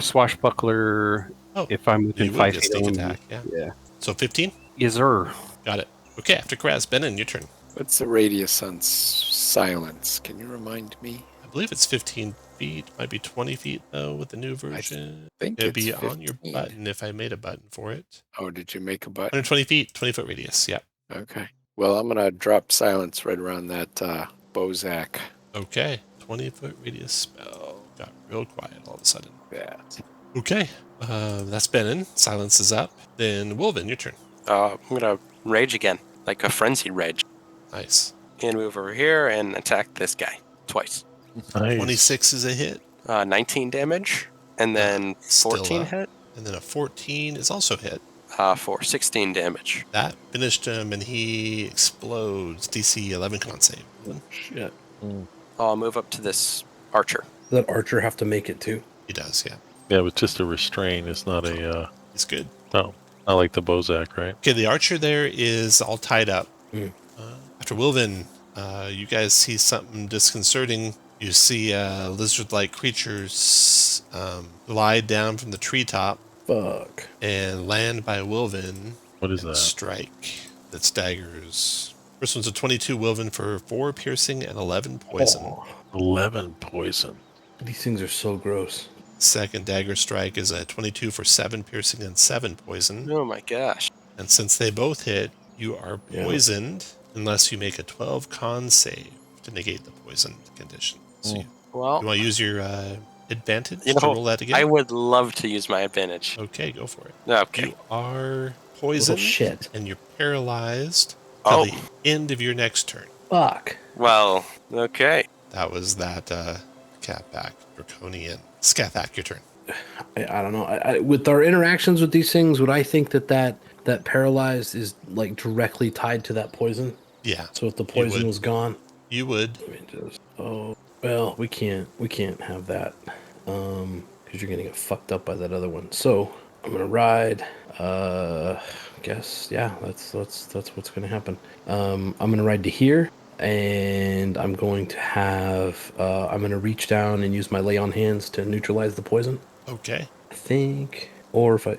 Swashbuckler. Oh, if I'm within 5 feet. Sneak attack, yeah. So 15? Yes, sir. Got it. Okay, after Karaz, Benin, your turn. What's the radius on silence? Can you remind me? I believe it's 15 feet. Might be 20 feet, though, with the new version. I think it'd it's be 15. on your button if I made a button for it. Oh, did you make a button? 120 feet, 20-foot radius, yeah. Okay. Well, I'm going to drop silence right around that Bozak. Okay, 20-foot radius spell. Got real quiet all of a sudden. Yeah. Okay, that's Benin. Silence is up. Then Wolven, your turn. I'm going to rage again, like a frenzied rage. Nice. And move over here and attack this guy twice. nice. 26 is a hit. 19 damage, and then Still 14 up. hit And then a 14 is also hit. for 16 damage. That finished him, and he explodes. DC 11 con save. Shit. I'll move up to this archer. Does that archer have to make it too? He does, yeah. Yeah, it was just a restraint. It's not a. He's good. No, I like the Bozak, right? Okay, the archer there is all tied up. Mm. After Wilvin, you guys see something disconcerting. You see lizard-like creatures glide down from the treetop Fuck. and land by Wilvin. What is and that? Strike. That's daggers. First one's a 22 Wilvin for 4 piercing and 11 poison. Oh, 11 poison. these things are so gross. Second dagger strike is a 22 for 7 piercing and 7 poison. Oh my gosh. And since they both hit, you are poisoned unless you make a 12 con save to negate the poison condition. So you Well, want to use your advantage you to know, roll that again? I would love to use my advantage. Okay, go for it. Okay. You are Oh, poisoned shit. and you're paralyzed till Oh. the end of your next turn. Fuck. Well, okay. That was that Catback Draconian. Skathak, your turn. I don't know. With our interactions with these things, would I think that paralyzed is like directly tied to that poison? Yeah, So if the you poison would. was gone, You would. let me just. Oh well, we can't have that, because you're gonna get fucked up by that other one. So I'm gonna ride. Guess yeah, that's what's gonna happen. I'm gonna ride to here, and I'm going to have. I'm gonna reach down and use my lay on hands to neutralize the poison. Okay. I think, or if I,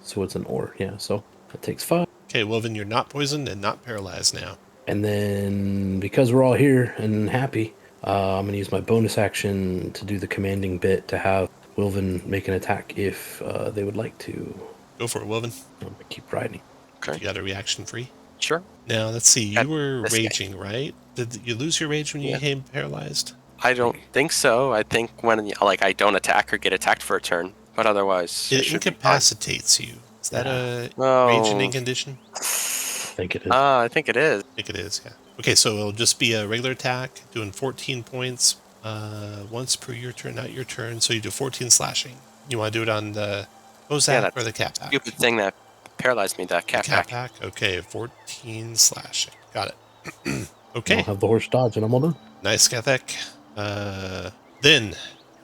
so it's an or, yeah. So that takes 5. Okay, Wilvin, you're not poisoned and not paralyzed now. And then because we're all here and happy, I'm gonna use my bonus action to do the commanding bit to have Wilvin make an attack if they would like to. Go for it, Wilvin. I'm gonna keep riding. You got a reaction free. Sure. Now, let's see. You At were this game. raging, right? Did you lose your rage when you Yeah. became paralyzed? I don't think so. I think when I don't attack or get attacked for a turn, but otherwise It should be fine. incapacitates you. Is that a Oh. raging condition? I think it is. I think it is. I think it is, yeah. Okay, so it'll just be a regular attack, doing 14 points once per your turn, not your turn. So you do 14 slashing. You want to do it on the Bozak that's or the Cat Pack? Stupid thing that paralyzed me. That cat Cat pack. Pack? Okay, 14 slashing. Got it. I'll Okay, have the horse dodge, and I'm all done. nice, Kathek. Then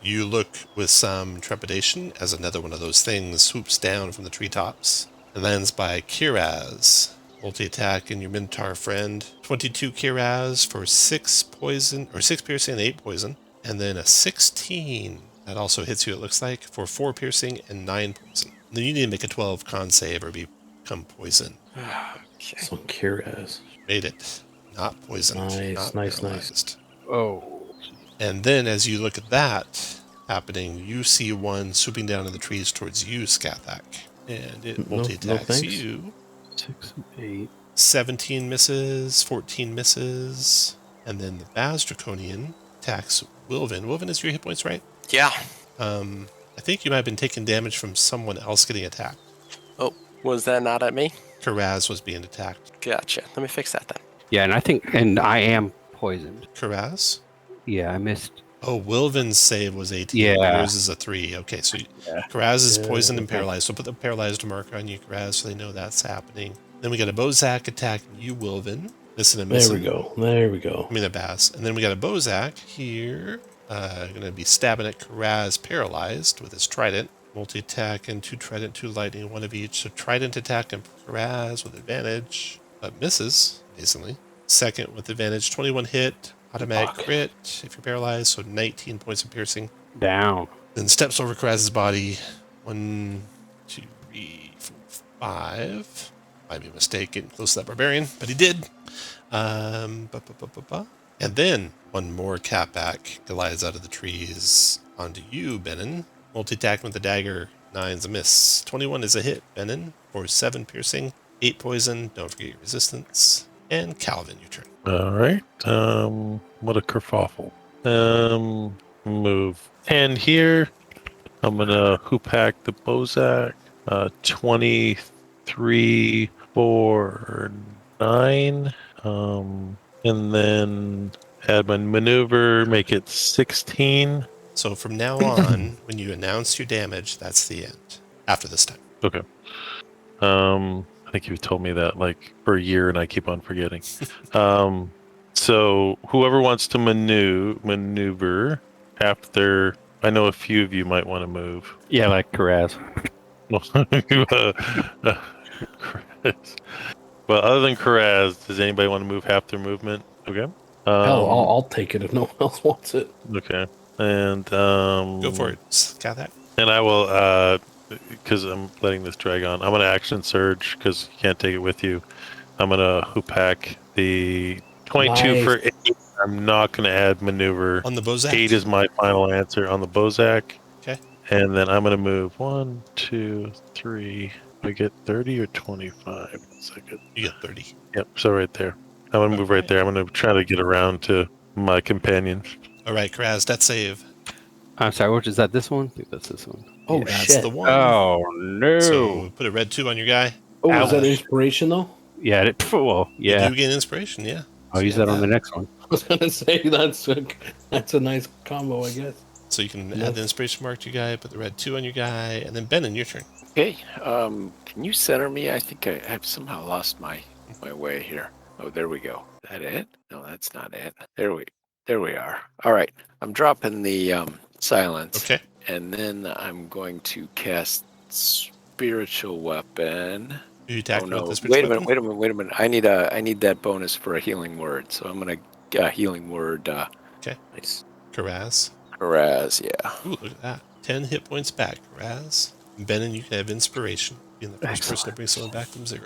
you look with some trepidation as another one of those things swoops down from the treetops and lands by Kiraz. Multi-attack and your Minotaur friend. 22 Kiraz for 6 poison, or 6 piercing and 8 poison. And then a 16. That also hits you, it looks like, for 4 piercing and 9 poison. Then you need to make a 12 con save or become poisoned. Okay. So Kiraz. Made it. Not poisoned. Nice, not nice. paralyzed. Oh. And then as you look at that happening, you see one swooping down in the trees towards you, Skathak. And it No multi-attacks thanks. you. 6 and 8. 17 misses, 14 misses. And then the Baz Draconian attacks Wilvin. Wilvin, is your hit points right? Yeah. I think you might have been taking damage from someone else getting attacked. Oh, was that not at me? Karaz was being attacked. Gotcha. Let me fix that then. Yeah, and I am poisoned. Karaz? Yeah, I missed. Oh, Wilvin's save was 18. Yeah. Yours is a 3. Okay, so Yeah. Karaz is Yeah, poisoned and okay. paralyzed. So put the paralyzed marker on you, Karaz, so they know that's happening. Then we got a Bozak attacking you, Wilvin. Missing and There missing. we go. There we go. I mean, the Bass. And then we got a Bozak here. Going to be stabbing at Karaz, paralyzed with his trident. Multi-attack and 2 trident, 2 lightning, 1 of each. So trident attack on Karaz with advantage, but misses, amazingly. Second with advantage, 21 hit, automatic Fuck. crit if you're paralyzed, so 19 points of piercing. Down. Then steps over Karaz's body. 1, 2, 3, 4, 5. Might be a mistake getting close to that barbarian, but he did. And then one more catback glides out of the trees onto you, Benin. Multi-attack with the dagger. 9's a miss. 21 is a hit, Benin, for 7 piercing, 8 poison. Don't forget your resistance. And Calvin, your turn. All right. What a kerfuffle. Move. And here, I'm gonna hoop-hack the Bozak. 23 for 9. And then add my maneuver, make it 16. So from now on, when you announce your damage, that's the end. After this time. Okay. I think you've told me that like for a year and I keep on forgetting. So whoever wants to maneuver after, I know a few of you might want to move. Yeah, like Karaz. Well, other than Karaz, does anybody want to move half their movement? Okay. Hell, I'll take it if no one else wants it. Okay. And Go for it. Got that? And I will, because I'm letting this drag on, I'm going to action surge because you can't take it with you. I'm going to hoop hack the 22 Nice. for 8. I'm not going to add maneuver. On the Bozak? 8 is my final answer on the Bozak. Okay. And then I'm going to move 1, 2, 3. I get 30 or 25? 1 second. You get 30. Yep, so right there. I'm going to move right there. I'm going to try to get around to my companion. All right, Karaz, that save. I'm sorry, which is that this one? I think that's this one. Oh, Yeah, that's shit. the one. Oh, no. So put a red 2 on your guy. Oh, is that Ouch. inspiration, though? Yeah, well, yeah. You do gain inspiration, yeah. I'll use that on the next one. I was going to say that's a nice combo, I guess. So you can add the inspiration mark to your guy, put the red 2 on your guy, and then Benin, your turn. Okay. Can you center me? I think I've somehow lost my way here. Oh, there we go. Is that it? No, that's not it. There we are. All right. I'm dropping the silence. Okay. And then I'm going to cast spiritual weapon. You attack Oh with no! the spiritual Wait a weapon? minute! I need that bonus for a healing word. So I'm gonna healing word. Okay. Nice. Karaz. Whereas, yeah. Ooh, look at that. 10 hit points back, Karaz. Benin, you can have inspiration. Being the first person to bring someone back from 0.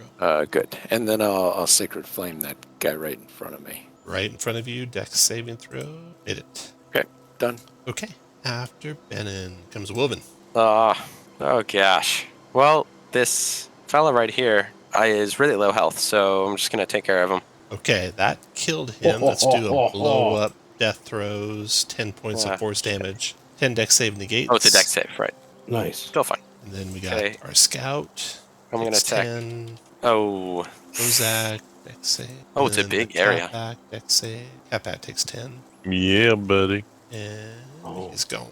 Good. And then I'll sacred flame that guy right in front of me. Right in front of you, Dex saving throw. Hit it. Okay, done. Okay. After Benin comes Wilvin. Oh gosh. Well, this fella right here is really low health, so I'm just gonna take care of him. Okay, that killed him. Let's do a blow up, death throws, 10 points of force damage, 10 dex save negates. Oh, it's a dex save, right? Nice. Still fine. And then we got Okay. our scout. I'm gonna dex attack. 10, Oh, Ozak, dex save. Oh, it's a And big the area. Capac, dex save. Capac takes 10. Yeah, buddy. And he's gone.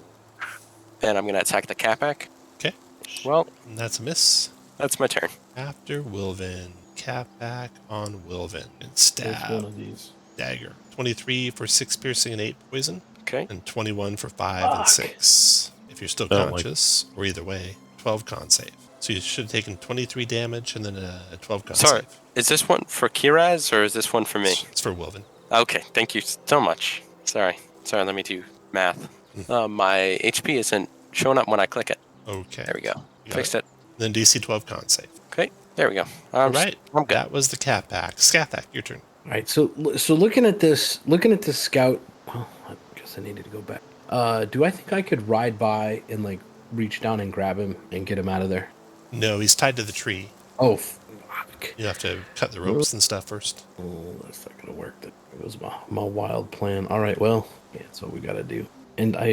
and I'm gonna attack the Capac. Okay. Well, And that's a miss. that's my turn. After Wilvin, Capac on Wilvin. And Which one stab. of these? Dagger. 23 for 6 piercing and 8 poison. Okay. And 21 for 5 and Fuck. 6. If you're still Don't like- conscious, or either way, 12 con save. So you should have taken 23 damage and then a 12 con Sorry, save. is this one for Kiraz or is this one for me? It's for Wilvin. Okay, thank you so much. Sorry, let me do math. My HP isn't showing up when I click it. Okay. There we go. You got Fixed it. Then DC 12 con save. Okay, there we go. All right. I'm good. That was the cat back. Scathak, your turn. All right. So looking at this scout. Oh, I guess I needed to go back. Do I think I could ride by and like reach down and grab him and get him out of there? No, he's tied to the tree. Oh, fuck. You have to cut the ropes and stuff first. Oh, that's not gonna work. That was my wild plan. All right. Well, yeah, that's what we gotta do. And I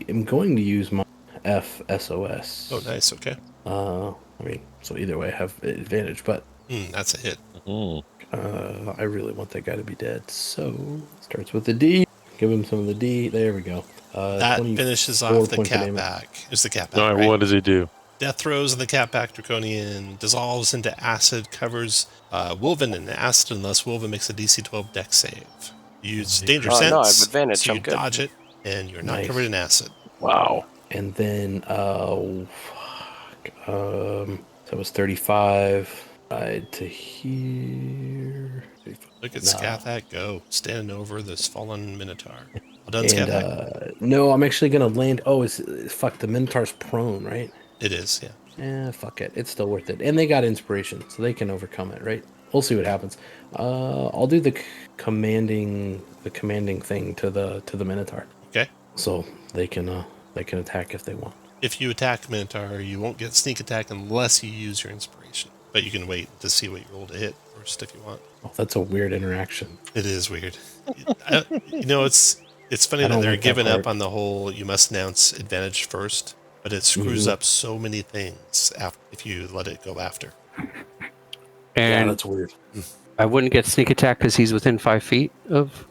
am going to use my FSOS. Oh, nice. Okay. I mean, so either way, I have advantage, but That's a hit. I really want that guy to be dead. So starts with the D. Give him some of the D. There we go. That 24 finishes off the points of cat damage. back. It's the cat back. All right, right? what does he do? Death throws and the cat back draconian dissolves into acid, covers Wolven in acid unless Wolven makes a DC 12 dex save. You use danger Oh, sense, no, I have advantage. so you I'm good. dodge it, and you're not Nice. covered in acid. Wow. And then, that was 35. To here. 35. Look at Nah. Scathak go, standing over this fallen Minotaur. Well done, And, Scathak. no, I'm actually going to land. Oh, fuck, the Minotaur's prone, right? It is, yeah. Fuck it. It's still worth it. And they got inspiration, so they can overcome it, right? We'll see what happens. I'll do the commanding thing to the Minotaur, Okay. so they can attack if they want. If you attack Minotaur, you won't get sneak attack unless you use your inspiration. But you can wait to see what you roll to hit first if you want. Oh, that's a weird interaction. It is weird. It's funny I that don't they're like that giving up part. on the whole you must announce advantage first, but it screws Mhm. up so many things if you let it go after. Yeah, And that's weird. I wouldn't get sneak attack because he's within 5 feet of.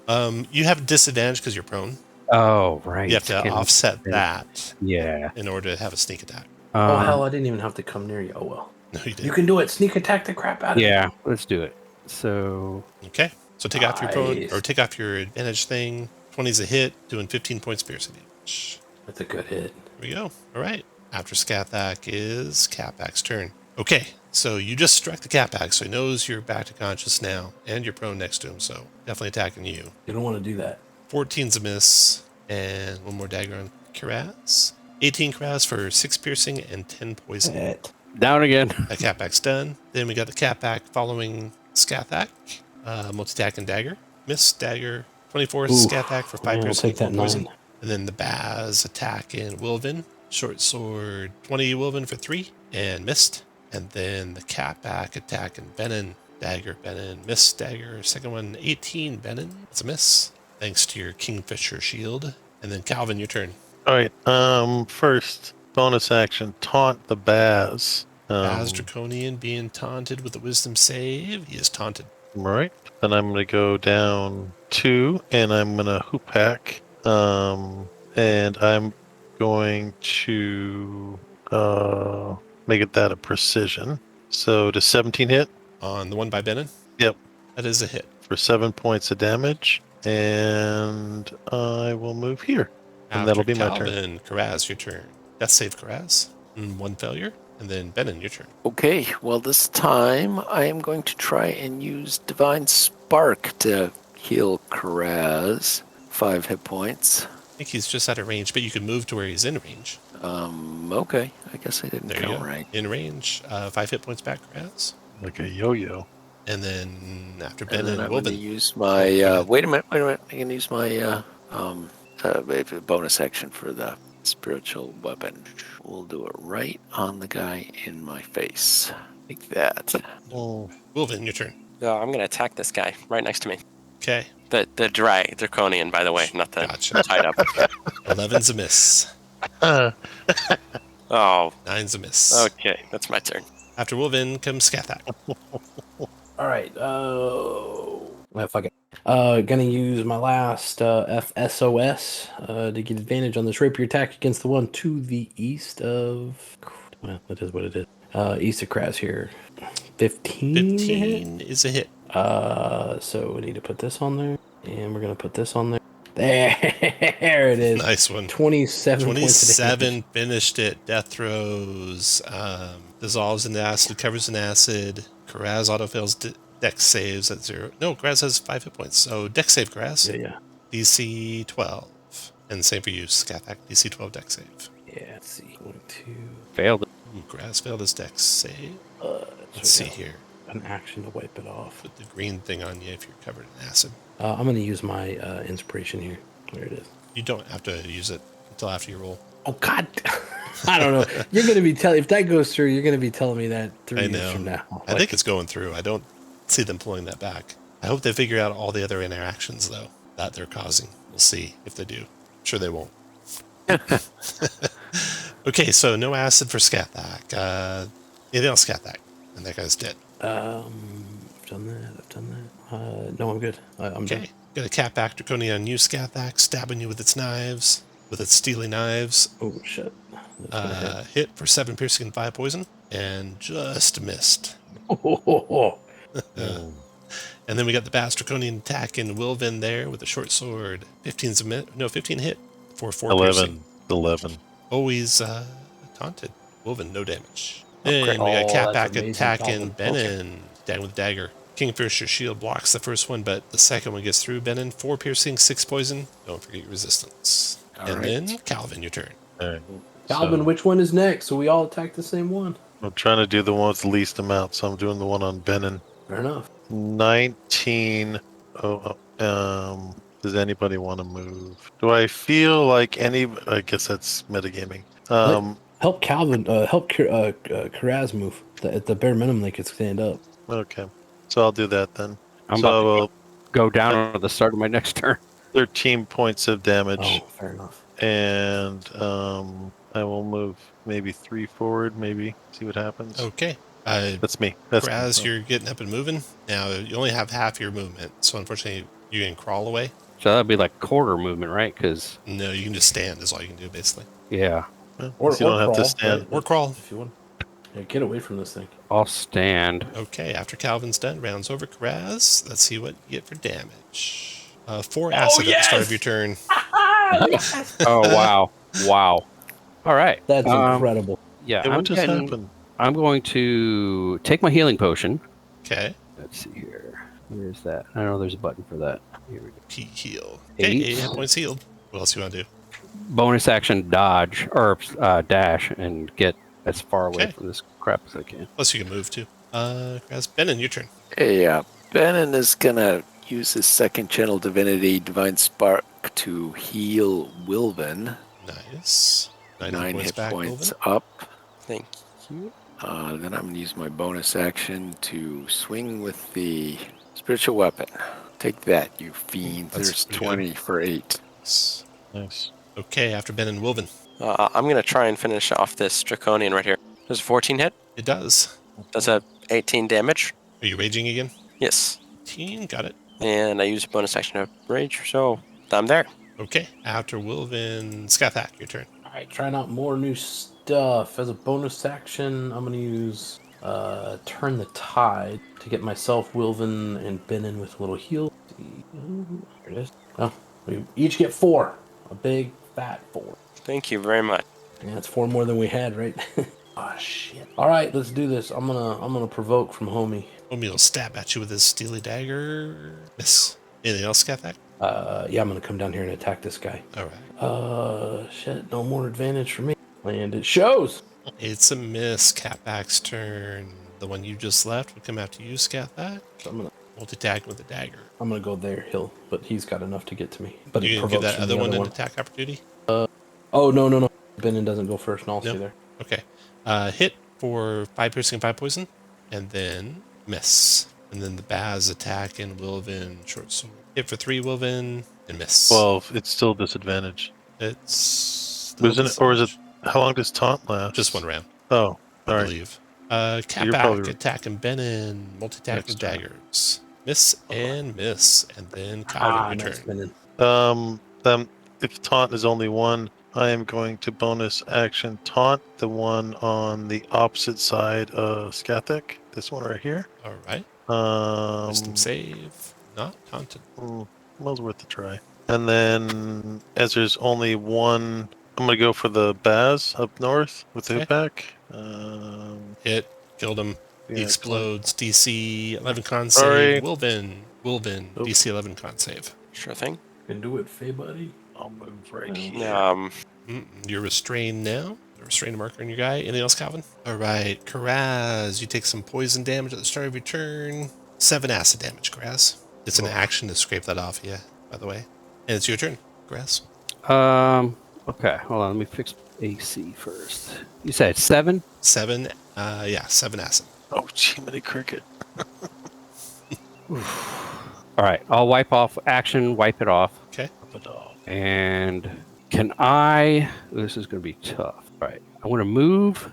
You have disadvantage because you're prone. Oh, right. You have to Can- offset that Yeah. in order to have a sneak attack. Oh hell, I didn't even have to come near you. Oh well. No, you You didn't. can do it. Sneak attack the crap out of Yeah, let's do it. So Okay, so take off your prone Nice. or take off your advantage thing. 20 is a hit, doing 15 points piercing damage. That's a good hit. Here we go. All right. After Scathak is Catback's turn. Okay, so you just struck the Catback, so he knows you're back to conscious now, and you're prone next to him, so definitely attacking you. You don't want to do that. 14's a miss, and one more dagger on Kiraz. 18 Kiraz for 6 piercing and 10 poison. down again. That Catback's done. Then we got the Catback following Scathak. Multi-attack and dagger. Miss, dagger. 24 Ooh, Scathak for 5 I'll piercing take and that 4 poison. 9. And then the Baz attack in Wilvin. Short sword, 20 Wilvin for 3, and missed. And then the Catback attack in Benin. Dagger, Benin, miss, dagger. Second one, 18, Benin. It's a miss. Thanks to your Kingfisher shield. And then Calvin, your turn. All right. First bonus action: taunt the Baz. Baz Draconian being taunted with a wisdom save. He is taunted. Right. Then I'm gonna go down 2, and I'm gonna hoop hack. And I'm going to make it that a precision. So does 17 hit On the one by Benin? Yep. That is a hit. for 7 points of damage. And I will move here. And that'll be my turn. Calvin, Karaz, your turn. Death save, Karaz. One failure. And then Benin, your turn. Okay, well, this time I am going to try and use Divine Spark to heal Karaz. 5 hit points. I think he's just out of range, but you can move to where he's in range. Okay. I guess I didn't There you count go. right. In range. 5 hit points back, Karaz. Like a yo-yo. And then after And Benin, then I'm going to Woven. use my... wait a minute. I'm going to use my bonus action for the spiritual weapon. We'll do it right on the guy in my face. Like that. Oh, Woven, your turn. I'm going to attack this guy right next to me. Okay. The draconian, by the way, not the Gotcha. tied up. 11's a miss. Oh, 9's a miss. okay. That's my turn. After Woven comes Skathak. All right. Fuck it. Gonna use my last FSOS to get advantage on this rapier attack against the one to the east of. Well, that is what it is. East of Kraz here. 15. 15 is a hit. So we need to put this on there, and we're gonna put this on there. There it is. Nice one. 27. points of damage. 27 finished it. Death throws. Dissolves in acid, covers in acid. Karaz autofails dex saves at 0. No, Karaz has 5 hit points. So dex save, Karaz. Yeah. DC 12. And same for you, Skathak. DC 12 dex save. Yeah. Let's see. 1, 2. Failed it. Ooh, Karaz failed his dex save. So Let's see we got here. An action to wipe it off. Put the green thing on you if you're covered in acid. I'm gonna use my inspiration here. There it is. You don't have to use it until after you roll. Oh God, I don't know. You're gonna be telling if that goes through. You're gonna be telling me that 3 I years know. from now. I think it's going through. I don't see them pulling that back. I hope they figure out all the other interactions, though, that they're causing. We'll see if they do. I'm sure they won't. Okay, so no acid for Skathak. Anything else, Skathak? And that guy's dead. I've done that. No, I'm good. I'm Okay. done. Got a cat back draconian on you, Skathak, stabbing you with its knives, with its steely knives. Oh shit. That's gonna hit. Hit for 7 piercing and 5 poison, and just missed. And then we got the Bass Draconian attack in Wilvin there with a short sword. 15 hit for 4 piercing. 11. Always taunted. Wilvin, no damage. great. And we got Oh, cat that's back amazing, attacking Calvin. Benin. Down with dagger. Kingfisher shield blocks the first one, but the second one gets through Benin. 4 piercing, 6 poison. Don't forget your resistance. All and right. then Calvin, your turn. All right. Calvin, So, which one is next? So we all attack the same one. I'm trying to do the one with the least amount, so I'm doing the one on Benin. Fair enough. 19. Does anybody want to move? Do I feel like any? I guess that's metagaming. Help Calvin. Help Karaz move. At the bare minimum, they could stand up. Okay. So I'll do that then. I'm So I about will to go down at the start of my next turn. 13 points of damage, Oh, fair enough. and I will move maybe 3 forward. Maybe see what happens. Okay. That's me. That's me. Raz, you're getting up and moving. Now, you only have half your movement, so unfortunately, you can crawl away. So that'd be like quarter movement, right? Because, No, you can just stand, is all you can do, basically. yeah, Well, you don't have to crawl, stand. right? Or crawl. If you want. Yeah, get away from this thing. I'll stand. Okay, after Calvin's done, rounds over Karaz. Let's see what you get for damage. 4 acid at the start of your turn. Oh, wow. Wow. All right. That's incredible. Yeah, Hey, what just happened? I'm going to take my healing potion. Okay. Let's see here. Where's that? I know there's a button for that. Here we go. Heal. Okay, 8. 8 hit points healed. What else you want to do? Bonus action dodge or dash and get as far away Okay. from this crap as I can. Plus, you can move too. Karaz, Benin, your turn. Hey, Benin is going to use his second channel divinity, Divine Spark, to heal Wilvin. Nice. 9 hit back, points Wilvin. up. Thank you. Then I'm going to use my bonus action to swing with the spiritual weapon. Take that, you fiend. That's There's pretty 20 for 8. Nice. Okay, after Benin, Wilvin. I'm going to try and finish off this draconian right here. Does a 14 hit? It does. Does a 18 damage? Are you raging again? Yes. 18, got it. And I use a bonus action to rage, so I'm there. Okay, after Wilvin, Skathak, your turn. All right, trying out more new stuff. As a bonus action, I'm going to use Turn the Tide to get myself, Wilvin, and Benin with a little heal. Here it is. Oh, we each get 4. A big, fat 4. Thank you very much. Yeah, it's 4 more than we had, right? Ah, shit. All right, let's do this. I'm gonna provoke from homie. Homie will stab at you with his steely dagger. Miss. Anything else, Skathak? Yeah, I'm gonna come down here and attack this guy. All right. Shit, no more advantage for me. And it shows. It's a miss. Catback's turn. The one you just left would come after you, Skathak. So I'm Multi-tag with a dagger. gonna go there, but he's got enough to get to me. But You it can give provokes that from other the one an attack opportunity? Oh no. Benin doesn't go first, and I'll No. see there. Okay. Hit for 5 piercing and 5 poison, and then miss. And then the Baz attack and Wilvin short sword. Hit for 3 Wilvin and miss. Well, it's still disadvantage. It's Isn't it, or is it? How long does taunt last? just 1 round, Oh, all I right. believe. you're Catback probably- attack and Benin, multi-attack Next with turn. daggers. Miss and miss, and then Calvin, your nice, turn. Benin. If taunt is only 1, I am going to bonus action taunt the one on the opposite side of Skathak. This one right here. All right. Wisdom save. Not taunted. Well worth a try. And then, as there's only 1, I'm gonna go for the Baz up north with the Okay. hit back. Hit. Killed him. He Yeah, explodes. DC 11 con Sorry. save. Wilvin. Oh. DC 11 con save. Sure thing. Can do it, Fey buddy. I'll move right here. You're restrained now. The restrained marker on your guy. Anything else, Calvin? All right. Karaz, you take some poison damage at the start of your turn. 7 acid damage, Karaz. It's an action to scrape that off, yeah, by the way. And it's your turn, Karaz. Okay, hold on. Let me fix AC first. You said 7? 7, 7 acid. Oh, Jiminy Cricket. All right, I'll wipe off action, wipe it off. Okay. And can I... This is going to be tough. All right, I want to move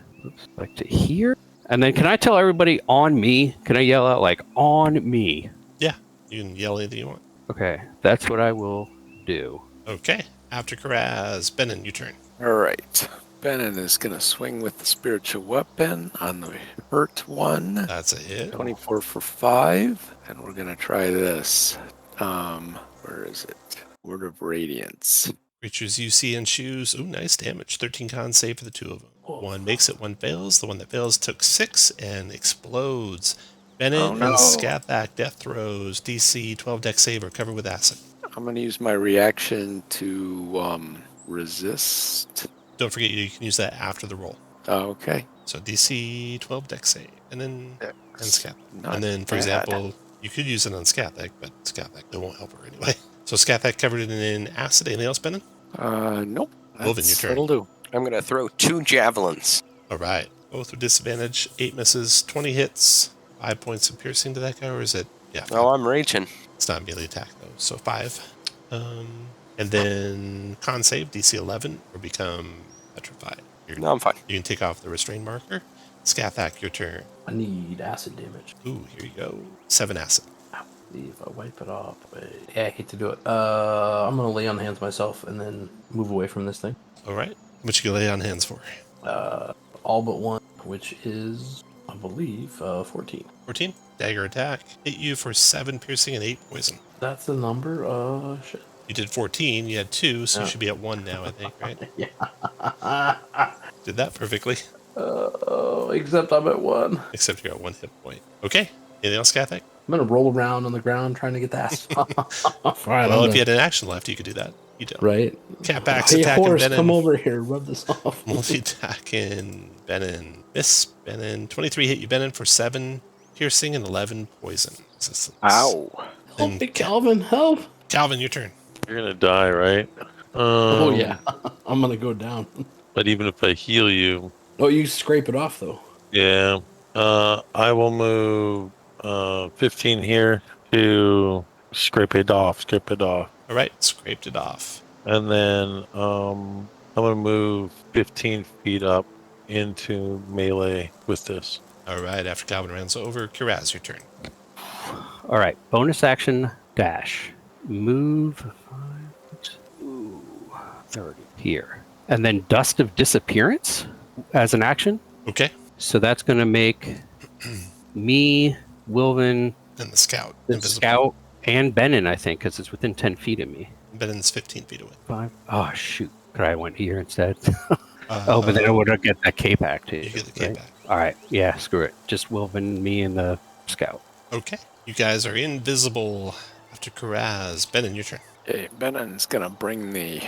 like to here. And then can I tell everybody on me? Can I yell out like on me? Yeah, you can yell anything you want. Okay, that's what I will do. Okay. After Karaz, Benin, your turn. All right. Benin is going to swing with the spiritual weapon on the hurt one. That's a hit. 24 for 5. And we're going to try this. Where is it? Word of Radiance. Creatures you see and choose. Ooh, nice damage. 13 con save for the 2 of them. 1 makes it, 1 fails. The one that fails took 6 and explodes. Benin Oh, no. and Skathak death throws. DC 12 dex save or covered with acid. I'm going to use my reaction to resist. Don't forget you can use that after the roll. Oh, okay. So DC 12 dex save. And then and Skathak. Not And then, for bad. example, you could use it on Skathak, but Skathak, it won't help her anyway. So Skathak covered it in acid. Anything else, Benin? Nope. Wilvin, your turn. That'll do. I'm going to throw 2 javelins. All right. Both with disadvantage. 8 misses, 20 hits. 5 points of piercing to that guy, or is it? Yeah. Oh, I'm raging. It's not melee attack, though. So 5. And then con save, DC 11, or become petrified. No, I'm fine. You can take off the restrain marker. Skathak, your turn. I need acid damage. Ooh, here you go. 7 acid. See if I wipe it off. Wait. Yeah, I hate to do it. I'm gonna lay on hands myself and then move away from this thing. All right. How much you can lay on hands for? All but 1, which is, I believe, 14. 14. Dagger attack. Hit you for 7 piercing and 8 poison. That's the number. Shit. You did 14. You had 2, so Yeah. you should be at 1 now, I think, right? Yeah. Did that perfectly. Except I'm at 1. Except you're at 1 hit point. Okay. Anything else, Skathak? I'm gonna roll around on the ground trying to get the ass. Right, Well, if you had an action left, you could do that. You don't. right. Catback's Hey, attacking horse, Benin. come over here. Rub this off. Multi-attacking Benin. Miss Benin. 23 hit you, Benin, for 7 piercing and 11 poison resistance. Ow. Help me, Calvin. Help. Calvin, your turn. You're gonna die, right? Oh yeah. I'm gonna go down. But even if I heal you, Oh, you scrape it off though. yeah. I will move 15 here to scrape it off. All right. Scraped it off. And then I'm gonna move 15 feet up into melee with this. All right. After Calvin runs over, Kiraz, your turn. All right, bonus action dash. Move 5. 30 here. And then Dust of Disappearance as an action. Okay. So that's going to make me, Wilvin, And the scout. the invisible. scout, and Benin, I think, because it's within 10 feet of me. Benen's 15 feet away. 5. Oh, shoot. Could I went here instead? Oh, but then I would get that K back too. You get the K right? back. All right. Yeah, screw it. Just Wilvin, me, and the scout. Okay. You guys are invisible after Karaz. Benen, your turn. Okay, Benen's gonna bring the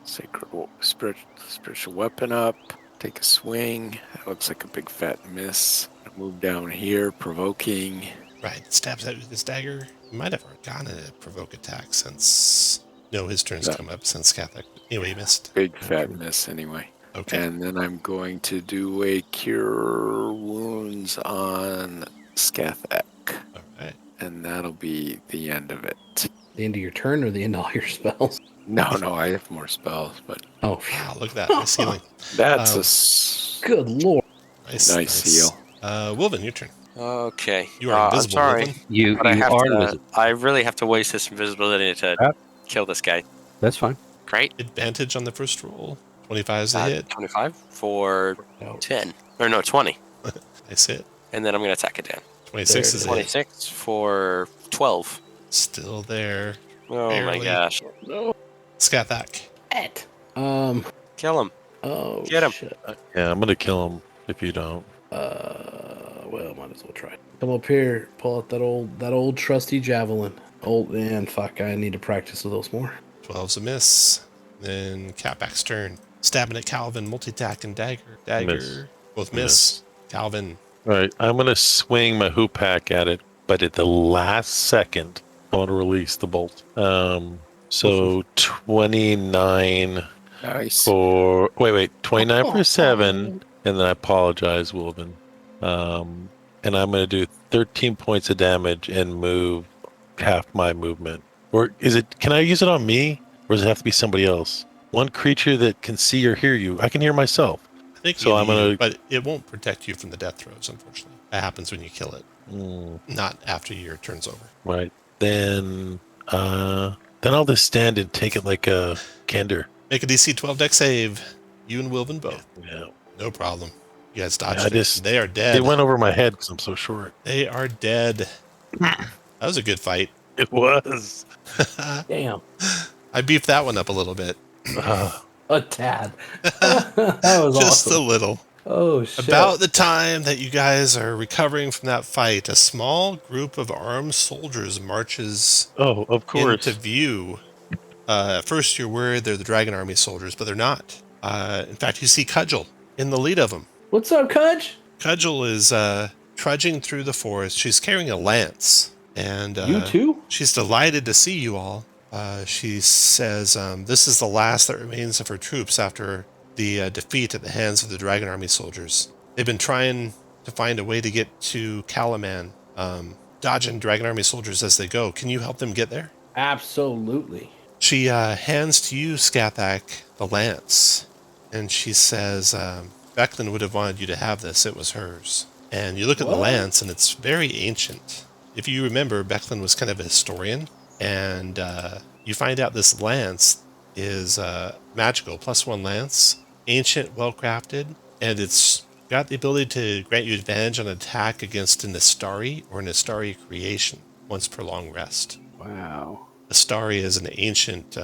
sacred spiritual weapon up, take a swing. That looks like a big fat miss. Move down here, provoking. Right. Stabs out with his dagger. He might have gotten a provoke attack since... No, his turn's come up since Catholic. Anyway, he missed. Big fat miss anyway. Okay. And then I'm going to do a cure wounds on Skathak. All right. And that'll be the end of it. The end of your turn or the end of all your spells? No, I have more spells, but Oh, Wow, look at that. Nice healing. that's good lord. Nice heal. Wilvin, your turn. Okay. You are I'm invisible, sorry, Wilvin. You but I have are to. invisible. I really have to waste this invisibility to Yep. kill this guy. That's fine. Great. Advantage on the first roll. 25 is the hit. 25 for No. 10. Or no, 20. Nice hit. And then I'm going to attack again. 26 There is it a hit. 26 for 12. Still there. Oh Barely. my gosh. No. Skathak. Kill him. Oh, Get him. shit. Yeah, I'm gonna kill him if you don't. Well, might as well try. Come up here, pull out that old trusty javelin. Old man, fuck, I need to practice with those more. 12's a miss. Then Catback's turn. Stabbing at Calvin, multi-attack and dagger. Miss. Both miss. Calvin. All right, I'm gonna swing my hoop pack at it, but at the last second, I want to release the bolt. So 29 nice. for 29 for 7, and then I apologize, Wilvin. And I'm gonna do 13 points of damage and move half my movement. Or is it? Can I use it on me, or does it have to be somebody else? One creature that can see or hear you. I can hear myself. I think So I'm gonna- but it won't protect you from the death throws, unfortunately. That happens when you kill it, not after your turn's over. Right. Then I'll just stand and take it like a Kender. Make a DC 12 deck save. You and Wilvin both. Yeah. No problem. You guys dodged I it. just- They are dead. It went over my head because I'm so short. They are dead. That was a good fight. It was. Damn. I beefed that one up a little bit. A tad. That was Just awesome. a little. Oh, shit. About the time that you guys are recovering from that fight, a small group of armed soldiers marches Oh, of course. into view. At first, you're worried they're the Dragon Army soldiers, but they're not. In fact, you see Cudgel in the lead of them. What's up, Cudge? Cudgel is trudging through the forest. She's carrying a lance, and You too? she's delighted to see you all. She says, this is the last that remains of her troops after the defeat at the hands of the Dragon Army soldiers. They've been trying to find a way to get to Kalaman, dodging Dragon Army soldiers as they go. Can you help them get there? Absolutely. She hands to you, Skathak, the lance, and she says, Becklin would have wanted you to have this. It was hers. And you look at the What? lance, and it's very ancient. If you remember, Becklin was kind of a historian, and you find out this lance is magical, +1 lance, ancient, well-crafted, and it's got the ability to grant you advantage on attack against an Astari or an Astari creation once per long rest. Wow. Astari is an ancient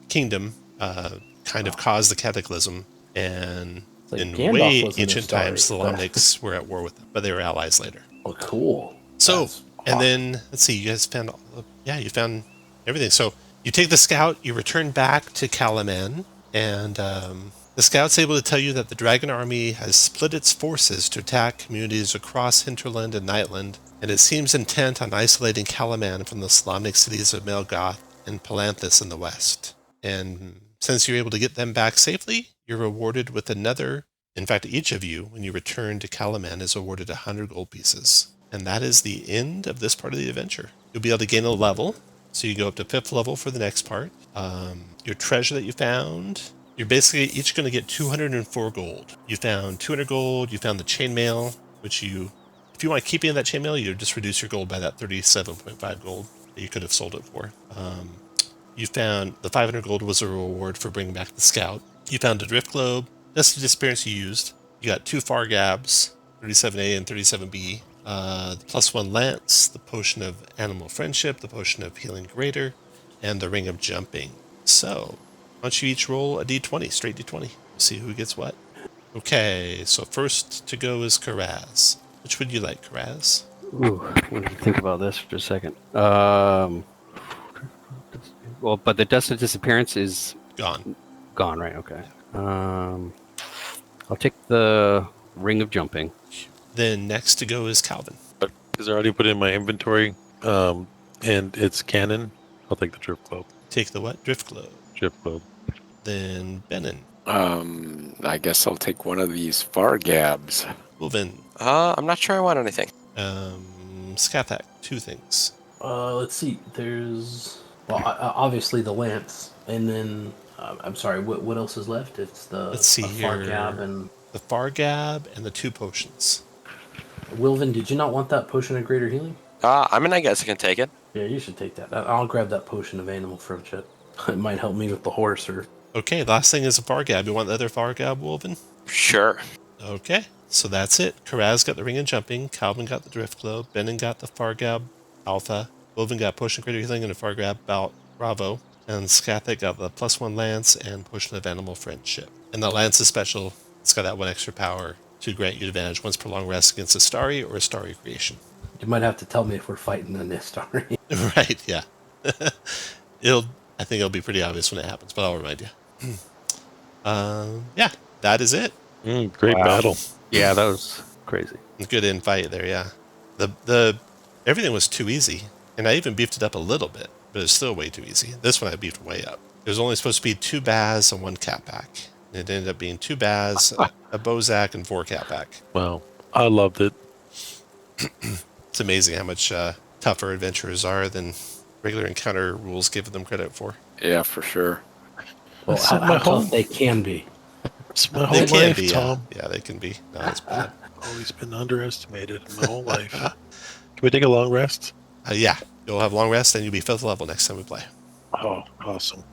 kingdom, kind of caused the cataclysm, and like in Gandalf way was an ancient Astari, times, the but- Solomnics were at war with them, but they were allies later. Oh, cool. So, That's and awesome. then, let's see, you guys found, you found everything. So, you take the scout, you return back to Kalaman, and the scout's able to tell you that the Dragon Army has split its forces to attack communities across Hinterland and Nightland, and it seems intent on isolating Kalaman from the Solomnic cities of Melgoth and Palanthus in the west. And since you're able to get them back safely, you're rewarded with another. In fact, each of you, when you return to Kalaman, is awarded 100 gold pieces. And that is the end of this part of the adventure. You'll be able to gain a level, so you go up to 5th level for the next part. Your treasure that you found, you're basically each going to get 204 gold. You found 200 gold, you found the chainmail, which you, if you want to keep in that chainmail, you just reduce your gold by that 37.5 gold that you could have sold it for. You found the 500 gold was a reward for bringing back the scout. You found a drift globe. That's the disappearance you used. You got 2 far gabs, 37A and 37B. The +1 lance, the potion of animal friendship, the potion of healing greater, and the ring of jumping. So, why don't you each roll a d20, straight d20. See who gets what. Okay, so first to go is Karaz. Which would you like, Karaz? Ooh, I'm going to think about this for a second. Well, but the dust of disappearance is Gone. gone, right? Okay. I'll take the ring of jumping. Then next to go is Calvin. Because I already put in my inventory, and it's canon. I'll take the drift globe. Take the what? Drift globe. Drift globe. Then Benin. I guess I'll take one of these far gabs. Wolven. I'm not sure I want anything. Skathak. 2 things. Let's see. There's obviously the lance, and then I'm sorry. What else is left? It's the Let's see far here. gab and The far gab and the 2 potions. Wilvin. Did you not want that potion of greater healing? I mean, I guess I can take it. Yeah, you should take that. I'll grab that potion of animal friendship. It might help me with the horse or. Okay, last thing is a far gab. You want the other far gab, Wolven? Sure. Okay, so that's it. Karaz got the ring of jumping. Calvin got the drift globe. Benin got the far gab alpha. Wolven got potion of greater healing and a far gab bravo. And Skathak got the +1 lance and potion of animal friendship. And the lance is special. It's got that 1 extra power to grant you advantage once per long rest against a starry or a starry creation. You might have to tell me if we're fighting a Nistari. Right, yeah. I think it'll be pretty obvious when it happens, but I'll remind you. Yeah, that is it. Great battle. Yeah, that was crazy. Good infight there, yeah. The everything was too easy, and I even beefed it up a little bit, but it's still way too easy. This one I beefed way up. There's only supposed to be 2 Baz and 1 Catback. It ended up being 2 Baz, a Bozak, and 4 Catback. Wow. I loved it. It's amazing how much tougher adventurers are than regular encounter rules give them credit for. Yeah, for sure. Well, how tough they can be. It's my They whole can life, be, Tom. yeah, they can be. No, it's bad. Always been underestimated in my whole life. Can we take a long rest? Yeah, you'll have long rest, and you'll be 5th level next time we play. Oh, awesome.